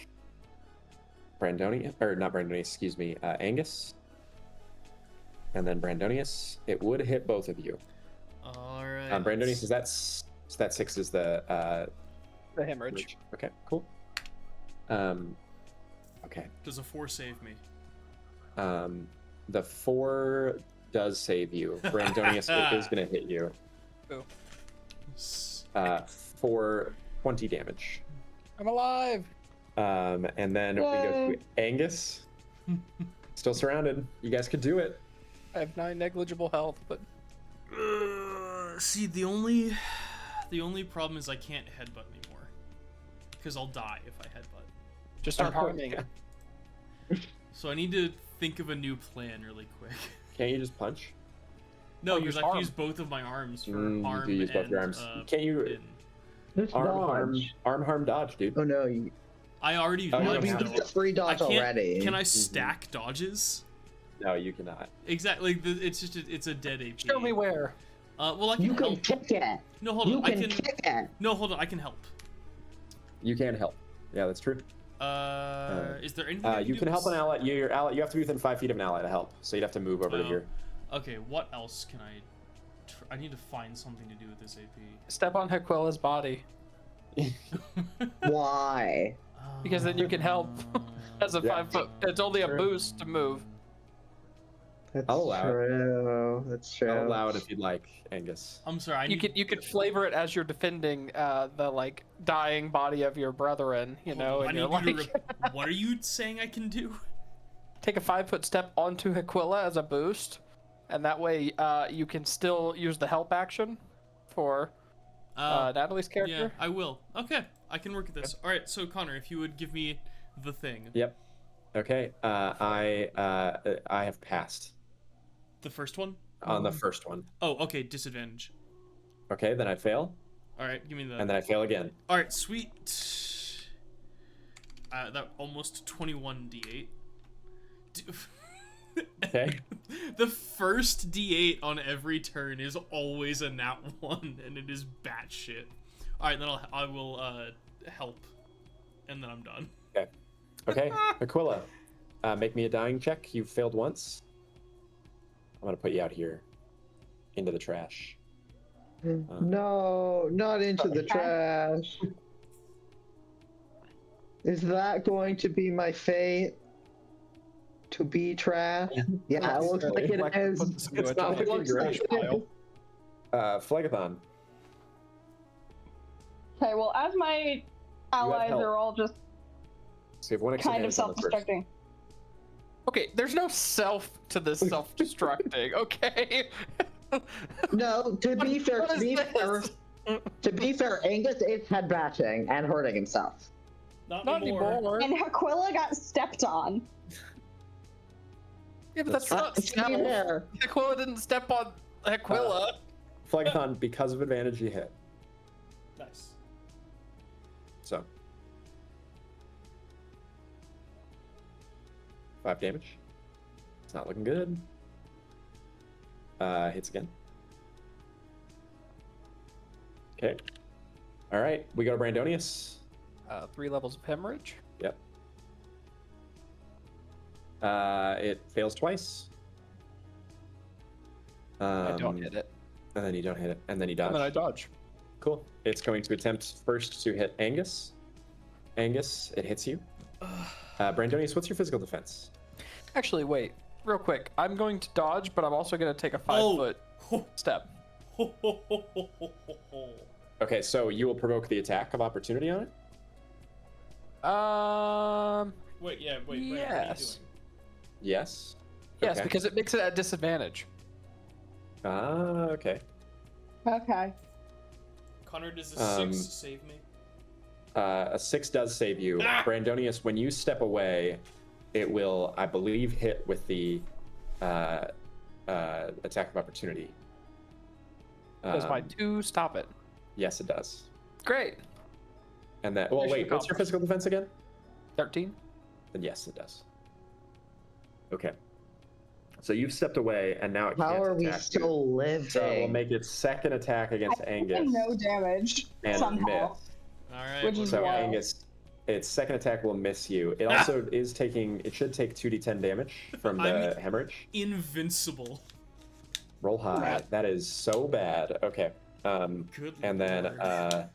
Brandonius, or not Brandonius, excuse me, Angus. And then Brandonius. It would hit both of you. Alright. Brandonius, is that 6 is the hemorrhage. Okay, cool. Okay. Does a 4 save me? The 4 does save you. Brandonius is going to hit you Ooh. for 20 damage. I'm alive. And then we go to Angus. Still surrounded. You guys could do it. I have 9 negligible health, but See, the only problem is I can't headbutt anymore, because I'll die if I headbutt. just start harming. So I need to think of a new plan really quick. Can't you just punch? No, Oh, because use I have to arm. use both of my arms for You arm do use both and your arms. Can't you pin. Just arm harm dodge, dude? Oh no, you I already Oh, you dodged don't have though. used the free I dodge can't. already. Can I stack dodges? No, you cannot. Exactly. It's just it's a dead AP. Show me where. Well, I can You can help. kick it. No, hold You on. I can can. kick it. No, hold on. I can help. You can help. Yeah, that's true. Is there anything? I You do can help an bes- ally. Your ally. You have to be within 5 feet of an ally to help. So you'd have to move over to Oh. here. Okay, what else can I? I need to find something to do with this AP. Step on Haquilla's body, Why? because then you can help. As a Yeah. 5 foot, it's only a Sure. boost to move. That's I'll allow it. true. That's true. I'll allow it if you'd like, Angus. I'm sorry. I You need... could flavor it as you're defending the like dying body of your brethren, you know, I and need you're you like, to. What are you saying I can do? take a 5-foot step onto Haquilla as a boost, and that way you can still use the help action for Natalie's Yeah, character. I will. Okay, I can work with this. All right, so Connor, if you would give me the thing. Yep. Okay. I have passed The first one? on the first one. Oh, okay, disadvantage. Okay, then I fail, All right, give me the. and then I fail again. All right, sweet. That almost 21 d8. Okay. The first d8 on every turn is always a nat 1, and it is batshit. All right, then I will help, and then I'm done. Okay. Aquila, make me a dying check. You failed once. I'm gonna put you out here into the trash. No, not into the trash. Is that going to be my fate? To be trash? Yeah, it looks like it is. It's not looking great. Pile. Phlegathon. Okay, well, as my allies help. are all just So you have one kind of disadvantage on the first. self-destructing. Okay, there's no self to this self-destructing. Okay. No, to be fair, What to is be fair, this? to be fair, Angus is head bashing and hurting himself. Not anymore. And Aquila got stepped on. Yeah, but that's not To be self. fair, Aquila didn't step on Aquila. Phlegathon, because of advantage, you hit. Nice. So 5 damage. It's not looking good. Hits again. Okay. All right, we go to Brandonius. 3 levels of hemorrhage. Yep. It fails twice. I don't hit it. And then you don't hit it, and then you dodge. And then I dodge. Cool. It's going to attempt first to hit Angus. Angus, it hits you. Brandonius, what's your physical defense? Actually, wait. Real quick. I'm going to dodge, but I'm also going to take a 5-foot step. Okay, so you will provoke the attack of opportunity on it? Wait, yeah, wait, Brandon, Yes. Yes. Yes, Okay. because it makes it at disadvantage. Okay. Okay. Connor, does a 6 save me? A 6 does save you. Brandonius, when you step away, it will, I believe, hit with the attack of opportunity. Does my 2 stop it? Yes, it does. Great. And that. Well, Mission wait. What's your accomplished. physical defense again? 13. Then yes, it does. Okay. So you've stepped away, and now it can't how are we attack still you. living? So it will make its second attack against Angus. No damage and somehow. miss. All right. Which is So wild. Angus, its second attack will miss you. It also is taking. It should take 2d10 damage from the I'm- hemorrhage. Invincible. Roll high. That is so bad. Okay. Good And then lord.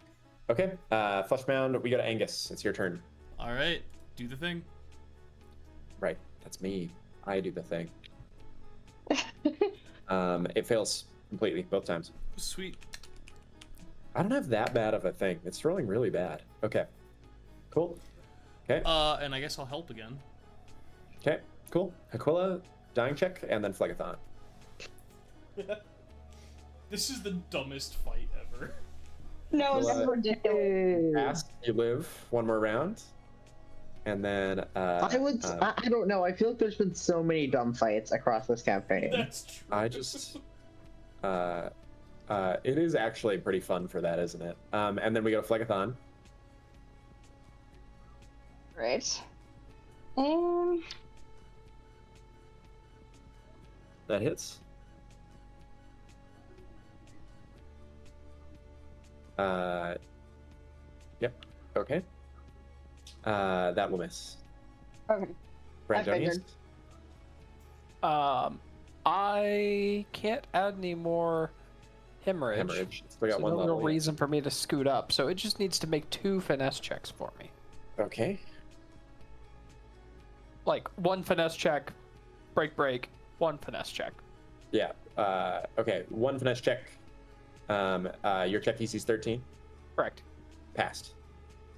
okay. Fleshbound. We go to Angus. It's your turn. All right, do the thing. Right. That's me. I do the thing. It fails completely both times. Sweet. I don't have that bad of a thing. It's rolling really bad. Okay. Cool. Okay. And I guess I'll help again. Okay. Cool. Aquila, dying check, and then Phlegathon. This is the dumbest fight ever. No, it's Well, ridiculous. Pass, you live one more round. And then I would. I don't know. I feel like there's been so many dumb fights across this campaign. That's true. I just it is actually pretty fun for that, isn't it? And then we go to Phlegathon. Great. That hits. Yep. Okay. That will miss. Okay. Brandonius. figured. I can't add any more hemorrhage. Hemorrhage. So we got So one no level. real reason for me to scoot up, so it just needs to make 2 finesse checks for me. Okay. Like 1 finesse check, break, 1 finesse check. Yeah. Okay. 1 finesse check. Your check DC is 13. Correct. Passed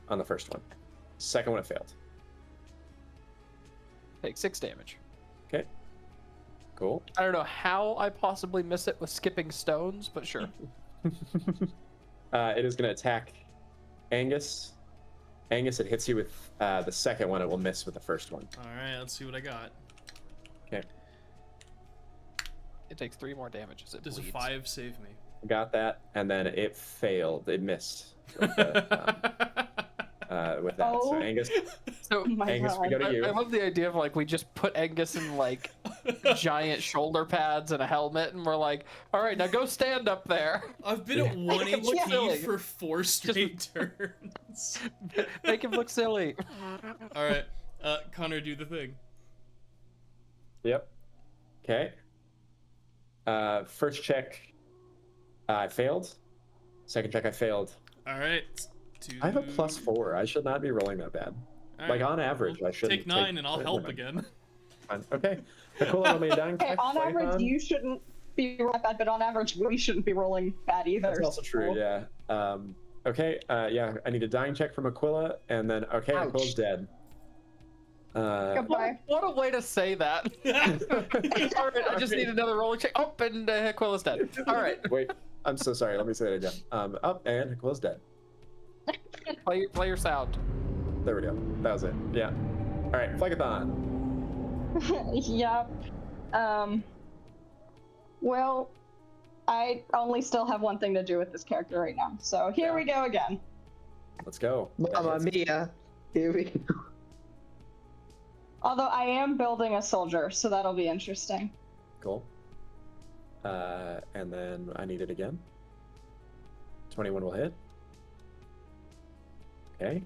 on the first one. Second one, it failed. Take 6 damage. Okay. Cool. I don't know how I possibly miss it with skipping stones, but sure. It is going to attack Angus. Angus, it hits you with the second one. It will miss with the first one. All right, let's see what I got. Okay. It takes 3 more damage as it Does bleeds. a 5 save me? Got that, and then it failed. It missed with, with that. So Oh. Angus, So Oh my Angus, we God. go to you. I love the idea of like we just put Angus in like giant shoulder pads and a helmet, and we're like, all right, now go stand up there. I've been at 1 him look HP silly. for 4 straight turns. Make him look silly. All right, Connor, do the thing. Yep. Okay. First check, I failed. Second check, I failed. All right. I have a +4. I should not be rolling that bad. All Like right, on average, I shouldn't. take 9 and I'll help again. Fine. Okay. Aquila, roll me a dying Okay, check. on average, Phlegathon. you shouldn't be rolling bad, but on average, we shouldn't be rolling bad either. That's also true, yeah. Okay, yeah, I need a dying check from Aquila, and then, okay, Ouch. Aquila's dead. Goodbye. What a way to say that. All right, I just need another rolling check. Oh, and Aquila's dead. All right, Wait, I'm so sorry, let me say that again. Up, and Aquila's dead. play your sound. There we go, that was it, yeah. Alright, Phlegathon. Yep. Well, I only still have one thing to do with this character right now. So here we go again. Let's go. Mamma mia. Here we go. Although I am building a soldier, so that'll be interesting. Cool. And then I need it again. 21 will hit. Okay.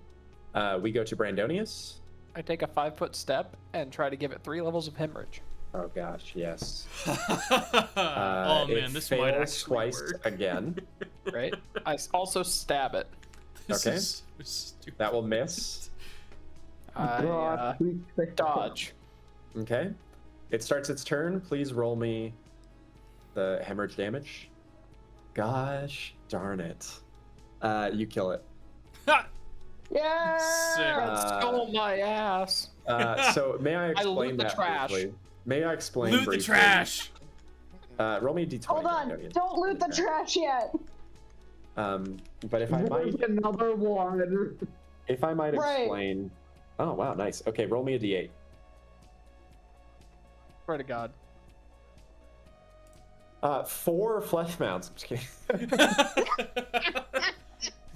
We go to Brandonius. I take a 5-foot step and try to give it 3 levels of hemorrhage. Oh gosh, yes. Oh man, it this might fails actually twice work. again. Right? I also stab it. This Okay. is so stupid. That will miss. I dodge. Okay. It starts its turn. Please roll me the hemorrhage damage. Gosh darn it. You kill it. Yeah. Sick. Stole my ass. So may I explain loot the that trash. briefly? May I explain Loot the briefly? trash. Roll me a d20. Hold on. Brandonian. Don't loot the trash yet. But if I might, There's another one. Right. explain. Oh wow, nice. Okay, roll me a d8. Swear to God. 4 flesh mounts. I'm just kidding.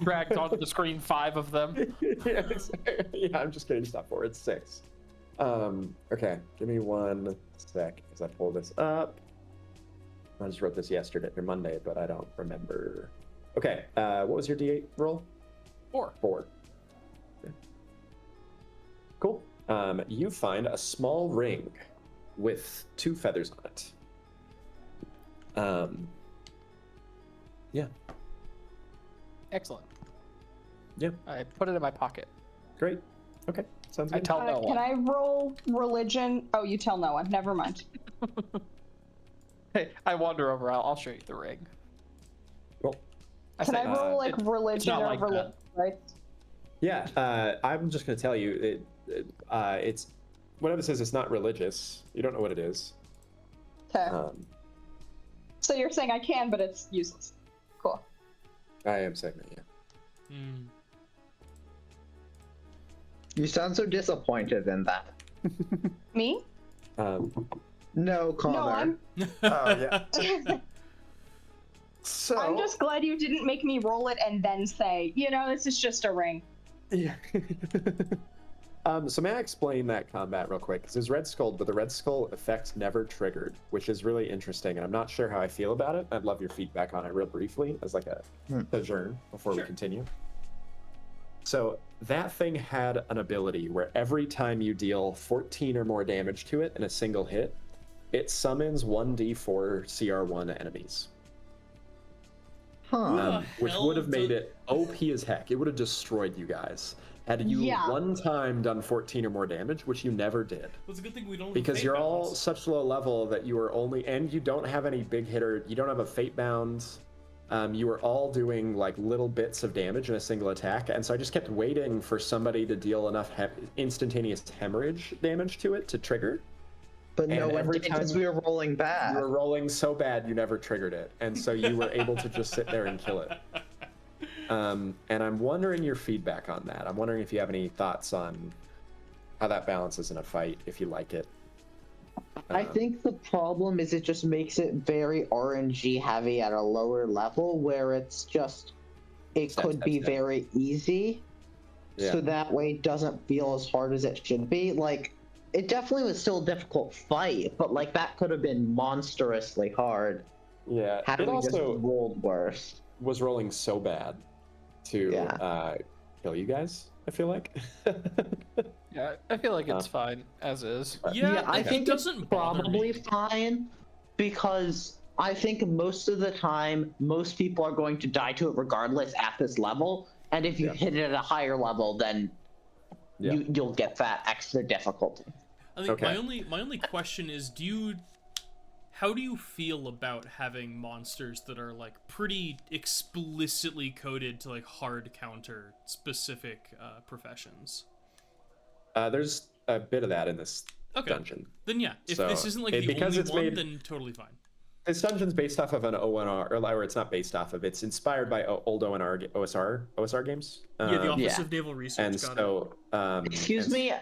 Dragged onto the screen 5 of them. Yeah, I'm just kidding. Stop 4. It's 6. Okay, give me 1 sec as I pull this up. I just wrote this yesterday or Monday, but I don't remember. Okay, what was your d8 roll? 4. 4. Okay. Cool. You find a small ring with 2 feathers on it. Yeah. Excellent. Yeah. I put it in my pocket. Great. Okay, sounds I good. tell no Can one. I roll religion? Oh, you tell no one. Never mind. I wander over. I'll show you the ring. Cool. Can I roll like it's religion not or like religion, right? Yeah, I'm just going to tell you, it's whatever it says, it's not religious. You don't know what it is. Okay. So you're saying I can, but it's useless. Cool. I am saying that, yeah. Hmm. You sound so disappointed in that. Me? No, Connor. No, I'm. Oh, yeah. So, I'm just glad you didn't make me roll it and then say, this is just a ring. Yeah. So may I explain that combat real quick? Because there's Red Skull, but the Red Skull effect never triggered, which is really interesting, and I'm not sure how I feel about it. I'd love your feedback on it real briefly, as like a sojourn before we continue. So that thing had an ability where every time you deal 14 or more damage to it in a single hit, it summons 1d4 CR1 enemies. Which would have made it OP as heck. It would have destroyed you guys. Had you one time done 14 or more damage, which you never did. Well, it's a good thing we don't. Because you're all such low level that you are only, and you don't have any big hitter. You don't have a fate bound. You were all doing like little bits of damage in a single attack, and so I just kept waiting for somebody to deal enough instantaneous hemorrhage damage to it to trigger. But no one did because we were rolling bad. You were rolling so bad you never triggered it, and so you were able to just sit there and kill it. And I'm wondering your feedback on that. I'm wondering if you have any thoughts on how that balances in a fight, if you like it. I think the problem is it just makes it very RNG heavy at a lower level, where it's just, it could be very easy. Yeah. So that way it doesn't feel as hard as it should be. Like, it definitely was still a difficult fight, but like that could have been monstrously hard. Yeah, Had it we just also rolled worse. was rolling so bad to kill you guys, I feel like. Yeah, I feel like it's fine as is. Yeah, I think it's doesn't bother probably me. fine, because I think most of the time, most people are going to die to it regardless at this level, and if you hit it at a higher level, then you'll get that extra difficulty. I think my only question is, how do you feel about having monsters that are like pretty explicitly coded to like hard counter specific professions? There's a bit of that in this dungeon. Then yeah, if So, this isn't like the because only it's one, made- then totally fine. This dungeon's based off of an ONR, or it's not based off of, it's inspired by old OSR games. Yeah, the Office of Naval Research. And so, Excuse me,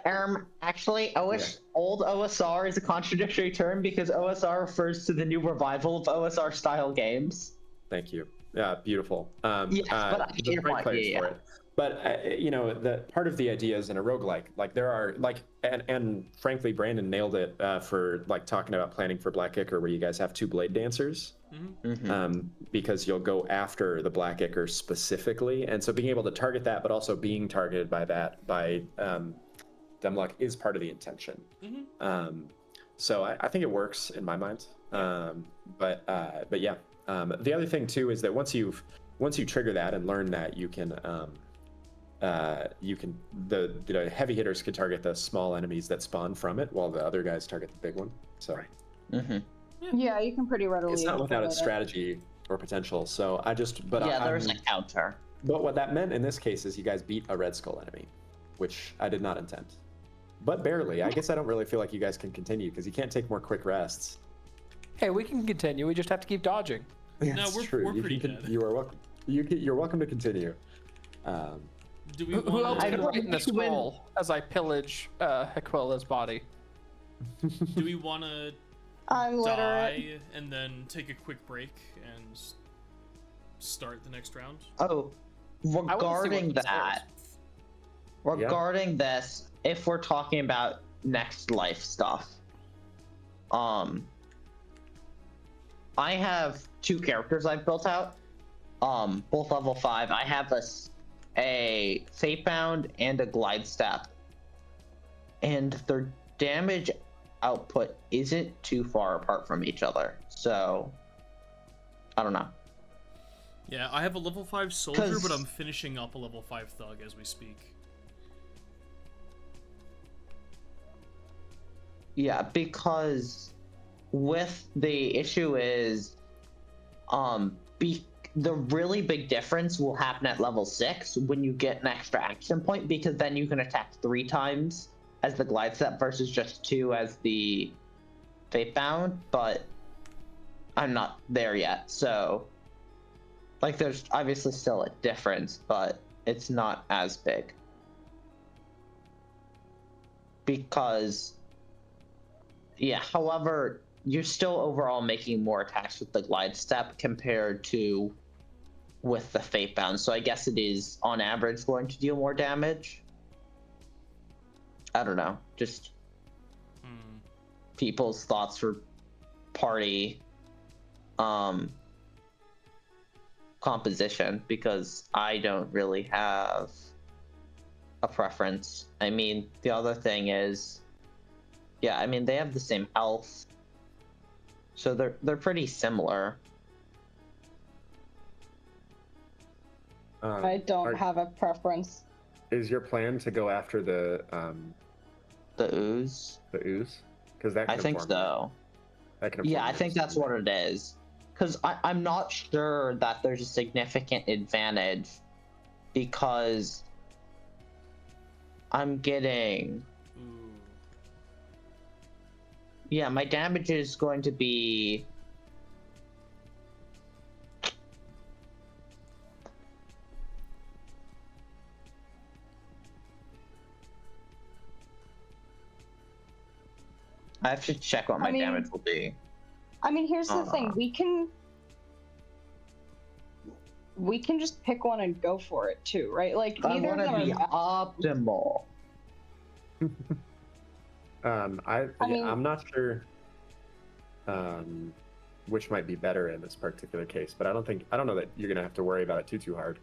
actually, old OSR is a contradictory term because OSR refers to the new revival of OSR style games. Thank you. Yeah, beautiful. Yes, but I get the your right point. players Yeah. for it. But the part of the idea is in a roguelike, like there are and frankly, Brandon nailed it for like talking about planning for Black Ichor, where you guys have two blade dancers, because you'll go after the Black Ichor specifically, and so being able to target that, but also being targeted by that by Demluck is part of the intention. So I think it works in my mind. But yeah, the other thing too is that once you trigger that and learn that, you can the heavy hitters can target the small enemies that spawn from it, while the other guys target the big one. So Yeah, you can pretty readily. it's not without its avoid it. strategy or potential. So There's a counter. But what that meant in this case is you guys beat a Red Skull enemy, which I did not intend, but barely. I guess I don't really feel like you guys can continue because you can't take more quick rests. Hey, we can continue. We just have to keep dodging. That's we're true. pretty dead. You are welcome. You're welcome to continue. Do we Who else want can to? write in the scroll as I pillage Aquila's body? Do we want to I'm literate. die and then take a quick break and start the next round? Oh, regarding this, if we're talking about next life stuff, I have two characters I've built out, both level 5. I have a Fatebound and a Glide Step, and their damage output isn't too far apart from each other, so I don't know. Yeah, I have a level 5 soldier, but I'm finishing up a level 5 thug as we speak. Yeah, because with the issue is, the really big difference will happen at level 6 when you get an extra action point, because then you can attack 3 times as the glide step versus just 2 as the fate bound. But I'm not there yet, so like there's obviously still a difference, but it's not as big because however, you're still overall making more attacks with the glide step compared to with the fate bound, so I guess it is on average going to deal more damage. I don't know, just people's thoughts for party composition, because I don't really have a preference. I mean, the other thing is, yeah, I mean, they have the same health, so they're pretty similar. I don't have a preference. Is your plan to go after the ooze? The ooze? Because that I think inform you. so. That can Yeah, inform I your think that's decision. what it is. Because I'm not sure that there's a significant advantage, because I'm getting... Ooh. Yeah, my damage is going to be... I have to check what my damage will be. I mean, here's the thing. We can just pick one and go for it too, right? Like I neither of want to them be are optimal. I'm not sure which might be better in this particular case, but I don't know that you're gonna have to worry about it too hard.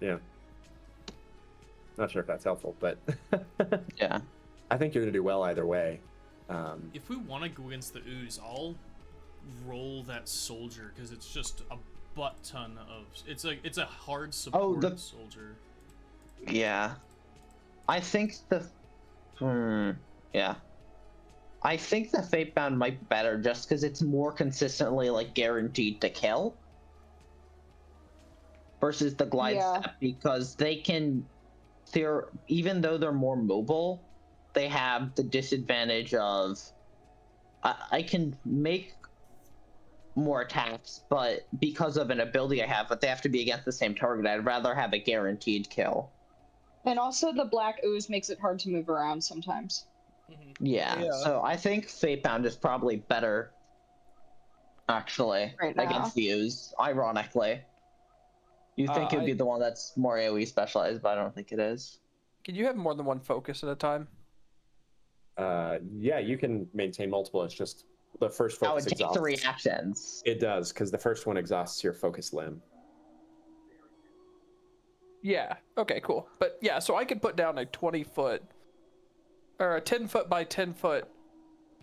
Yeah. Not sure if that's helpful, but Yeah. I think you're gonna do well either way. If we want to go against the ooze, I'll roll that soldier because it's just a butt ton of. It's a hard support soldier. Yeah. I think yeah. I think the fate bound might be better just because it's more consistently like guaranteed to kill versus the glide step, because they can, even though they're more mobile, they have the disadvantage of I can make more attacks, but because of an ability I have, but they have to be against the same target. I'd rather have a guaranteed kill. And also the black ooze makes it hard to move around sometimes. Yeah, so I think fate bound is probably better, actually, Right now. against the ooze, ironically. You think it'd be the one that's more AoE specialized, but I don't think it is. Can you have more than one focus at a time? Yeah, you can maintain multiple. It's just the first focus It takes exhausts. 3 reactions. It does, because the first one exhausts your focus limb. Yeah. Okay, cool. But yeah, so I could put down a 20-foot or a 10-foot by 10-foot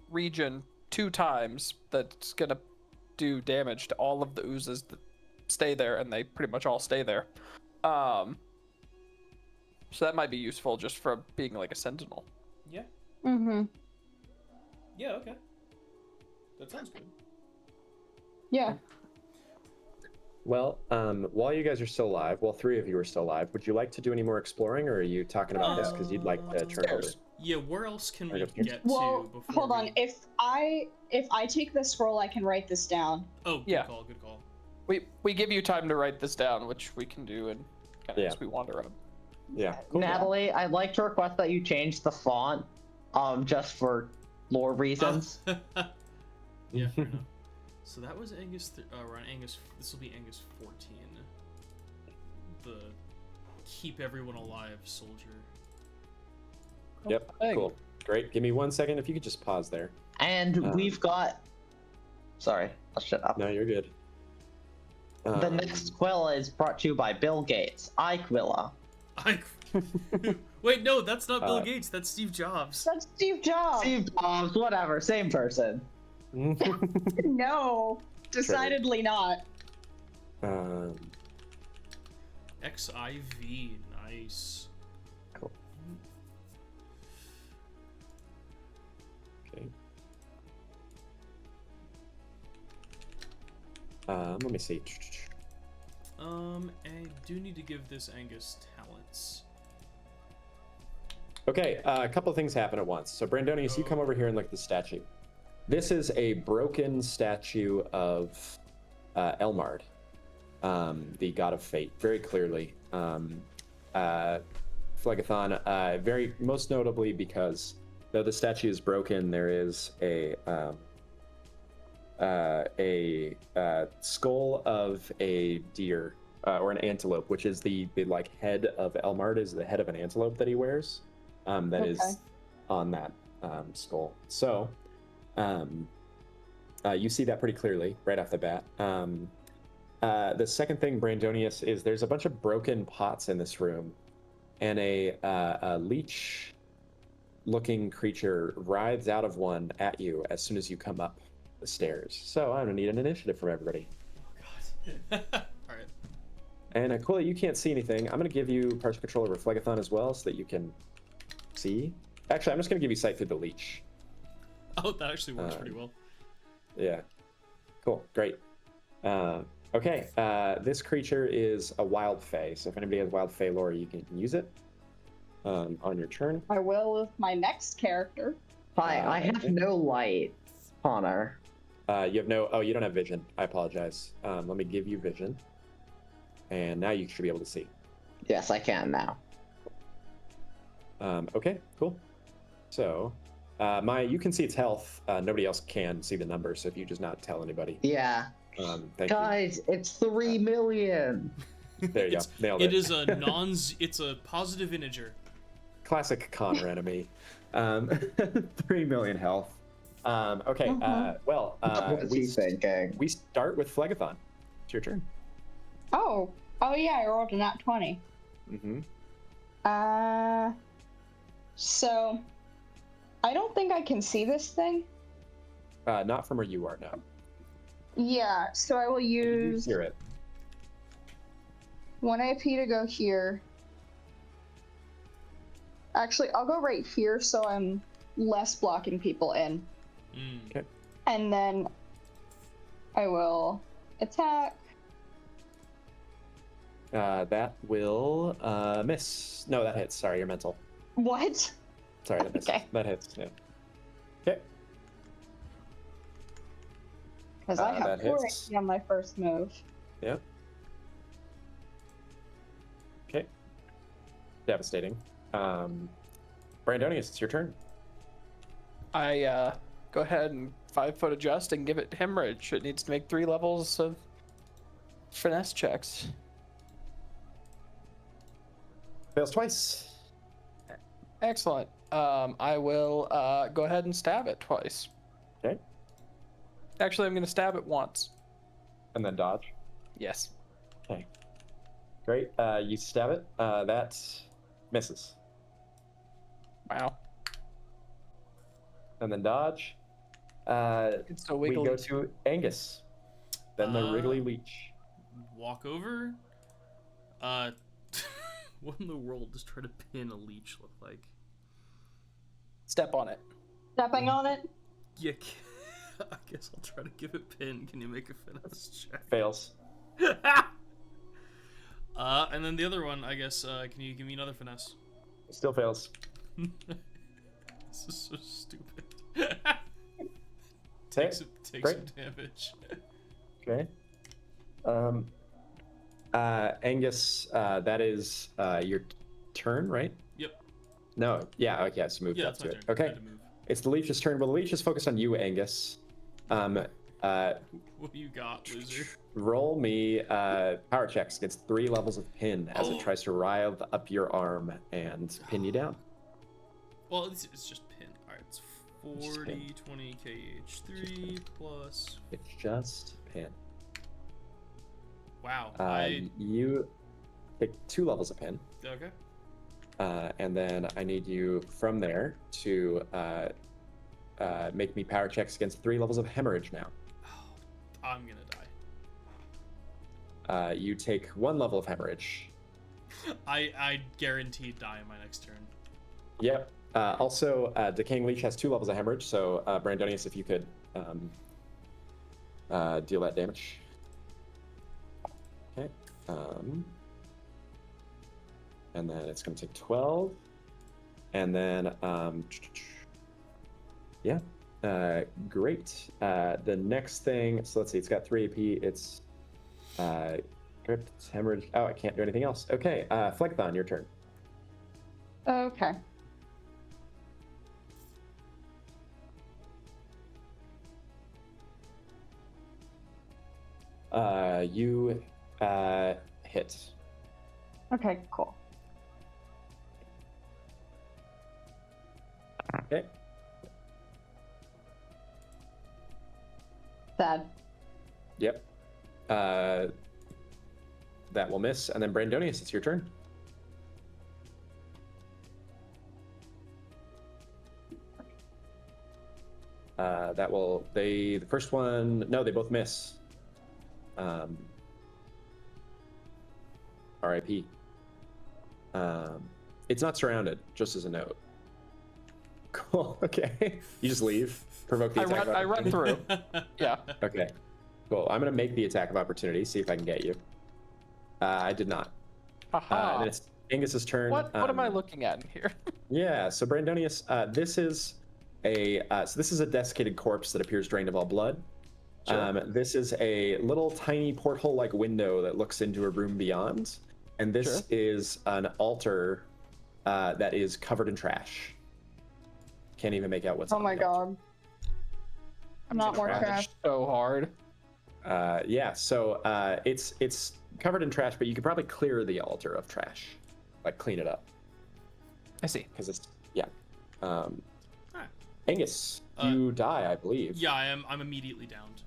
region 2 times that's gonna do damage to all of the oozes that stay there, and they pretty much all stay there. So that might be useful just for being like a sentinel. Yeah. Mm-hmm. Yeah. Okay. That sounds good. Yeah. Well, while you guys are still alive, well, 3 of you are still alive, would you like to do any more exploring, or are you talking about this because you'd like to turn over? Yeah, where else can we Right, get Well, to before hold on. If I take the scroll, I can write this down. Oh, good Yeah. call, good call. We give you time to write this down, which we can do and kind of as we wander up. Yeah. Cool. Natalie, I'd like to request that you change the font, just for lore reasons. Yeah, fair enough. So that was Angus. We're on Angus. This will be Angus 14. The keep everyone alive soldier. Yep. Cool. Great. Give me 1 second. If you could just pause there. And we've got... Sorry, I'll shut up. No, you're good. The next Quilla is brought to you by Bill Gates. Quilla. Wait, no, that's not Bill Gates. That's Steve Jobs. That's Steve Jobs. Steve Jobs, whatever, same person. No, decidedly not. XIV, nice. Cool. Let me see. I do need to give this Angus talents. Okay, a couple of things happen at once. So Brandonius, you come over here and look at the statue. This is a broken statue of Elmard, the god of fate, very clearly. Phlegethon, very most notably because though the statue is broken, there is a skull of a deer or an antelope, which is the like head of Elmard, is the head of an antelope that he wears. That is on that skull. So you see that pretty clearly right off the bat. The second thing, Brandonius, is there's a bunch of broken pots in this room, and a leech-looking creature writhes out of one at you as soon as you come up the stairs. So I'm gonna need an initiative from everybody. Oh god. All right. And Aquila, you can't see anything. I'm gonna give you partial control over Phlegethon as well, so that you can see. Actually, I'm just gonna give you sight through the leech. Oh, that actually works pretty well. Yeah. Cool. Great. Okay. This creature is a wild fae. So if anybody has wild fae lore, you can use it on your turn. I will with my next character. Hi, I have no light, Connor. You have no. Oh, you don't have vision. I apologize. Let me give you vision. And now you should be able to see. Yes, I can now. Okay. Cool. So, you can see its health. Nobody else can see the numbers. So if you just not tell anybody. Yeah. Thank Guys, it's 3 million. you. There you go. Nailed it. It is it's a positive integer. Classic Connor enemy. 3 million health. Okay. Well, What was he thinking? we start with Phlegethon. It's your turn. Oh yeah, I rolled a nat 20. Mm-hmm. So I don't think I can see this thing. Not from where you are now. Yeah, so I will You use hear it. 1 AP to go here. Actually, I'll go right here so I'm less blocking people in. Okay. And then I will attack. That will miss. No, that hits. Sorry, you're mental. What? Sorry, that misses. Okay. That hits. Yeah. Okay. Because I have that 4 hits. AP on my first move. Yeah. Okay. Devastating. Brandonius, it's your turn. I go ahead and 5-foot adjust and give it hemorrhage. It needs to make 3 levels of finesse checks. Fails twice. Excellent. I will go ahead and stab it twice. Okay. Actually, I'm going to stab it once. And then dodge. Yes. Okay. Great. You stab it. That misses. Wow. And then dodge. It's so We wiggly. go to Angus. Then the Wriggly Leech. Walk over. What in the world does try to pin a leech look like? Step on it. Stepping on it. Yeah, I guess I'll try to give it pin. Can you make a finesse check? Fails. And then the other one, I guess, can you give me another finesse? Still fails. This is so stupid. Okay. Take Great. some damage. Okay. Angus, that is your turn, right? Yep. No. Yeah. Okay. Let's move Yeah, up it's to my it. turn. I Okay. had to move. It's the leech's turn. Well, the leech is focused on you, Angus. What do you got, loser? Roll me power checks against 3 levels of pin as Oh. it tries to writhe up your arm and pin you down. Well, it's just pin. Alright, it's Just 40, pin. 20 KH3 plus. It's just pin. Wow. You take 2 levels of pin, Okay. and then I need you from there to make me power checks against 3 levels of hemorrhage now. I'm gonna die. You take 1 level of hemorrhage. I guaranteed die in my next turn. Yep. Also, Decaying Leech has 2 levels of hemorrhage, so Brandonius, if you could deal that damage. Okay. And then it's going to take 12. And then, yeah. Great. The next thing, so let's see, it's got 3 AP. It's grip, hemorrhage. Oh, I can't do anything else. Okay. Phlegethon, your turn. Okay. You hit. Okay, cool. Okay. Sad. Yep. That will miss. And then Brandonius, it's your turn. That will, the first one, no, they both miss. RIP. It's not surrounded, just as a note. Cool, okay. You just leave, provoke the attack of I run opportunity. through. Yeah. Okay, cool. I'm gonna make the attack of opportunity, see if I can get you. I did not. Haha. And then it's Angus's turn. What am I looking at in here? Yeah, so Brandonius, this is a desiccated corpse that appears drained of all blood. Sure. This is a little tiny porthole-like window that looks into a room beyond, and this Sure. is an altar that is covered in trash. Can't even make out what's Oh on my the altar. god. Not more trash. So hard. Yeah, so it's covered in trash, but you could probably clear the altar of trash, like clean it up, I see. because it's yeah. Alright. Angus, you die, I believe. Yeah, I'm immediately downed.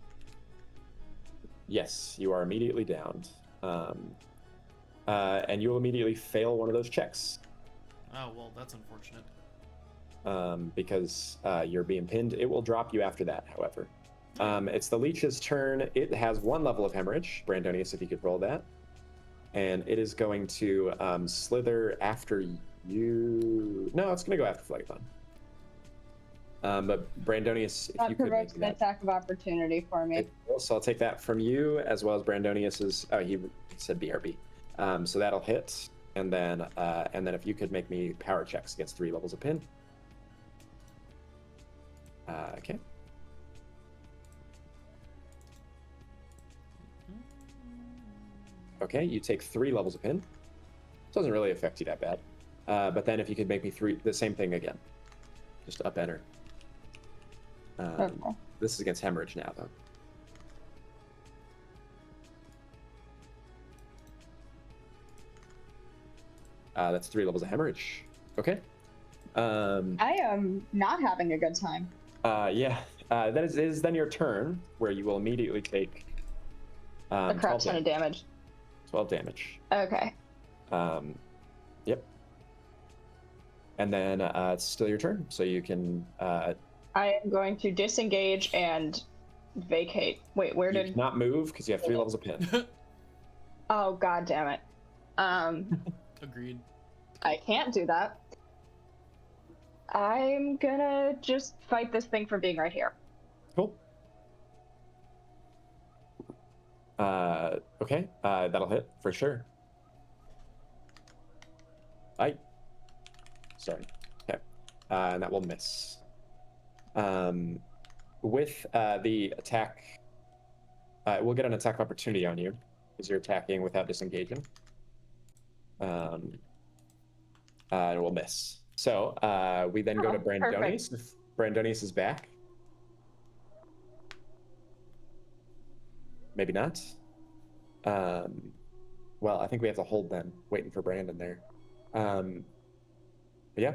Yes, you are immediately downed, and you will immediately fail one of those checks Oh well, that's unfortunate. because you're being pinned. It will drop you after that, however. It's the leech's turn. It has 1 level of hemorrhage. Brandonius, if you could roll that. And it is going to slither after you. No, it's going to go after Phlegethon. But Brandonius, if you That could provokes make an that. attack of opportunity for me. So I'll take that from you, as well as Brandonius's. Oh, he said BRB. So that'll hit. And then if you could make me power checks against 3 levels of pin. Okay. Okay, you take 3 levels of pin. Doesn't really affect you that bad. But then if you could make me the same thing again. Just up enter. Okay. This is against hemorrhage now, though. That's 3 levels of hemorrhage. Okay. I am not having a good time. Yeah. That is then your turn, where you will immediately take A crap 12 ton of damage. 12 damage. Okay. Yep. And then it's still your turn, so you can. I am going to disengage and vacate. Wait, where You did? cannot move because you have 3 levels of pin. Oh god damn it. Agreed. I can't do that. I'm gonna just fight this thing for being right here. Cool. Okay. That'll hit for sure. Sorry. Okay. And that will miss. With the attack, we'll get an attack of opportunity on you because you're attacking without disengaging. And it will miss. So we then go to Brandonius. If Brandonius is back. Maybe not. Well, I think we have to hold then, waiting for Brandon there. Yeah.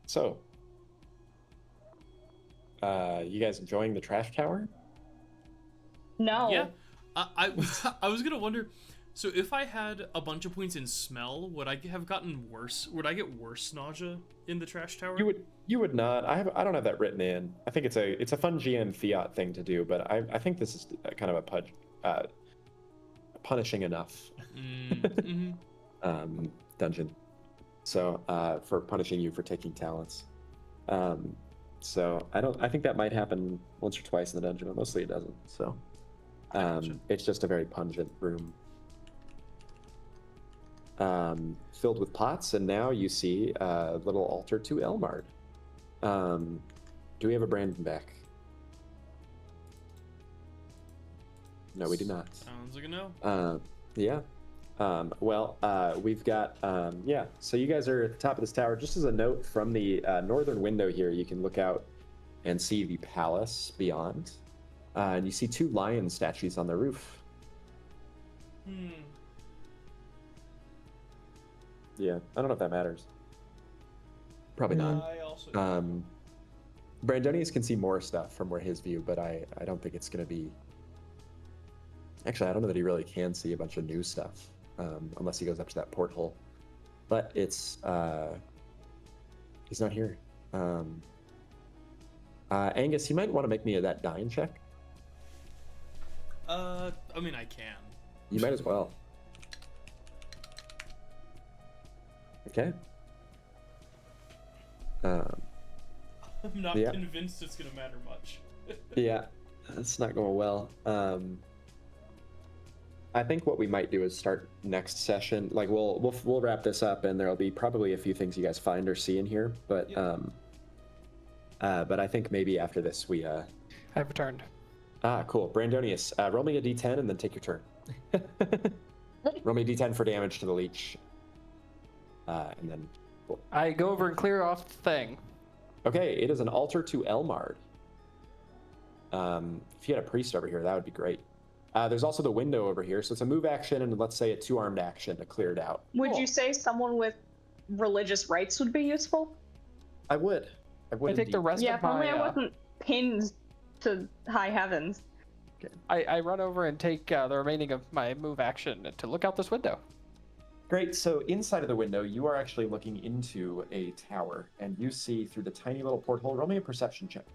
So, you guys enjoying the trash tower? No. Yeah. I I was gonna wonder. So if I had a bunch of points in smell, would I have gotten worse? Would I get worse nausea in the trash tower? You would not. I don't have that written in. I think it's a fun GM fiat thing to do, but I think this is kind of a punishing enough dungeon. So for punishing you for taking talents. So I think that might happen once or twice in the dungeon, but mostly it doesn't. So Gotcha. It's just a very pungent room. Filled with pots, and now you see a little altar to Elmard. Do we have a Brandon back? No, we do not. Sounds like a no. Yeah. We've got, yeah, so you guys are at the top of this tower. Just as a note, from the northern window here, you can look out and see the palace beyond. And you see 2 lion statues on the roof. Yeah, I don't know if that matters. Probably not. I also. Brandonius can see more stuff from where his view, but I don't think it's going to be... Actually, I don't know that he really can see a bunch of new stuff, unless he goes up to that porthole. But it's... he's not here. Angus, you might want to make me that dying check. I mean, I can. You might as well. Okay. I'm not Yeah. convinced it's gonna matter much. Yeah, that's not going well. I think what we might do is start next session. Like we'll wrap this up, and there'll be probably a few things you guys find or see in here. But but I think maybe after this we I've returned. cool. Brandonius, roll me a d10 and then take your turn. Roll me a d10 for damage to the leech. And then cool. I go over and clear off the thing. Okay, it is an altar to Elmard. If you had a priest over here, that would be great. There's also the window over here, so it's a move action and let's say a 2-armed action to clear it out. Would Cool. you say someone with religious rights would be useful? I would. I would. I take the indeed. rest Yeah, of if only my. I wasn't pinned to high heavens. I run over and take the remaining of my move action to look out this window. Great. So inside of the window, you are actually looking into a tower, and you see through the tiny little porthole. Roll me a perception check.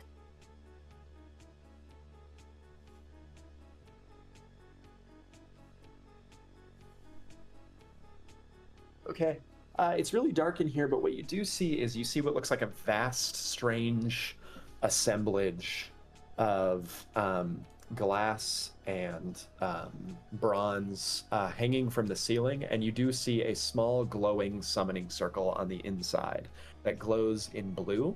Okay. It's really dark in here, but what you do see is you see what looks like a vast, strange assemblage of glass and bronze hanging from the ceiling, and you do see a small glowing summoning circle on the inside that glows in blue,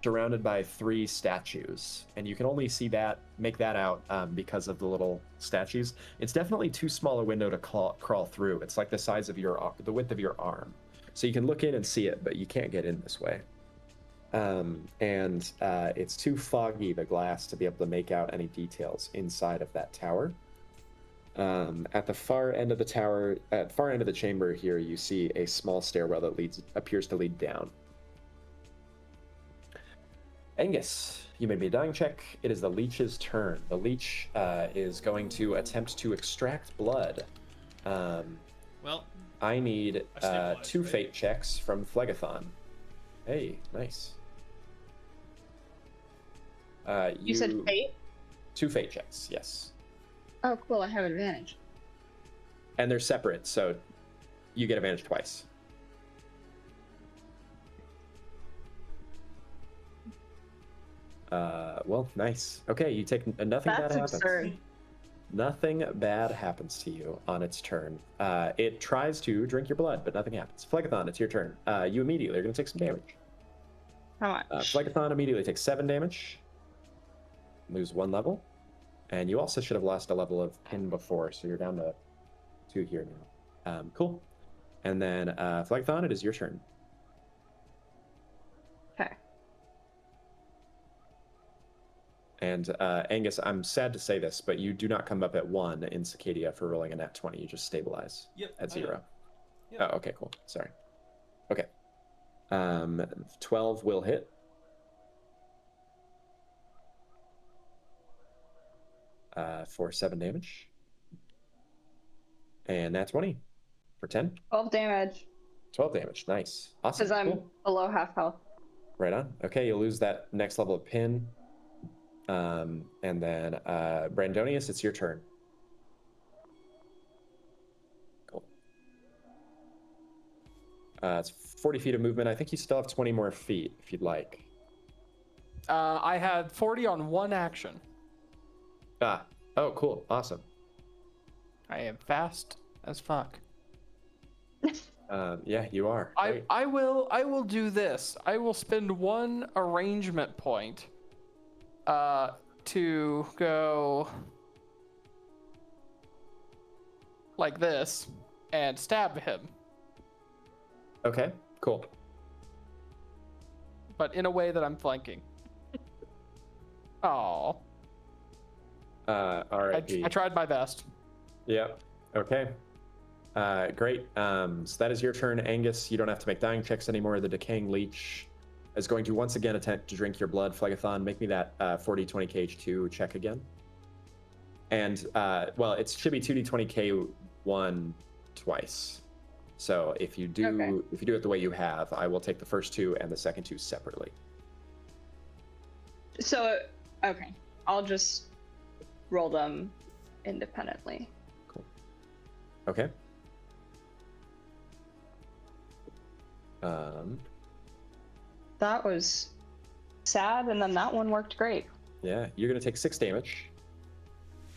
surrounded by 3 statues, and you can only see that, make that out because of the little statues. It's definitely too small a window to crawl through. It's like the size of the width of your arm, so you can look in and see it, but you can't get in this way. It's too foggy, the glass, to be able to make out any details inside of that tower. At the far end of the tower, at far end of the chamber here, you see a small stairwell that appears to lead down. Angus, you made me a dying check. It is the leech's turn. The leech is going to attempt to extract blood. Well, I need I stabilized, 2 right? fate checks from Phlegathon. Hey, nice. You said fate? 2 fate checks, yes. Oh, cool. I have advantage. And they're separate, so you get advantage twice. Well, nice. Okay, you take nothing bad That's happens. absurd. Nothing bad happens to you on its turn. It tries to drink your blood, but nothing happens. Phlegathon, it's your turn. You immediately are going to take some damage. How much? Phlegathon immediately takes 7 damage. Lose 1 level. And you also should have lost a level of pin before, so you're down to 2 here now. Cool. And then Phlegathon, it is your turn. Okay. And Angus, I'm sad to say this, but you do not come up at 1 in Sacadia for rolling a nat 20. You just stabilize Yep, at I know. 0. Yep. Oh, okay, cool. Sorry. Okay. 12 will hit. For 7 damage. And nat 20 for 10. 12 damage. 12 damage. Nice. Awesome. Because I'm Cool. below half health. Right on. Okay, you'll lose that next level of pin. And then Brandonius, it's your turn. Cool. It's 40 feet of movement. I think you still have 20 more feet if you'd like. I had 40 on 1 action. Oh, cool. Awesome. I am fast as fuck. Yeah, you are. Great. I will do this. I will spend 1 arrangement point to go like this and stab him, Okay, cool. but in a way that I'm flanking. Oh, All right. I tried my best. Yep. Okay. Great. So that is your turn, Angus. You don't have to make dying checks anymore. The decaying leech is going to once again attempt to drink your blood. Phlegathon, make me that 4d20 kh2 check again. And well, it should be 2d20 k1 twice. So if you do it the way you have, I will take the first 2 and the second 2 separately. So, okay. I'll just roll them independently. Cool. Okay. That was sad, and then that one worked great. Yeah, you're gonna take 6 damage,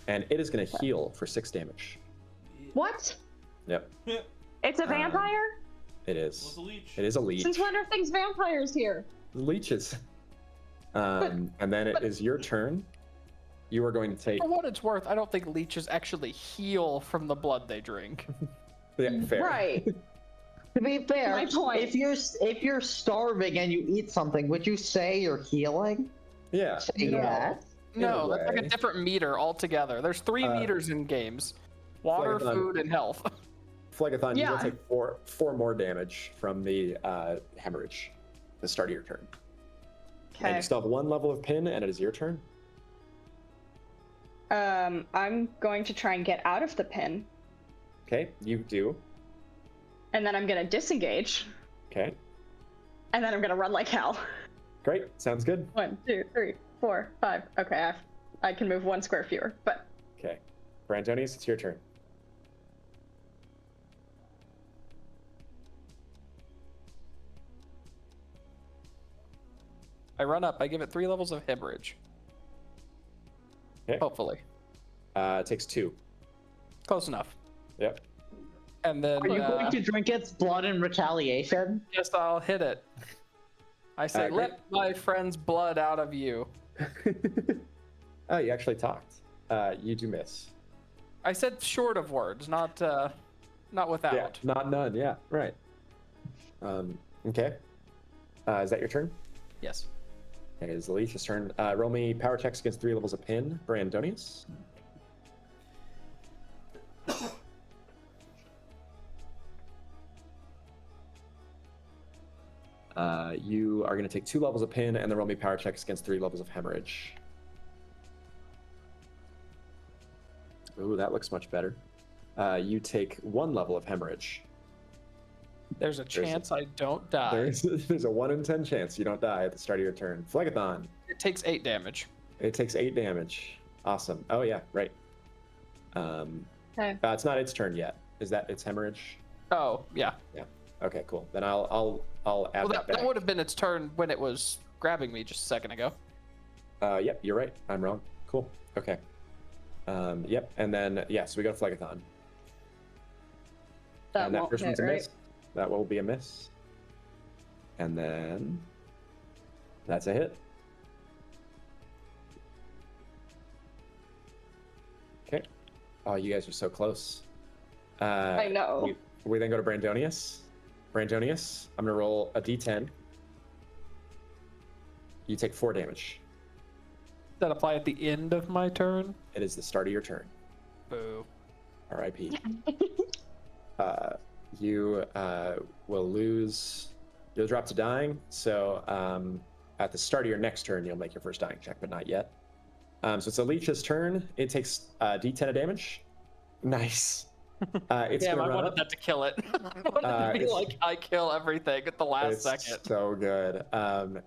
and it is gonna heal for 6 damage. What? Yep, It's a vampire? it Well, it's is. a leech. It is a leech. Since when are things vampires here? Leeches. And then it is your turn. You are going to take. For what it's worth, I don't think leeches actually heal from the blood they drink. Yeah, fair. Right. To be fair, My point. if you're starving and you eat something, would you say you're healing? Yeah. Say you know, yes. In No, a that's like a way. different meter altogether. There's 3 meters in games: water, Phlegathon. food, and health. Phlegathon, you Yeah. will take four more damage from the hemorrhage at the start of your turn. And Okay. you still have 1 level of pin, and it is your turn. I'm going to try and get out of the pin, Okay, you do. and then I'm gonna disengage, Okay, and then I'm gonna run like hell. great. Sounds good. 1, 2, 3, 4, 5. Okay, I can move 1 square fewer, but Okay, Brandonius, it's your turn. I run up. I give it 3 levels of hemorrhage. Okay. Hopefully, It takes 2. close enough. Yep. And then Are you going to drink its blood in retaliation? yes, I'll hit it. I say, great. let my friend's blood out of you. Oh, you actually talked. You do miss. I said short of words, not without. Yeah, not none. Yeah, right. Okay. Is that your turn? Yes. It is the leech's turn. Roll me power checks against 3 levels of pin. Brandonius. You are going to take 2 levels of pin, and then roll me power checks against 3 levels of hemorrhage. Ooh, that looks much better. You take 1 level of hemorrhage. There's a chance I don't die. There's a 1 in 10 chance you don't die at the start of your turn. Phlegathon. It takes 8 damage. It takes 8 damage. Awesome. Oh yeah, right. Okay. It's not its turn yet. Is that its hemorrhage? Oh, yeah. Yeah. Okay, cool. Then I'll add Well, that back. that would have been its turn when it was grabbing me just a second ago. Yep, you're right. I'm wrong. Cool. Okay. Yep, and then so we go to Phlegathon. that And that won't first one's hit, a right? miss. That will be a miss. And then that's a hit. Okay. Oh, you guys are so close. I know. We then go to Brandonius. Brandonius, I'm gonna roll a d10. You take 4 damage. Does that apply at the end of my turn? It is the start of your turn. Boo. R.I.P. You will lose. You'll drop to dying. So at the start of your next turn, you'll make your first dying check, but not yet. So it's a leech's turn. It takes d10 of damage. Nice. It's Damn, I gonna run wanted up. that to kill it. I wanted it to be it's- like I kill everything at the last It's second. so good.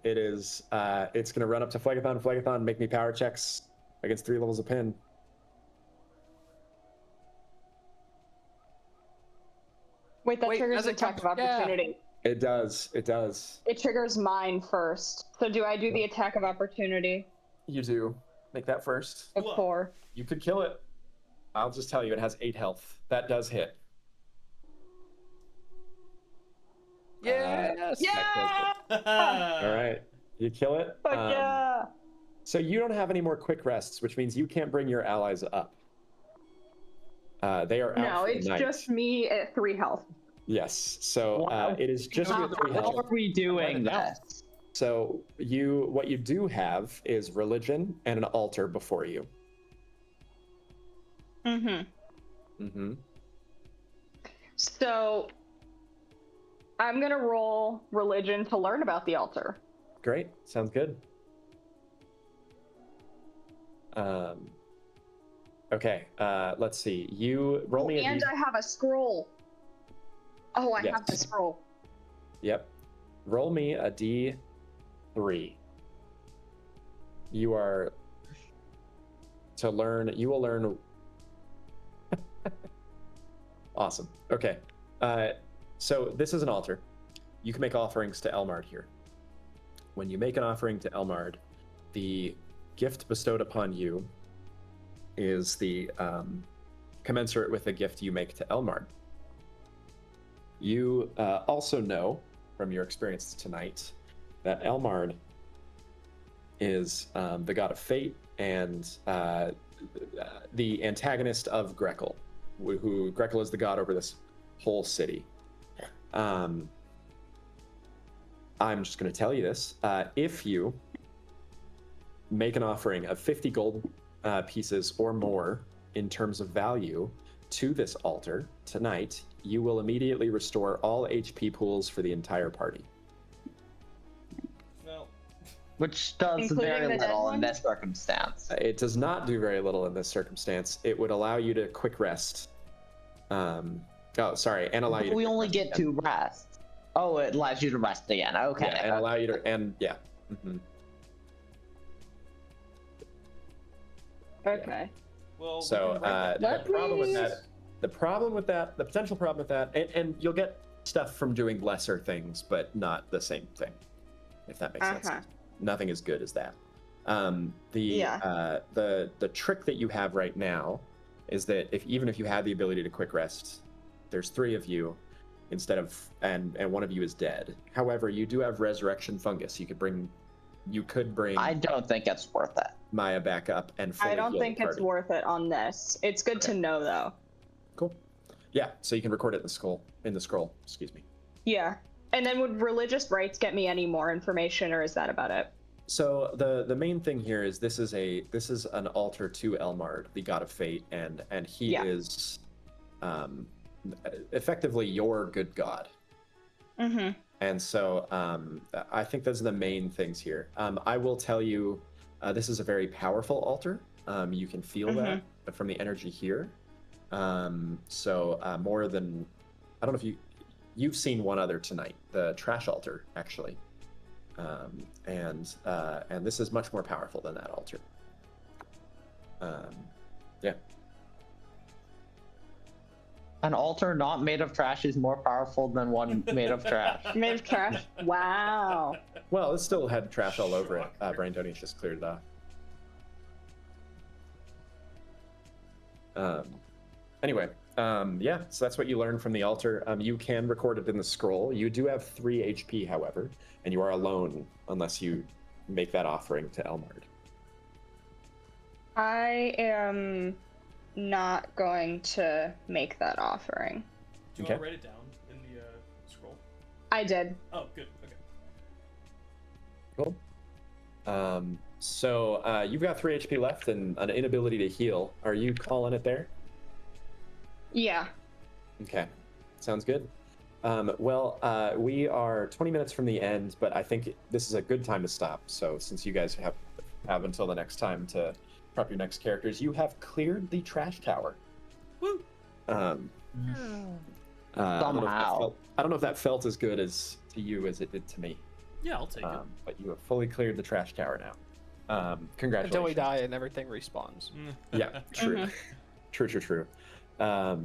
It is. It's gonna run up to Phlegathon. Phlegathon, make me power checks against 3 levels of pin. Wait, that Wait, triggers as the it attack of comes- yeah. opportunity. It does. It does. It triggers mine first. So do I do the attack of opportunity? You do. Make that first. Of 4. You could kill it. I'll just tell you, it has 8 health. That does hit. Yes. That kills it. All right, you kill it. Fuck yeah! So you don't have any more quick rests, which means you can't bring your allies up. They are out No, for the it's night. just me at 3 health. Yes. So Wow. it is just your 3 How health. are we doing Now. this? So what you do have is religion and an altar before you. Mm-hmm. So I'm gonna roll religion to learn about the altar. Great. Sounds good. Okay. Let's see. You roll me a And D. I have a scroll. Oh, I have the Yes. scroll. Yep. Roll me a D3. You are to learn. You will learn. Awesome. Okay. So this is an altar. You can make offerings to Elmard here. When you make an offering to Elmard, the gift bestowed upon you is the commensurate with the gift you make to Elmard. You also know from your experience tonight that Elmard is the god of fate and the antagonist of Grekel, who Grekel is the god over this whole city. I'm just going to tell you this. If you make an offering of 50 gold pieces or more in terms of value to this altar tonight, you will immediately restore all HP pools for the entire party. Well, Which does Including very the dead little in ones? this circumstance. It does not do very little in this circumstance. It would allow you to quick rest. And allow you to We quick only rest get again. 2 rests. Oh, it allows you to rest again. Okay. Yeah, and allow you to, and yeah. Okay. well. So we can write that the down. problem with that, the potential problem with that, and you'll get stuff from doing lesser things, but not the same thing, if that makes sense. Nothing as good as that. The trick that you have right now is that even if you had the ability to quick rest, there's 3 of you instead of and one of you is dead. However, you do have resurrection fungus. You could bring I don't think it's worth it. Maya back up and fully I don't heal the think it's party. worth it on this. It's good to Okay. know, though. Cool. Yeah, so you can record it in the scroll. Excuse me. Yeah. And then would religious rites get me any more information, or is that about it? So the main thing here is this is an altar to Elmard, the god of fate, and he Yeah. is effectively your good god. Mm-hmm. And so I think those are the main things here. I will tell you, this is a very powerful altar. You can feel that from the energy here. More than, I don't know if you've seen one other tonight, the trash altar, actually. And this is much more powerful than that altar. Yeah. An altar not made of trash is more powerful than one made of trash. Made of trash. Wow. Well, it still had trash all over it. Brandoni's just cleared it off. Anyway, yeah, so that's what you learn from the altar. You can record it in the scroll. You do have 3 HP, however, and you are alone unless you make that offering to Elmard. I am not going to make that offering. Do you Okay. want to write it down in the scroll? I did. Oh, good. Okay. Cool. You've got 3 HP left and an inability to heal. Are you calling it there? Yeah. Okay, sounds good. We are 20 minutes from the end, but I think this is a good time to stop. So since you guys have until the next time to prep your next characters, you have cleared the trash tower. Woo! I Somehow. don't know if that felt as good as to you as it did to me. Yeah, I'll take it. But you have fully cleared the trash tower now. Congratulations. Until we die and everything respawns. Yeah, true. True. I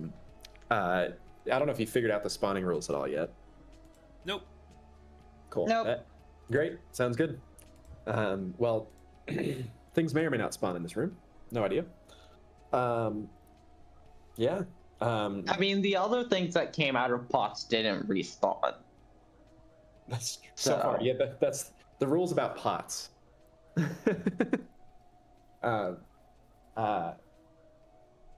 don't know if you figured out the spawning rules at all yet. Nope. Cool. Nope. Great. Sounds good. things may or may not spawn in this room. No idea. Yeah. I mean, the other things that came out of pots didn't respawn. That's so far. Yeah, that's the rules about pots.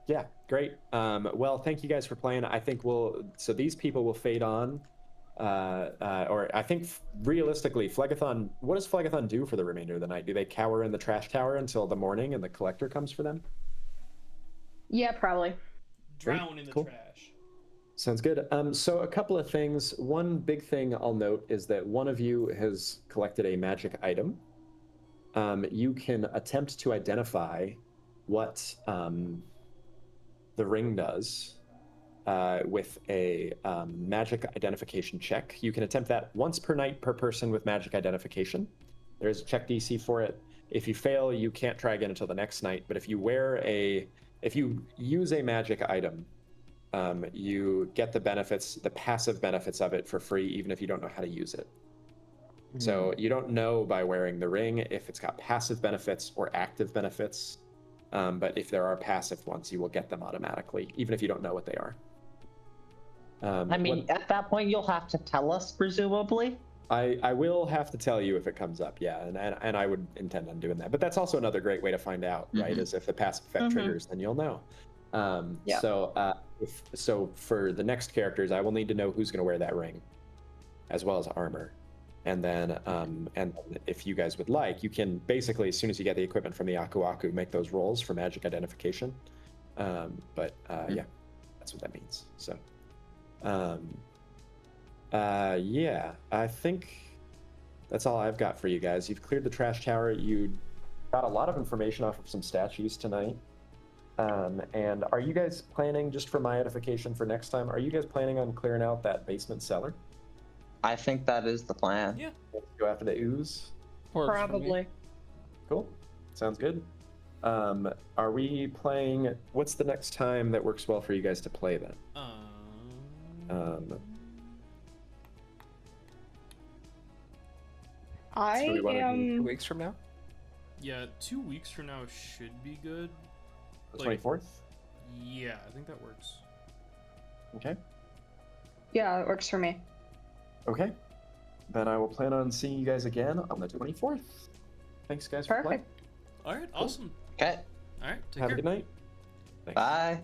Yeah, great. Well, thank you guys for playing. I think so these people will fade on. Or I think realistically, Phlegathon, what does Phlegathon do for the remainder of the night? Do they cower in the trash tower until the morning and the collector comes for them? Yeah, probably. Drown in the cool. trash. Sounds good. So a couple of things. One big thing I'll note is that one of you has collected a magic item. You can attempt to identify what the ring does with a magic identification check. You can attempt that once per night per person with magic identification. There's a check DC for it. If you fail, you can't try again until the next night. But if you use a magic item, you get the benefits, the passive benefits of it for free, even if you don't know how to use it. So you don't know by wearing the ring if it's got passive benefits or active benefits. But if there are passive ones, you will get them automatically, even if you don't know what they are. I mean, at that point, you'll have to tell us, presumably. I will have to tell you if it comes up, yeah, and I would intend on doing that. But that's also another great way to find out, right? Is if the passive effect triggers, then you'll know. Yeah. So for the next characters, I will need to know who's going to wear that ring, as well as armor. And then, if you guys would like, you can basically, as soon as you get the equipment from the Aku Aku, make those rolls for magic identification. Yeah, that's what that means. So, yeah, I think that's all I've got for you guys. You've cleared the trash tower. You got a lot of information off of some statues tonight. And are you guys planning, just for my edification for next time, are you guys planning on clearing out that basement cellar? I think that is the plan. Yeah. Let's go after the ooze. Works for me. Probably. Cool. Sounds good. Are we playing? What's the next time that works well for you guys to play then? I So we wanna do 2 am. weeks from now. Yeah, 2 weeks from now should be good. The Like- 24th? Yeah, I think that works. Okay. Yeah, it works for me. Okay. Then I will plan on seeing you guys again on the 24th. Thanks, guys, for playing. Perfect. All right, awesome. Okay. All right, take Have care. a good night. Thanks. Bye.